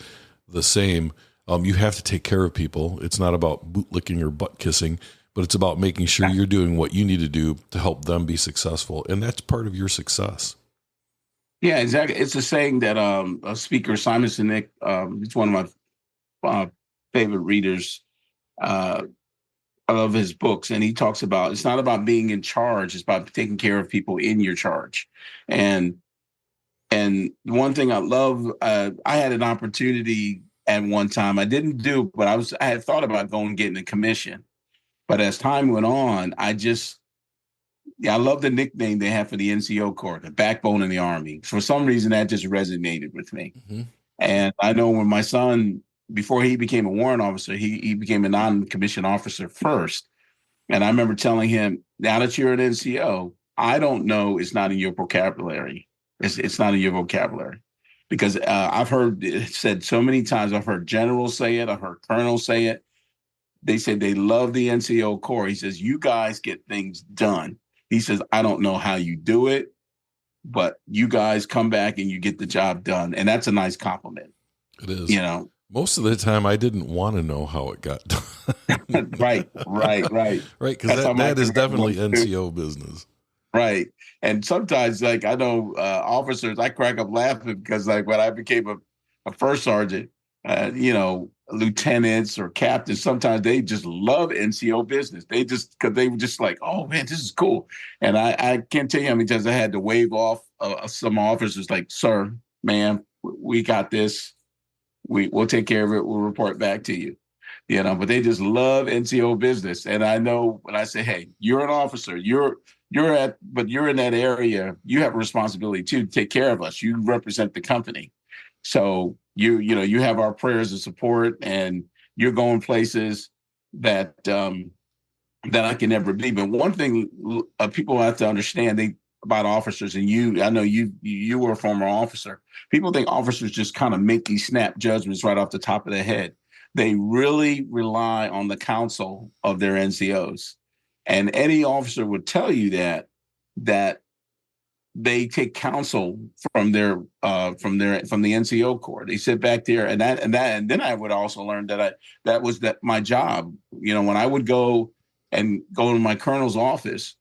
the same. You have to take care of people. It's not about boot licking or butt kissing, but it's about making sure you're doing what you need to do to help them be successful, and that's part of your success. Yeah, exactly. It's a saying that a speaker, Simon Sinek, he's one of my favorite readers. I love his books, and he talks about it's not about being in charge; it's about taking care of people in your charge. And one thing I love, I had an opportunity at one time. I didn't do, but I had thought about going and getting a commission. But as time went on, I love the nickname they have for the NCO Corps, the backbone of the Army. For some reason, that just resonated with me. Mm-hmm. And I know when my son, before he became a warrant officer, he became a non-commissioned officer first. And I remember telling him, now that you're an NCO, I don't know, it's not in your vocabulary. It's not in your vocabulary. Because I've heard it said so many times, I've heard generals say it, I've heard colonels say it. They said they love the NCO Corps. He says, you guys get things done. He says, I don't know how you do it, but you guys come back and you get the job done. And that's a nice compliment. It is. You know, most of the time I didn't want to know how it got done. Right. Right. Because that is definitely NCO business. Right. And sometimes, like, I know officers, I crack up laughing because, like, when I became a first sergeant, lieutenants or captains, sometimes they just love NCO business. Because they were just like, oh man, this is cool. And I can't tell you how many times I had to wave off some officers like, sir, ma'am, we got this. We'll take care of it. We'll report back to you. But they just love NCO business. And I know when I say, hey, you're an officer, you're in that area, you have a responsibility too to take care of us. You represent the company. So you have our prayers and support, and you're going places that I can never be. But one thing people have to understand about officers, and I know you were a former officer. People think officers just kind of make these snap judgments right off the top of their head. They really rely on the counsel of their NCOs, and any officer would tell you that they take counsel from the NCO Corps. They sit back there, and then I would also learn that was my job. When I would go to my colonel's office,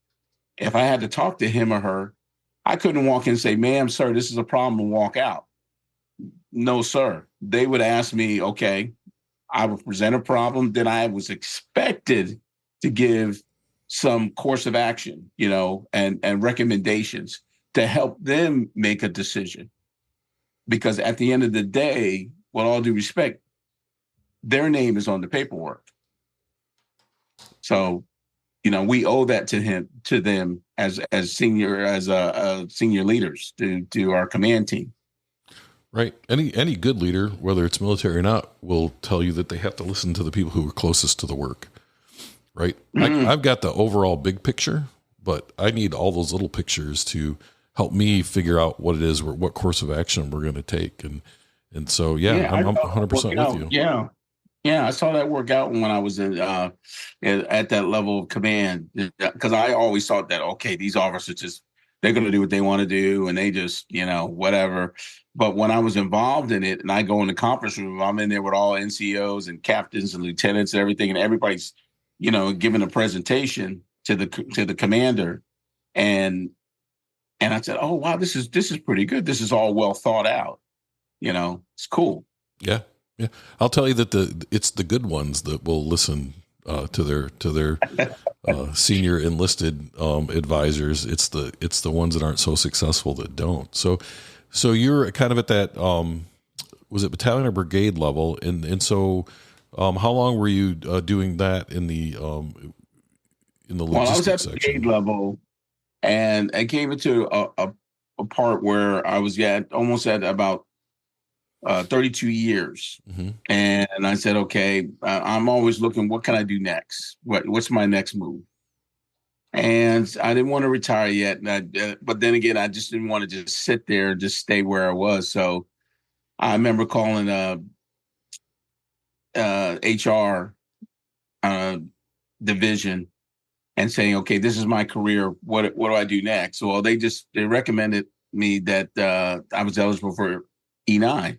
if I had to talk to him or her, I couldn't walk in and say, ma'am, sir, this is a problem, and walk out. No, sir. They would ask me, okay, I would present a problem. Then I was expected to give some course of action, and recommendations to help them make a decision. Because at the end of the day, with all due respect, their name is on the paperwork. So, we owe that to them as senior leaders to our command team. Right. Any good leader, whether it's military or not, will tell you that they have to listen to the people who are closest to the work. Right. I've got the overall big picture, but I need all those little pictures to help me figure out what it is, what course of action we're going to take. And so, I'm 100% with you. Yeah. I saw that work out when I was at that level of command, because I always thought that, okay, these officers they're going to do what they want to do, and they just, whatever. But when I was involved in it, and I go in the conference room, I'm in there with all NCOs and captains and lieutenants and everything, and everybody's, giving a presentation to the commander, and I said, oh wow, this is pretty good. This is all well thought out. It's cool. Yeah. I'll tell you that it's the good ones that will listen to their senior enlisted advisors. It's the ones that aren't so successful that don't. So you're kind of at that was it battalion or brigade level, and so how long were you doing that in the logistics I was at section? brigade level, and I came into a a part where I was almost at about 32 years. Mm-hmm. And I said, okay, I'm always looking, what can I do next? What's my next move? And I didn't want to retire yet. But then again, I just didn't want to just sit there and just stay where I was. So I remember calling HR division and saying, okay, this is my career. What do I do next? Well, they recommended me that I was eligible for E9.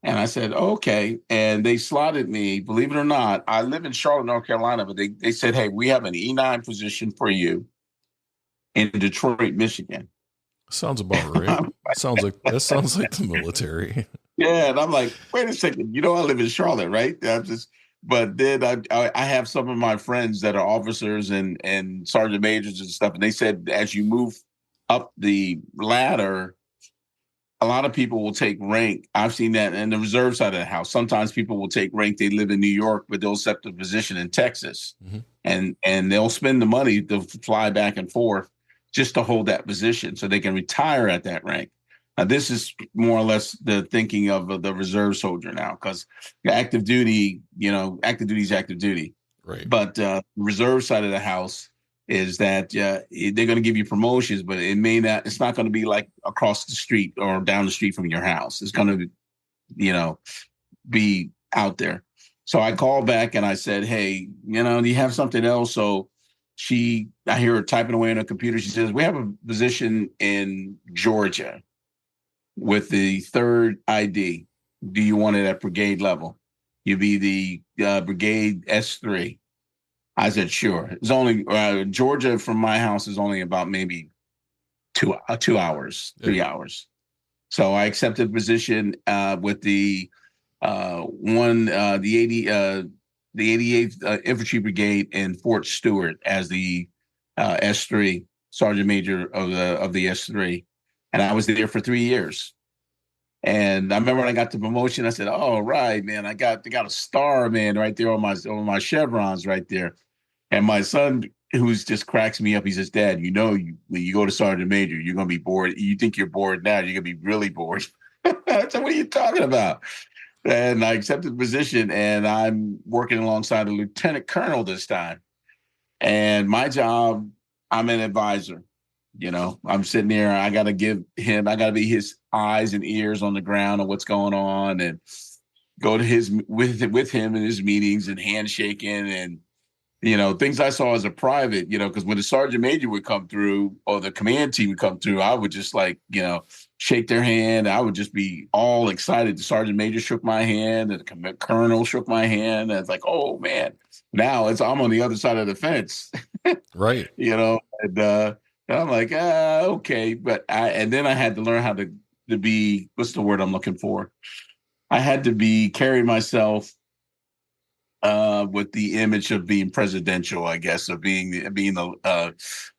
And I said, okay. And they slotted me, believe it or not, I live in Charlotte, North Carolina, but they said, hey, we have an E9 position for you in Detroit, Michigan. Sounds about right. Sounds like the military. Yeah. And I'm like, wait a second, I live in Charlotte, right? But then I have some of my friends that are officers and sergeant majors and stuff. And they said, as you move up the ladder, a lot of people will take rank. I've seen that in the reserve side of the house. Sometimes people will take rank. They live in New York, but they'll accept a position in Texas, mm-hmm. and they'll spend the money to fly back and forth just to hold that position so they can retire at that rank. Now, this is more or less the thinking of the reserve soldier now, because active duty, active duty is active duty. Right. But reserve side of the house is that they're going to give you promotions, but it's not going to be like across the street or down the street from your house. It's going to, be out there. So I called back and I said, hey, do you have something else? So I hear her typing away on her computer. She says, we have a position in Georgia with the 3rd ID. Do you want it at brigade level? You'd be the brigade S3. I said, sure. It's only Georgia from my house is only about maybe 2 hours, 3 hours. So I accepted the position with the 88th Infantry Brigade in Fort Stewart as the S3 Sergeant Major of the S3, and I was there for 3 years. And I remember when I got the promotion, I said, "Oh, right, man! I got a star, man, right there on my chevrons, right there." And my son, who's just cracks me up, he says, Dad, when you go to Sergeant Major, you're going to be bored. You think you're bored now, you're going to be really bored. I said, what are you talking about? And I accepted the position, and I'm working alongside a lieutenant colonel this time. And my job, I'm an advisor. I'm sitting there. I got to be his eyes and ears on the ground of what's going on, and go to with him in his meetings and handshaking and things I saw as a private, because when the sergeant major would come through or the command team would come through, I would just shake their hand. I would just be all excited. The sergeant major shook my hand and the colonel shook my hand. And it's like, oh man, now I'm on the other side of the fence. Right. And I'm like, okay. But then I had to learn how to be, what's the word I'm looking for? I had to carry myself with the image of being presidential, I guess, of being a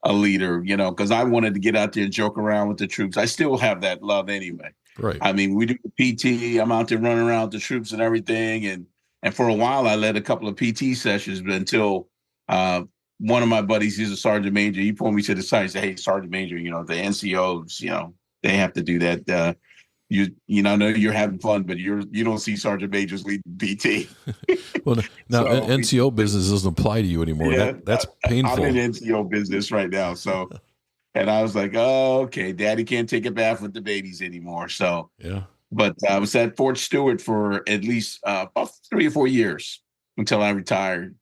leader, because I wanted to get out there and joke around with the troops. I still have that love anyway. Right. I mean, we do the PT. I'm out there running around with the troops and everything. And for a while, I led a couple of PT sessions, but until one of my buddies, he's a sergeant major, he pulled me to the side and said, hey, Sergeant Major, the NCOs, they have to do that. I know you're having fun, but you don't see sergeant majors leading PT. Well, now So, NCO business doesn't apply to you anymore. Yeah, That's painful. I'm in NCO business right now. So, and I was like, oh, okay, Daddy can't take a bath with the babies anymore. So, Yeah. but I was at Fort Stewart for at least about 3 or 4 years until I retired,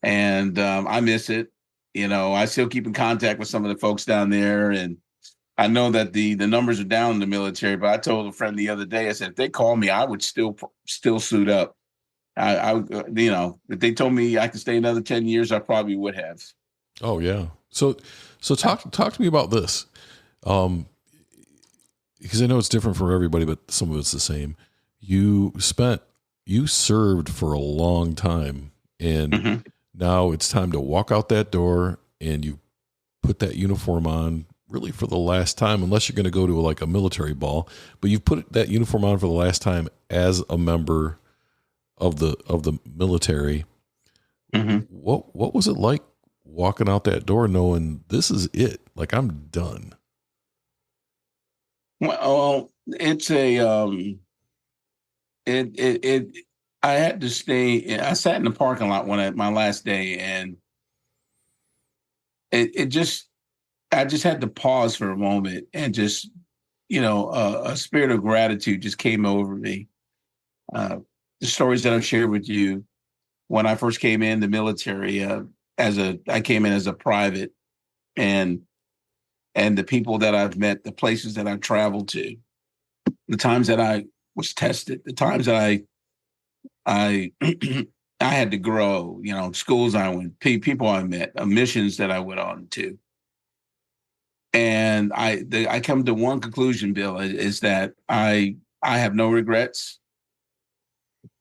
and I miss it. I still keep in contact with some of the folks down there, and I know that the numbers are down in the military, but I told a friend the other day, I said, if they call me, I would still suit up. I if they told me I could stay another 10 years, I probably would have. Oh yeah. So talk to me about this. Because I know it's different for everybody, but some of it's the same. You served for a long time, and now it's time to walk out that door, and you put that uniform on really for the last time, unless you're going to go to like a military ball, but you've put that uniform on for the last time as a member of the military. What was it like? Walking out that door knowing this is it, like I'm done. Well, it's a it I had to stay. I sat in the parking lot my last day, and it just I just had to pause for a moment and just a spirit of gratitude just came over me. Uh, the stories that I've shared with you when I first came in the military, I came in as a private, and the people that I've met, the places that I've traveled to, the times that I was tested, the times that I I had to grow, schools I went, people I met, missions that I went on to. And I come to one conclusion, Bill, is that I have no regrets.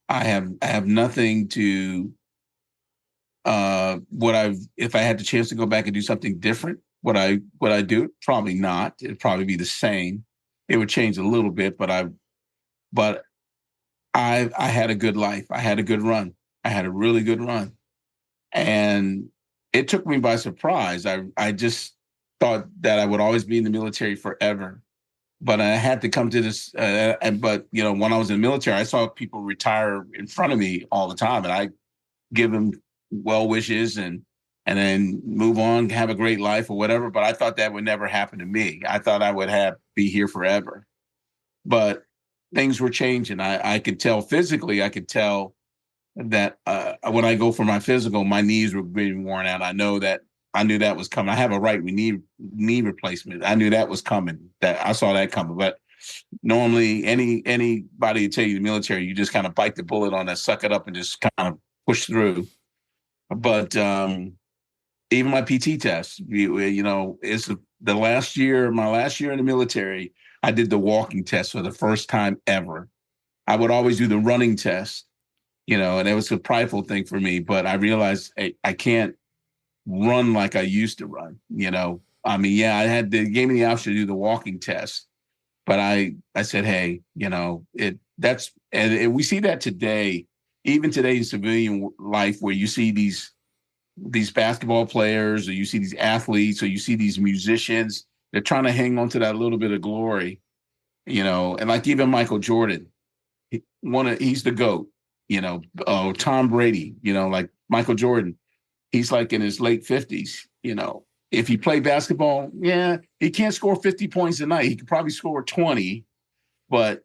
I have nothing to if I had the chance to go back and do something different, would I do it? Probably not. It'd probably be the same. It would change a little bit, but I had a good life. I had a good run. I had a really good run. And it took me by surprise. I just thought that I would always be in the military forever. But I had to come to this. But when I was in the military, I saw people retire in front of me all the time, and I give them well wishes and then move on, have a great life or whatever. But I thought that would never happen to me. I thought I would be here forever. But things were changing. I could tell physically. I could tell that when I go for my physical, my knees were being worn out. I knew that was coming. I have a right knee replacement. I knew that was coming. That I saw that coming. But normally, anybody tell you the military, you just kind of bite the bullet on that, suck it up, and just kind of push through. But even my PT test, it's my last year in the military. I did the walking test for the first time ever. I would always do the running test, and it was a prideful thing for me. But I realized I can't run like I used to run. I mean, yeah, they gave me the option to do the walking test, but I said, hey, and we see that today, even today in civilian life, where you see these basketball players, or you see these athletes, or you see these musicians, they're trying to hang on to that little bit of glory, and like even Michael Jordan, he's the GOAT, Tom Brady, like Michael Jordan, he's like in his late 50s, if he played basketball, yeah, he can't score 50 points a night. He could probably score 20, but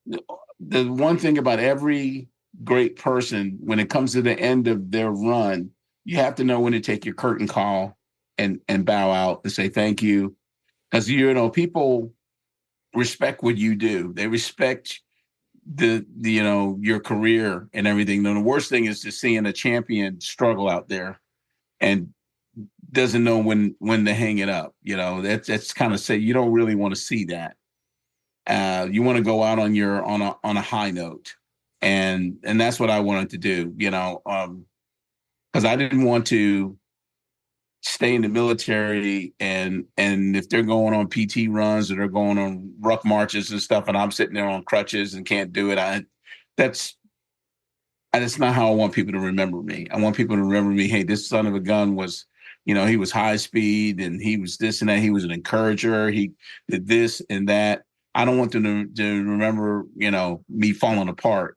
the one thing about every great person, when it comes to the end of their run, you have to know when to take your curtain call and bow out and say thank you. Because, people respect what you do. They respect your career and everything. And the worst thing is just seeing a champion struggle out there and doesn't know when to hang it up. That's kind of say you don't really want to see that. You want to go out on a high note, and that's what I wanted to do. Because I didn't want to stay in the military and if they're going on PT runs or they're going on ruck marches and stuff, and I'm sitting there on crutches and can't do it. That's not how I want people to remember me. I want people to remember me. Hey, this son of a gun was, he was high speed and he was this and that. He was an encourager. He did this and that. I don't want them to remember, me falling apart,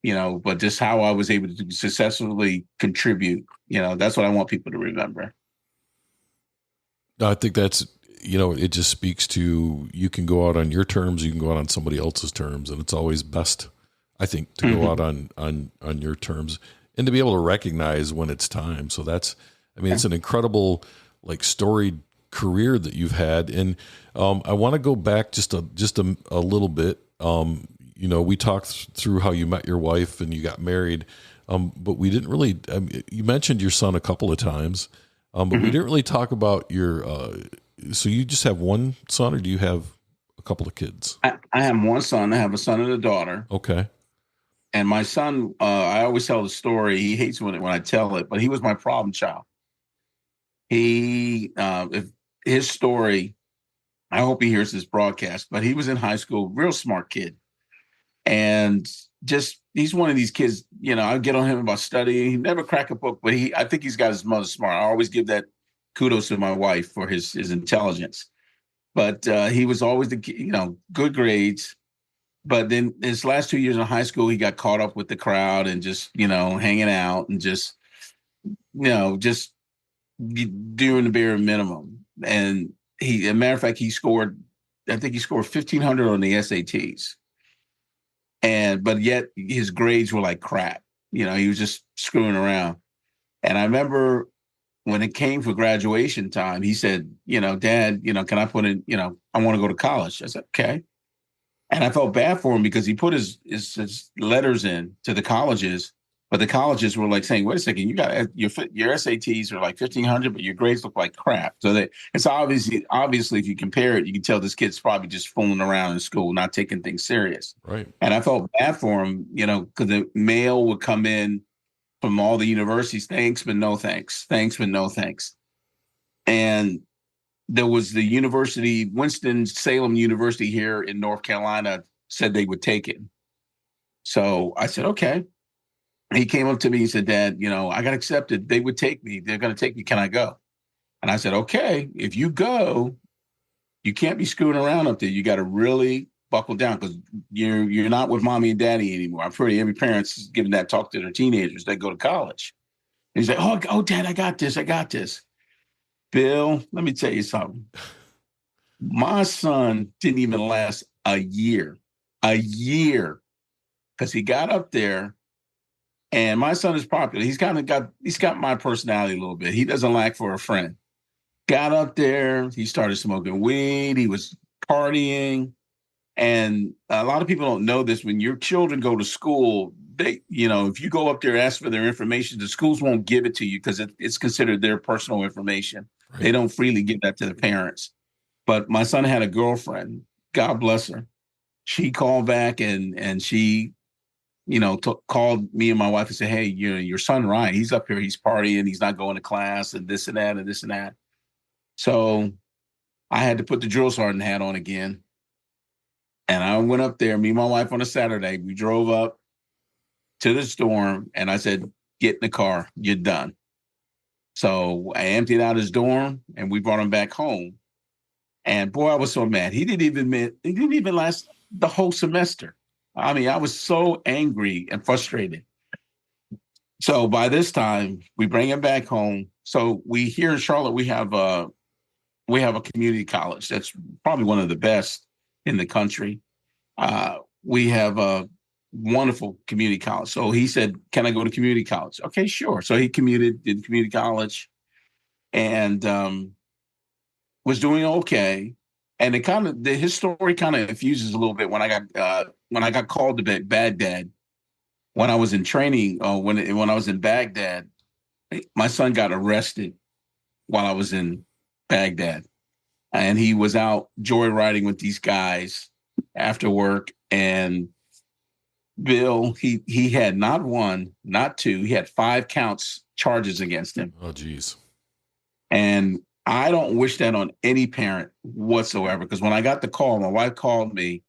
but just how I was able to successfully contribute. That's what I want people to remember. I think that's, it just speaks to, you can go out on your terms, you can go out on somebody else's terms, and it's always best, I think, to go out on your terms and to be able to recognize when it's time. So that's, it's an incredible, storied career that you've had. And I want to go back just a little bit. We talked through how you met your wife and you got married, but we didn't really, you mentioned your son a couple of times, but we didn't really talk about your, so you just have one son, or do you have a couple of kids? I have one son. I have a son and a daughter. Okay. And my son, I always tell the story. He hates when I tell it, but he was my problem child. If his story, I hope he hears this broadcast, but he was in high school, real smart kid. And he's one of these kids, I get on him about studying. He never cracked a book, but I think he's got his mother smart. I always give that kudos to my wife for his intelligence. but he was always good grades. But then his last 2 years in high school, he got caught up with the crowd and just, hanging out and just, just doing the bare minimum. And as a matter of fact, I think he scored 1,500 on the SATs. But yet his grades were like crap. He was just screwing around. And I remember when it came for graduation time, he said, Dad, can I put in, I want to go to college. I said, okay. And I felt bad for him because he put his letters in to the colleges, but the colleges were like saying, wait a second, you got your SATs are like 1,500, but your grades look like crap. So it's obviously, if you compare it, you can tell this kid's probably just fooling around in school, not taking things serious. Right. And I felt bad for him, because the mail would come in from all the universities, thanks, but no thanks, thanks, but no thanks. And there was the university, Winston-Salem University here in North Carolina, said they would take it. So I said, okay. He came up to me and said, Dad, I got accepted. They would take me. They're going to take me. Can I go? And I said, okay, if you go, you can't be screwing around up there. You got to really buckle down because you're not with mommy and daddy anymore. I'm pretty every parent's giving that talk to their teenagers that go to college. And he's like, oh, Dad, I got this. Bill, let me tell you something. My son didn't even last a year, because he got up there, and my son is popular. He's got my personality a little bit. He doesn't lack for a friend. Got up there, he started smoking weed, he was partying, and a lot of people don't know this. When your children go to school, if you go up there and ask for their information, the schools won't give it to you because it's considered their personal information. Right. They don't freely give that to the parents. But my son had a girlfriend, God bless her. She called back and she, called me and my wife and said, hey, your son, Ryan, he's up here, he's partying, he's not going to class and this and that and this and that. So I had to put the drill sergeant hat on again. And I went up there, me and my wife on a Saturday, we drove up to the dorm and I said, get in the car, you're done. So I emptied out his dorm and we brought him back home. And boy, I was so mad. He didn't even last the whole semester. I mean, I was so angry and frustrated. So by this time, we bring him back home. So we here in Charlotte, we have a community college that's probably one of the best in the country. We have a wonderful community college. So he said, can I go to community college? Okay, sure. So he did community college, and was doing okay. And his story kind of infuses a little bit when I got called to Baghdad when I was in training. When I was in Baghdad, my son got arrested while I was in Baghdad, and he was out joyriding with these guys after work. And Bill, he had not one, not two, he had 5 charges against him. Oh, geez. And I don't wish that on any parent whatsoever, because when I got the call, my wife called me,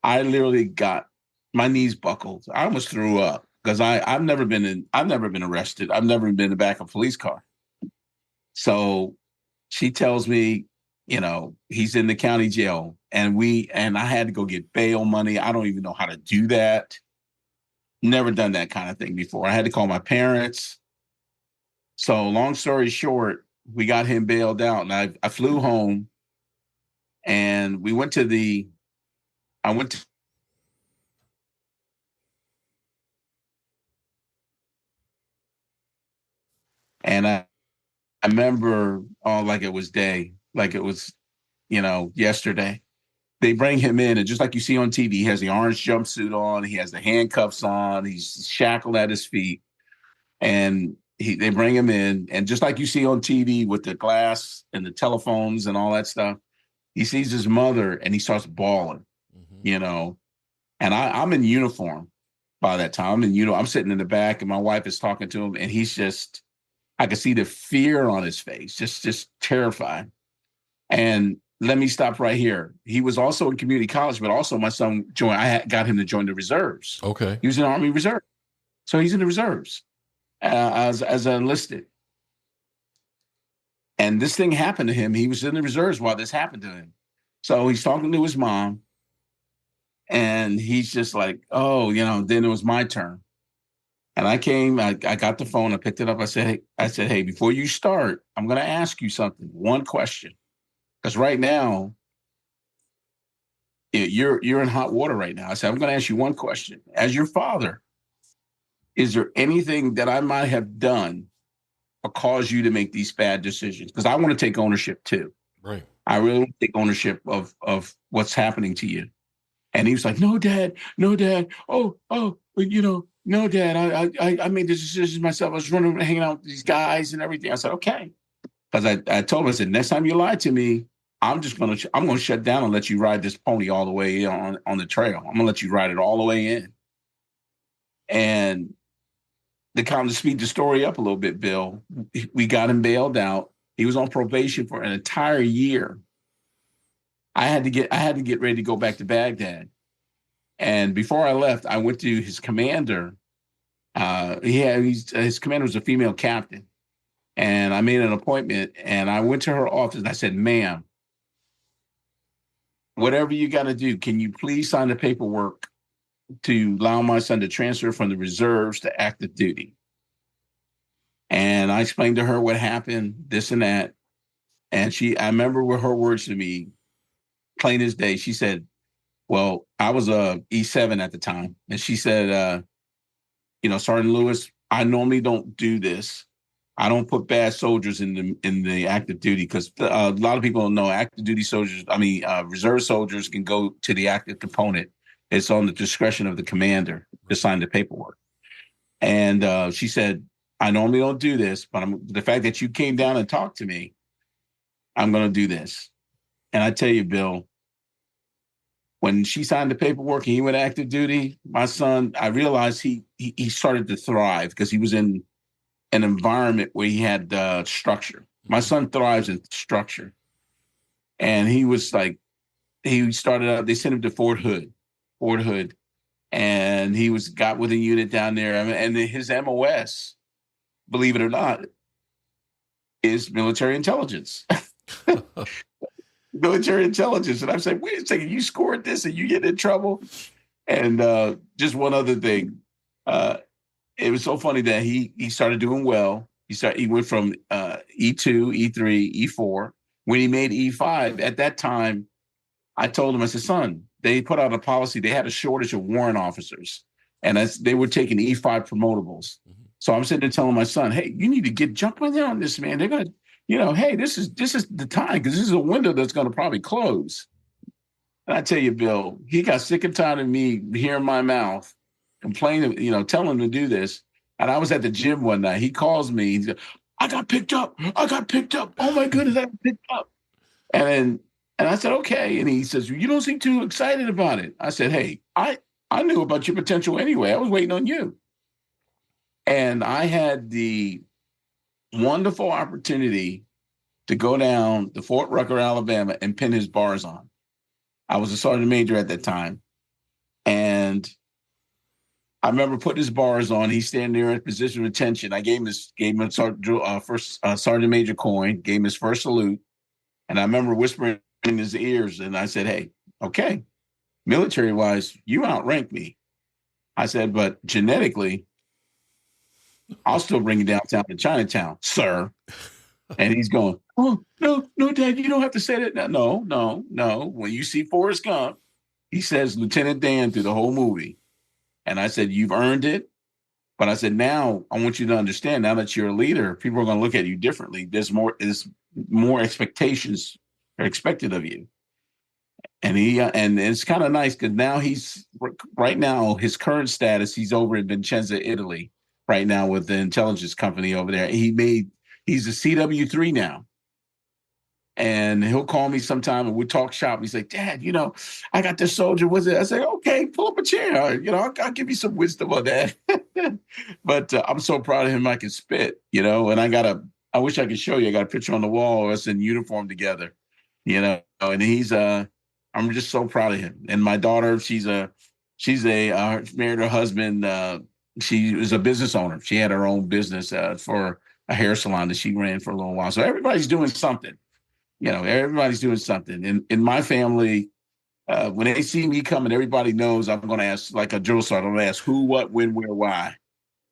I literally got my knees buckled. I almost threw up because I've never been arrested. I've never been in the back of a police car. So she tells me, he's in the county jail, and I had to go get bail money. I don't even know how to do that. Never done that kind of thing before. I had to call my parents. So long story short, we got him bailed out, and I flew home, and and I remember, like it was yesterday. They bring him in, and just like you see on TV, he has the orange jumpsuit on, he has the handcuffs on, he's shackled at his feet, and they bring him in, and just like you see on TV with the glass and the telephones and all that stuff, he sees his mother and he starts bawling, and I'm in uniform by that time. I'm sitting in the back and my wife is talking to him, and I could see the fear on his face, just terrified. And let me stop right here. He was also in community college, but also my son got him to join the reserves. Okay. He was in the Army Reserve. So he's in the reserves as an enlisted. And this thing happened to him. He was in the reserves while this happened to him. So he's talking to his mom, and he's just like, oh, then it was my turn. And I came, I got the phone, I picked it up. I said, hey, before you start, I'm going to ask you something, one question. Because right now, you're in hot water right now. I said, I'm going to ask you one question. As your father, is there anything that I might have done or caused you to make these bad decisions? Because I want to take ownership too. Right. I really want to take ownership of what's happening to you. And he was like, no, Dad, no, Dad. No, Dad, I made this decision myself. I was running, hanging out with these guys and everything. I said, okay. Because I told him, I said, next time you lie to me, I'm going to shut down and let you ride this pony all the way on the trail. I'm going to let you ride it all the way in. And to kind of speed the story up a little bit, Bill, we got him bailed out. He was on probation for an entire year. I had to get ready to go back to Baghdad. And before I left, I went to his commander. His commander was a female captain. And I made an appointment, and I went to her office, and I said, ma'am, whatever you got to do, can you please sign the paperwork to allow my son to transfer from the reserves to active duty? And I explained to her what happened, this and that. And I remember with her words to me, plain as day, she said, well, I was a E7 at the time. And she said, Sergeant Lewis, I normally don't do this. I don't put bad soldiers in the active duty, because a lot of people don't know active duty soldiers. Reserve soldiers can go to the active component. It's on the discretion of the commander to sign the paperwork. And she said, I normally don't do this, but the fact that you came down and talked to me, I'm going to do this. And I tell you, Bill, when she signed the paperwork and he went active duty, my son, I realized he started to thrive because he was in an environment where he had structure. My son thrives in structure. And he was like, he started out, they sent him to Fort Hood. And he got with a unit down there. And his MOS, believe it or not, is military intelligence. Military intelligence. And I'm saying, wait a second, you scored this and you get in trouble? And just one other thing. It was so funny that he started doing well. He went from E2, E3, E4. When he made E5, at that time, I told him, I said, son, they put out a policy. They had a shortage of warrant officers, and they were taking E5 promotables. Mm-hmm. So I'm sitting there telling my son, hey, you need to jump in there on this, man. They're going to, hey, this is the time, because this is a window that's going to probably close. And I tell you, Bill, he got sick and tired of me hearing my mouth, complaining, telling him to do this. And I was at the gym one night. He calls me. He's like, I got picked up. Oh my goodness, I got picked up. And I said, okay. And he says, you don't seem too excited about it. I said, hey, I knew about your potential anyway. I was waiting on you. And I had the wonderful opportunity to go down to Fort Rucker, Alabama, and pin his bars on. I was a sergeant major at that time. And I remember putting his bars on. He's standing there in position of attention. I gave him a first sergeant major coin, gave him his first salute. And I remember whispering in his ears, and I said, hey, okay, military-wise, you outrank me. I said, but genetically, I'll still bring you downtown to Chinatown, sir. And he's going, oh, no, Dad, you don't have to say that. No. When you see Forrest Gump, he says Lieutenant Dan through the whole movie. And I said, you've earned it. But I said, now I want you to understand, now that you're a leader, people are going to look at you differently. There's more expectations are expected of you. And and it's kind of nice because now right now, his current status, he's over in Vicenza, Italy, right now with the intelligence company over there. He's a CW3 now. And he'll call me sometime and we talk shop. He's like, Dad, I got this soldier. What's it? I say, okay, pull up a chair. I'll give you some wisdom on that. But I'm so proud of him. I can spit, and I wish I could show you. I got a picture on the wall of us in uniform together, and I'm just so proud of him. And my daughter, she's married her husband. She was a business owner. She had her own business for a hair salon that she ran for a little while. So everybody's doing something. everybody's doing something. In my family, when they see me coming, everybody knows I'm going to ask, like a drill sergeant, I'm going to ask who, what, when, where, why,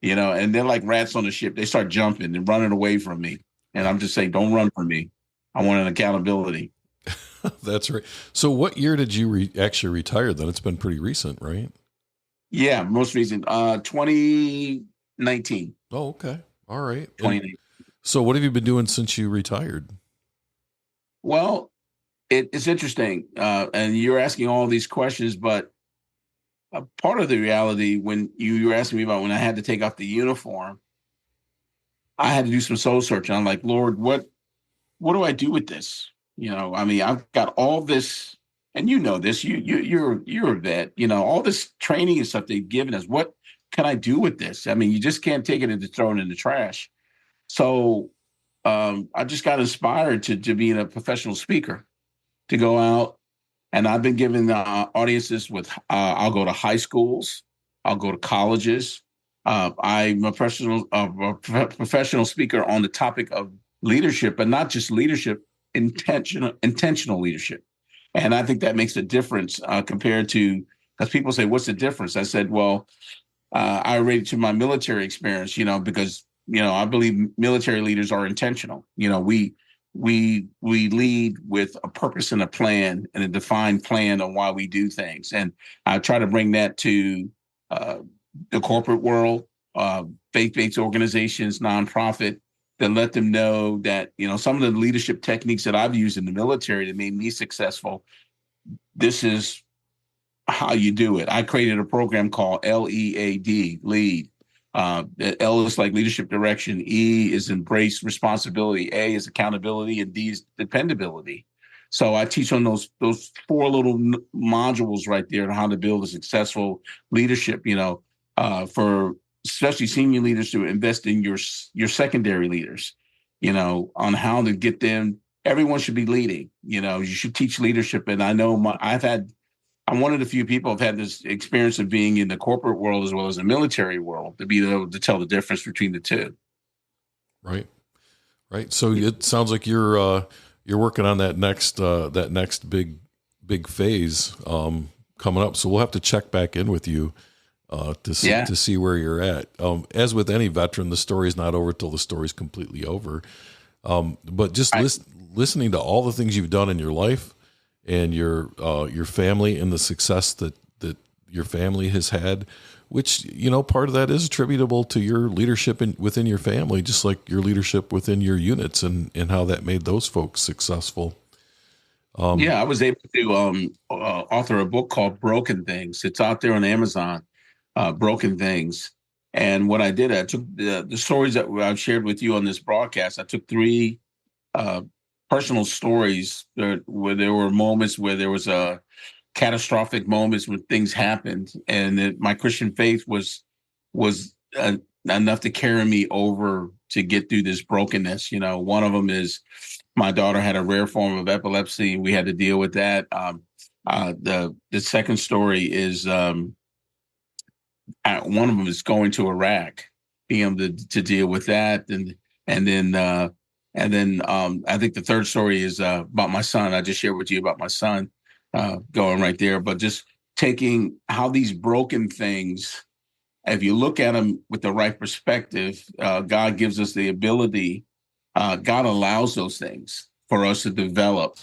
and they're like rats on the ship. They start jumping and running away from me. And I'm just saying, don't run from me. I want an accountability. That's right. So what year did you actually retire then? It's been pretty recent, right? Yeah, most recent, 2019. Oh, okay. All right. 2019. So what have you been doing since you retired? Well, it's interesting. And you're asking all these questions, but part of the reality when you were asking me about when I had to take off the uniform, I had to do some soul searching. I'm like, Lord, what do I do with this? I've got all this, and this. You're a vet. All this training and stuff they've given us. What can I do with this? You just can't take it and just throw it in the trash. So I just got inspired to being a professional speaker, to go out, and I've been giving audiences with. I'll go to high schools. I'll go to colleges. I'm a professional speaker on the topic of leadership, but not just leadership, intentional leadership. And I think that makes a difference compared to, because people say, what's the difference? I said, well, I relate to my military experience, because, I believe military leaders are intentional. We lead with a purpose and a plan and a defined plan on why we do things. And I try to bring that to the corporate world, faith-based organizations, nonprofit, that let them know that, some of the leadership techniques that I've used in the military that made me successful, this is how you do it. I created a program called LEAD, lead. L is like leadership direction. E is embrace responsibility. A is accountability, and D is dependability. So I teach on those four little modules right there on how to build a successful leadership. For especially senior leaders to invest in your secondary leaders. On how to get them. Everyone should be leading. You should teach leadership. And I know I'm one of the few people who've had this experience of being in the corporate world as well as the military world to be able to tell the difference between the two. Right. So it sounds like you're working on that next big phase coming up. So we'll have to check back in with you to see where you're at. As with any veteran, the story's not over till the story's completely over. But just listening to all the things you've done in your life, and your family and the success that your family has had, which, part of that is attributable to your leadership within your family, just like your leadership within your units and how that made those folks successful. I was able to author a book called Broken Things. It's out there on Amazon, Broken Things. And what I did, I took the stories that I've shared with you on this broadcast. I took three personal stories where there were moments where there was a catastrophic moments when things happened, and my Christian faith was enough to carry me over to get through this brokenness. One of them is my daughter had a rare form of epilepsy, and we had to deal with that. The second story is one of them is going to Iraq, being able to deal with that, and then I think the third story is about my son. I just shared with you about my son going right there. But just taking how these broken things, if you look at them with the right perspective, God gives us the ability. God allows those things for us to develop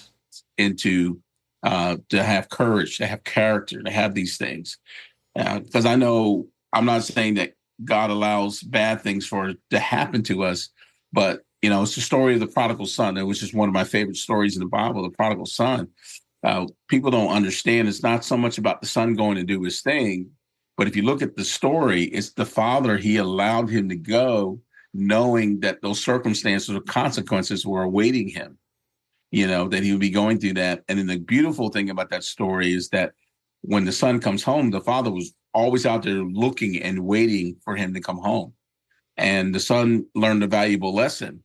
into, to have courage, to have character, to have these things. Because I know I'm not saying that God allows bad things to happen to us, but it's the story of the prodigal son, which is one of my favorite stories in the Bible, the prodigal son. People don't understand it's not so much about the son going to do his thing, but if you look at the story, it's the father, he allowed him to go knowing that those circumstances or consequences were awaiting him, that he would be going through that. And then the beautiful thing about that story is that when the son comes home, the father was always out there looking and waiting for him to come home. And the son learned a valuable lesson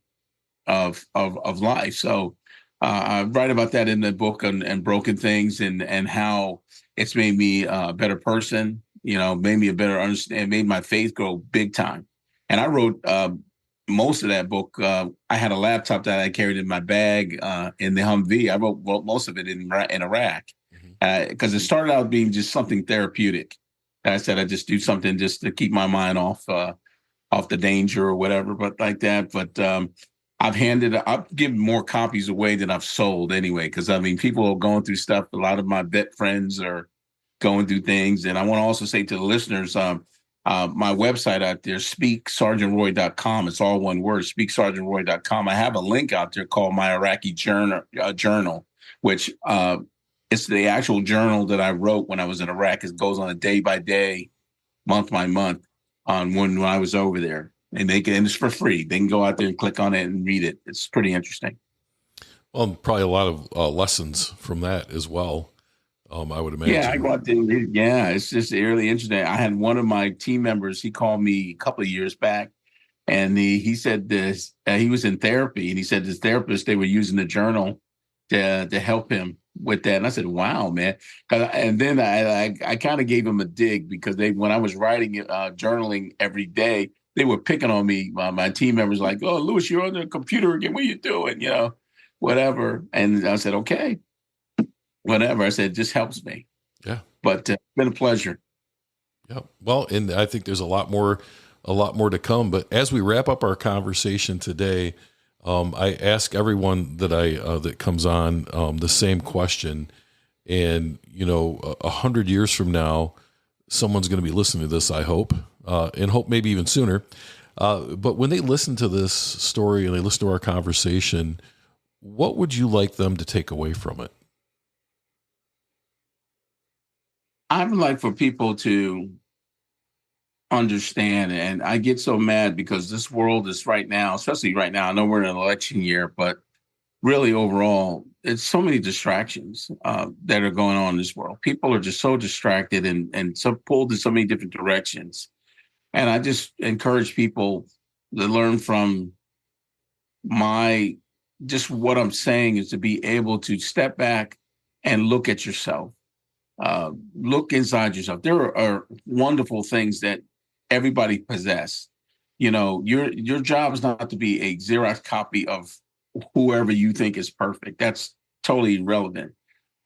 of life. So I write about that in the book and Broken Things and how it's made me a better person, made me a better understand, made my faith grow big time. And I wrote most of that book. I had a laptop that I carried in my bag in the Humvee. I wrote most of it in Iraq because it started out being just something therapeutic. I said I just do something just to keep my mind off the danger or whatever, but like that. But I've given more copies away than I've sold anyway, because I mean, people are going through stuff. A lot of my vet friends are going through things. And I want to also say to the listeners, my website out there, speaksergeantroy.com. It's all one word, speaksergeantroy.com. I have a link out there called My Iraqi Journal, which it's the actual journal that I wrote when I was in Iraq. It goes on a day by day, month by month on when I was over there. And and it's for free. They can go out there and click on it and read it. It's pretty interesting. Well, probably a lot of lessons from that as well. I would imagine. Yeah, I go out there and read it. Yeah, it's just really interesting. I had one of my team members, he called me a couple of years back, and he said this, he was in therapy, and he said his therapist, they were using the journal to help him with that. And I said, wow, man. And then I kind of gave him a dig, because when I was writing journaling every day, they were picking on me. My team members like, oh, Louis, you're on the computer again. What are you doing? Whatever. And I said, okay, whatever. I said, it just helps me. Yeah. But it's been a pleasure. Yeah. Well, and I think there's a lot more to come. But as we wrap up our conversation today, I ask everyone that that comes on the same question. And 100 years from now, someone's going to be listening to this, I hope, and hope maybe even sooner. But when they listen to this story and they listen to our conversation, what would you like them to take away from it? I would like for people to understand, and I get so mad because this world is right now, especially right now, I know we're in an election year, but really overall, it's so many distractions that are going on in this world. People are just so distracted and so pulled in so many different directions. And I just encourage people to learn from just what I'm saying is to be able to step back and look at yourself. Look inside yourself. There are wonderful things that everybody possess. Your job is not to be a Xerox copy of whoever you think is perfect. That's totally irrelevant.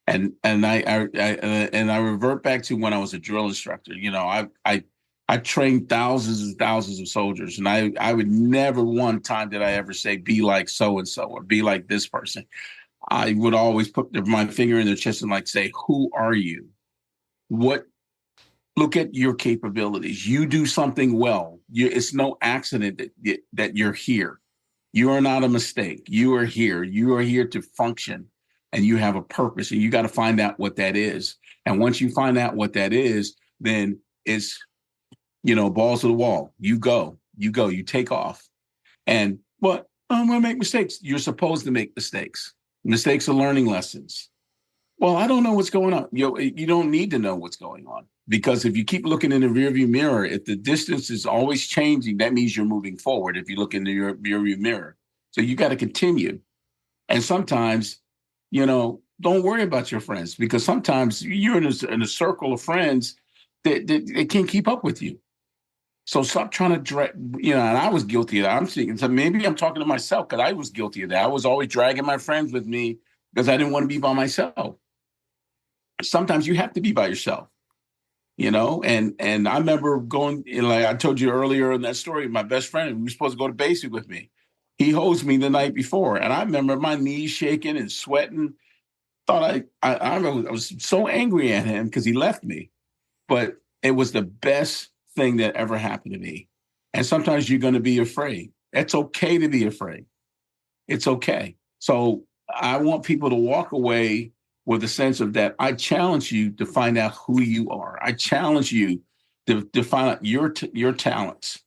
And I revert back to when I was a drill instructor. I trained thousands and thousands of soldiers, and I would never one time did I ever say be like so and so or be like this person. I would always put my finger in their chest and say, who are you? Look at your capabilities. You do something well. It's no accident that you're here. You are not a mistake. You are here. You are here to function, and you have a purpose, and you got to find out what that is. And once you find out what that is, then it's, balls to the wall. You go, you take off. And I'm going to make mistakes. You're supposed to make mistakes. Mistakes are learning lessons. Well, I don't know what's going on. You don't need to know what's going on, because if you keep looking in the rearview mirror, if the distance is always changing, that means you're moving forward. If you look in the rearview mirror, so you got to continue. And sometimes, don't worry about your friends, because sometimes you're in a circle of friends that they can't keep up with you. So stop trying to drag, and I was guilty of that. I'm thinking, so maybe I'm talking to myself, because I was guilty of that. I was always dragging my friends with me because I didn't want to be by myself. Sometimes you have to be by yourself, and I remember going, like I told you earlier in that story, my best friend, we were supposed to go to basic with me. He hosed me the night before, and I remember my knees shaking and sweating. Thought I was so angry at him because he left me, but it was the best thing that ever happened to me. And sometimes you're going to be afraid. It's okay to be afraid. It's okay. So I want people to walk away with a sense of that. I challenge you to find out who you are. I challenge you to find out your talents,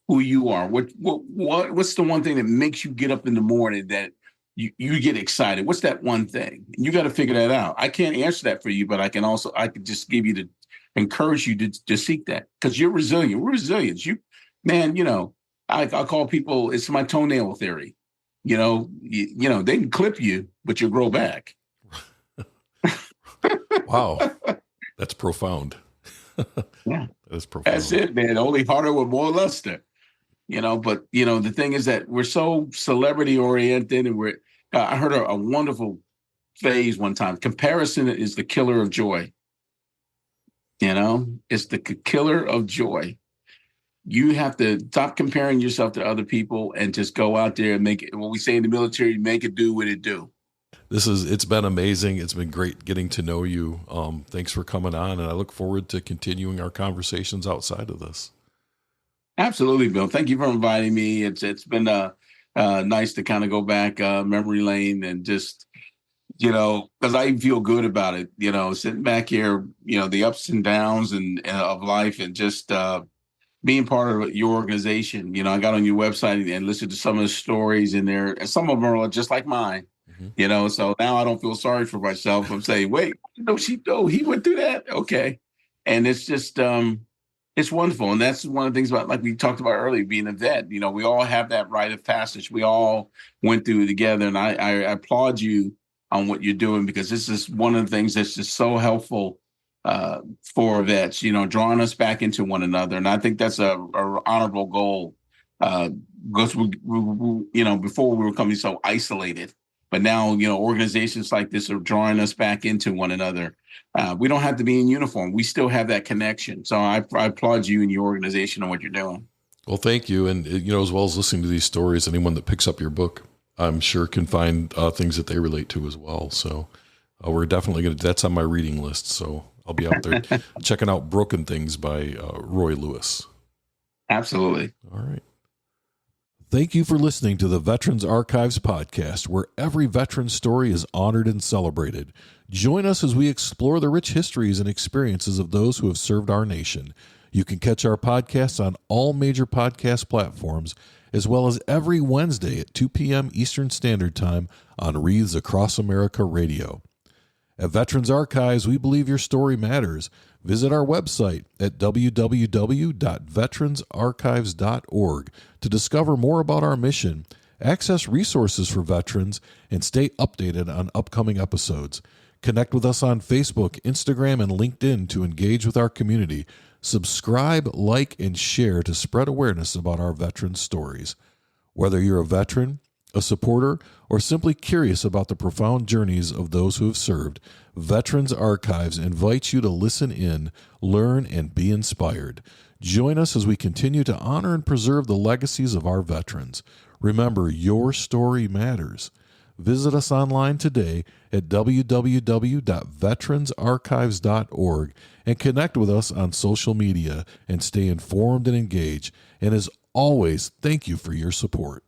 who you are. What's the one thing that makes you get up in the morning that you get excited? What's that one thing? You got to figure that out. I can't answer that for you, but I could just give you encourage you to seek that, because you're resilient. We're resilient. I call people, it's my toenail theory. They can clip you, but you'll grow back. Wow. That's profound. Yeah. That is profound. That's it, man. Only harder with more luster. But the thing is that we're so celebrity oriented, and I heard a wonderful phrase one time: comparison is the killer of joy. It's the killer of joy. You have to stop comparing yourself to other people and just go out there and make it. What we say in the military, make it do what it do. It's been amazing. It's been great getting to know you. Thanks for coming on, and I look forward to continuing our conversations outside of this. Absolutely, Bill. Thank you for inviting me. It's been nice to kind of go back memory lane and just, because I feel good about it, sitting back here, the ups and downs of life, and just being part of your organization. I got on your website and listened to some of the stories in there, and some of them are just like mine. So now I don't feel sorry for myself. I'm saying, wait, he went through that. Okay. And it's just, it's wonderful. And that's one of the things about, like we talked about earlier, being a vet. We all have that rite of passage. We all went through it together. And I applaud you on what you're doing, because this is one of the things that's just so helpful for vets, drawing us back into one another. And I think that's a honorable goal, because we before we were becoming so isolated. But now, organizations like this are drawing us back into one another. We don't have to be in uniform. We still have that connection. So I applaud you and your organization on what you're doing. Well, thank you. And, as well as listening to these stories, anyone that picks up your book, I'm sure can find things that they relate to as well. So we're definitely that's on my reading list. So I'll be out there checking out Broken Things by Roy Lewis. Absolutely. All right. Thank you for listening to the Veterans Archives podcast, where every veteran story is honored and celebrated. Join us as we explore the rich histories and experiences of those who have served our nation. You can catch our podcasts on all major podcast platforms, as well as every Wednesday at 2 p.m. Eastern Standard Time on Wreaths Across America Radio. At Veterans Archives, we believe your story matters. Visit our website at www.veteransarchives.org to discover more about our mission, access resources for veterans, and stay updated on upcoming episodes. Connect with us on Facebook, Instagram, and LinkedIn to engage with our community. Subscribe, like, and share to spread awareness about our veterans' stories. Whether you're a veteran, a supporter, or simply curious about the profound journeys of those who have served, Veterans Archives invites you to listen in, learn, and be inspired. Join us as we continue to honor and preserve the legacies of our veterans. Remember, your story matters. Visit us online today at www.veteransarchives.org and connect with us on social media and stay informed and engaged. And as always, thank you for your support.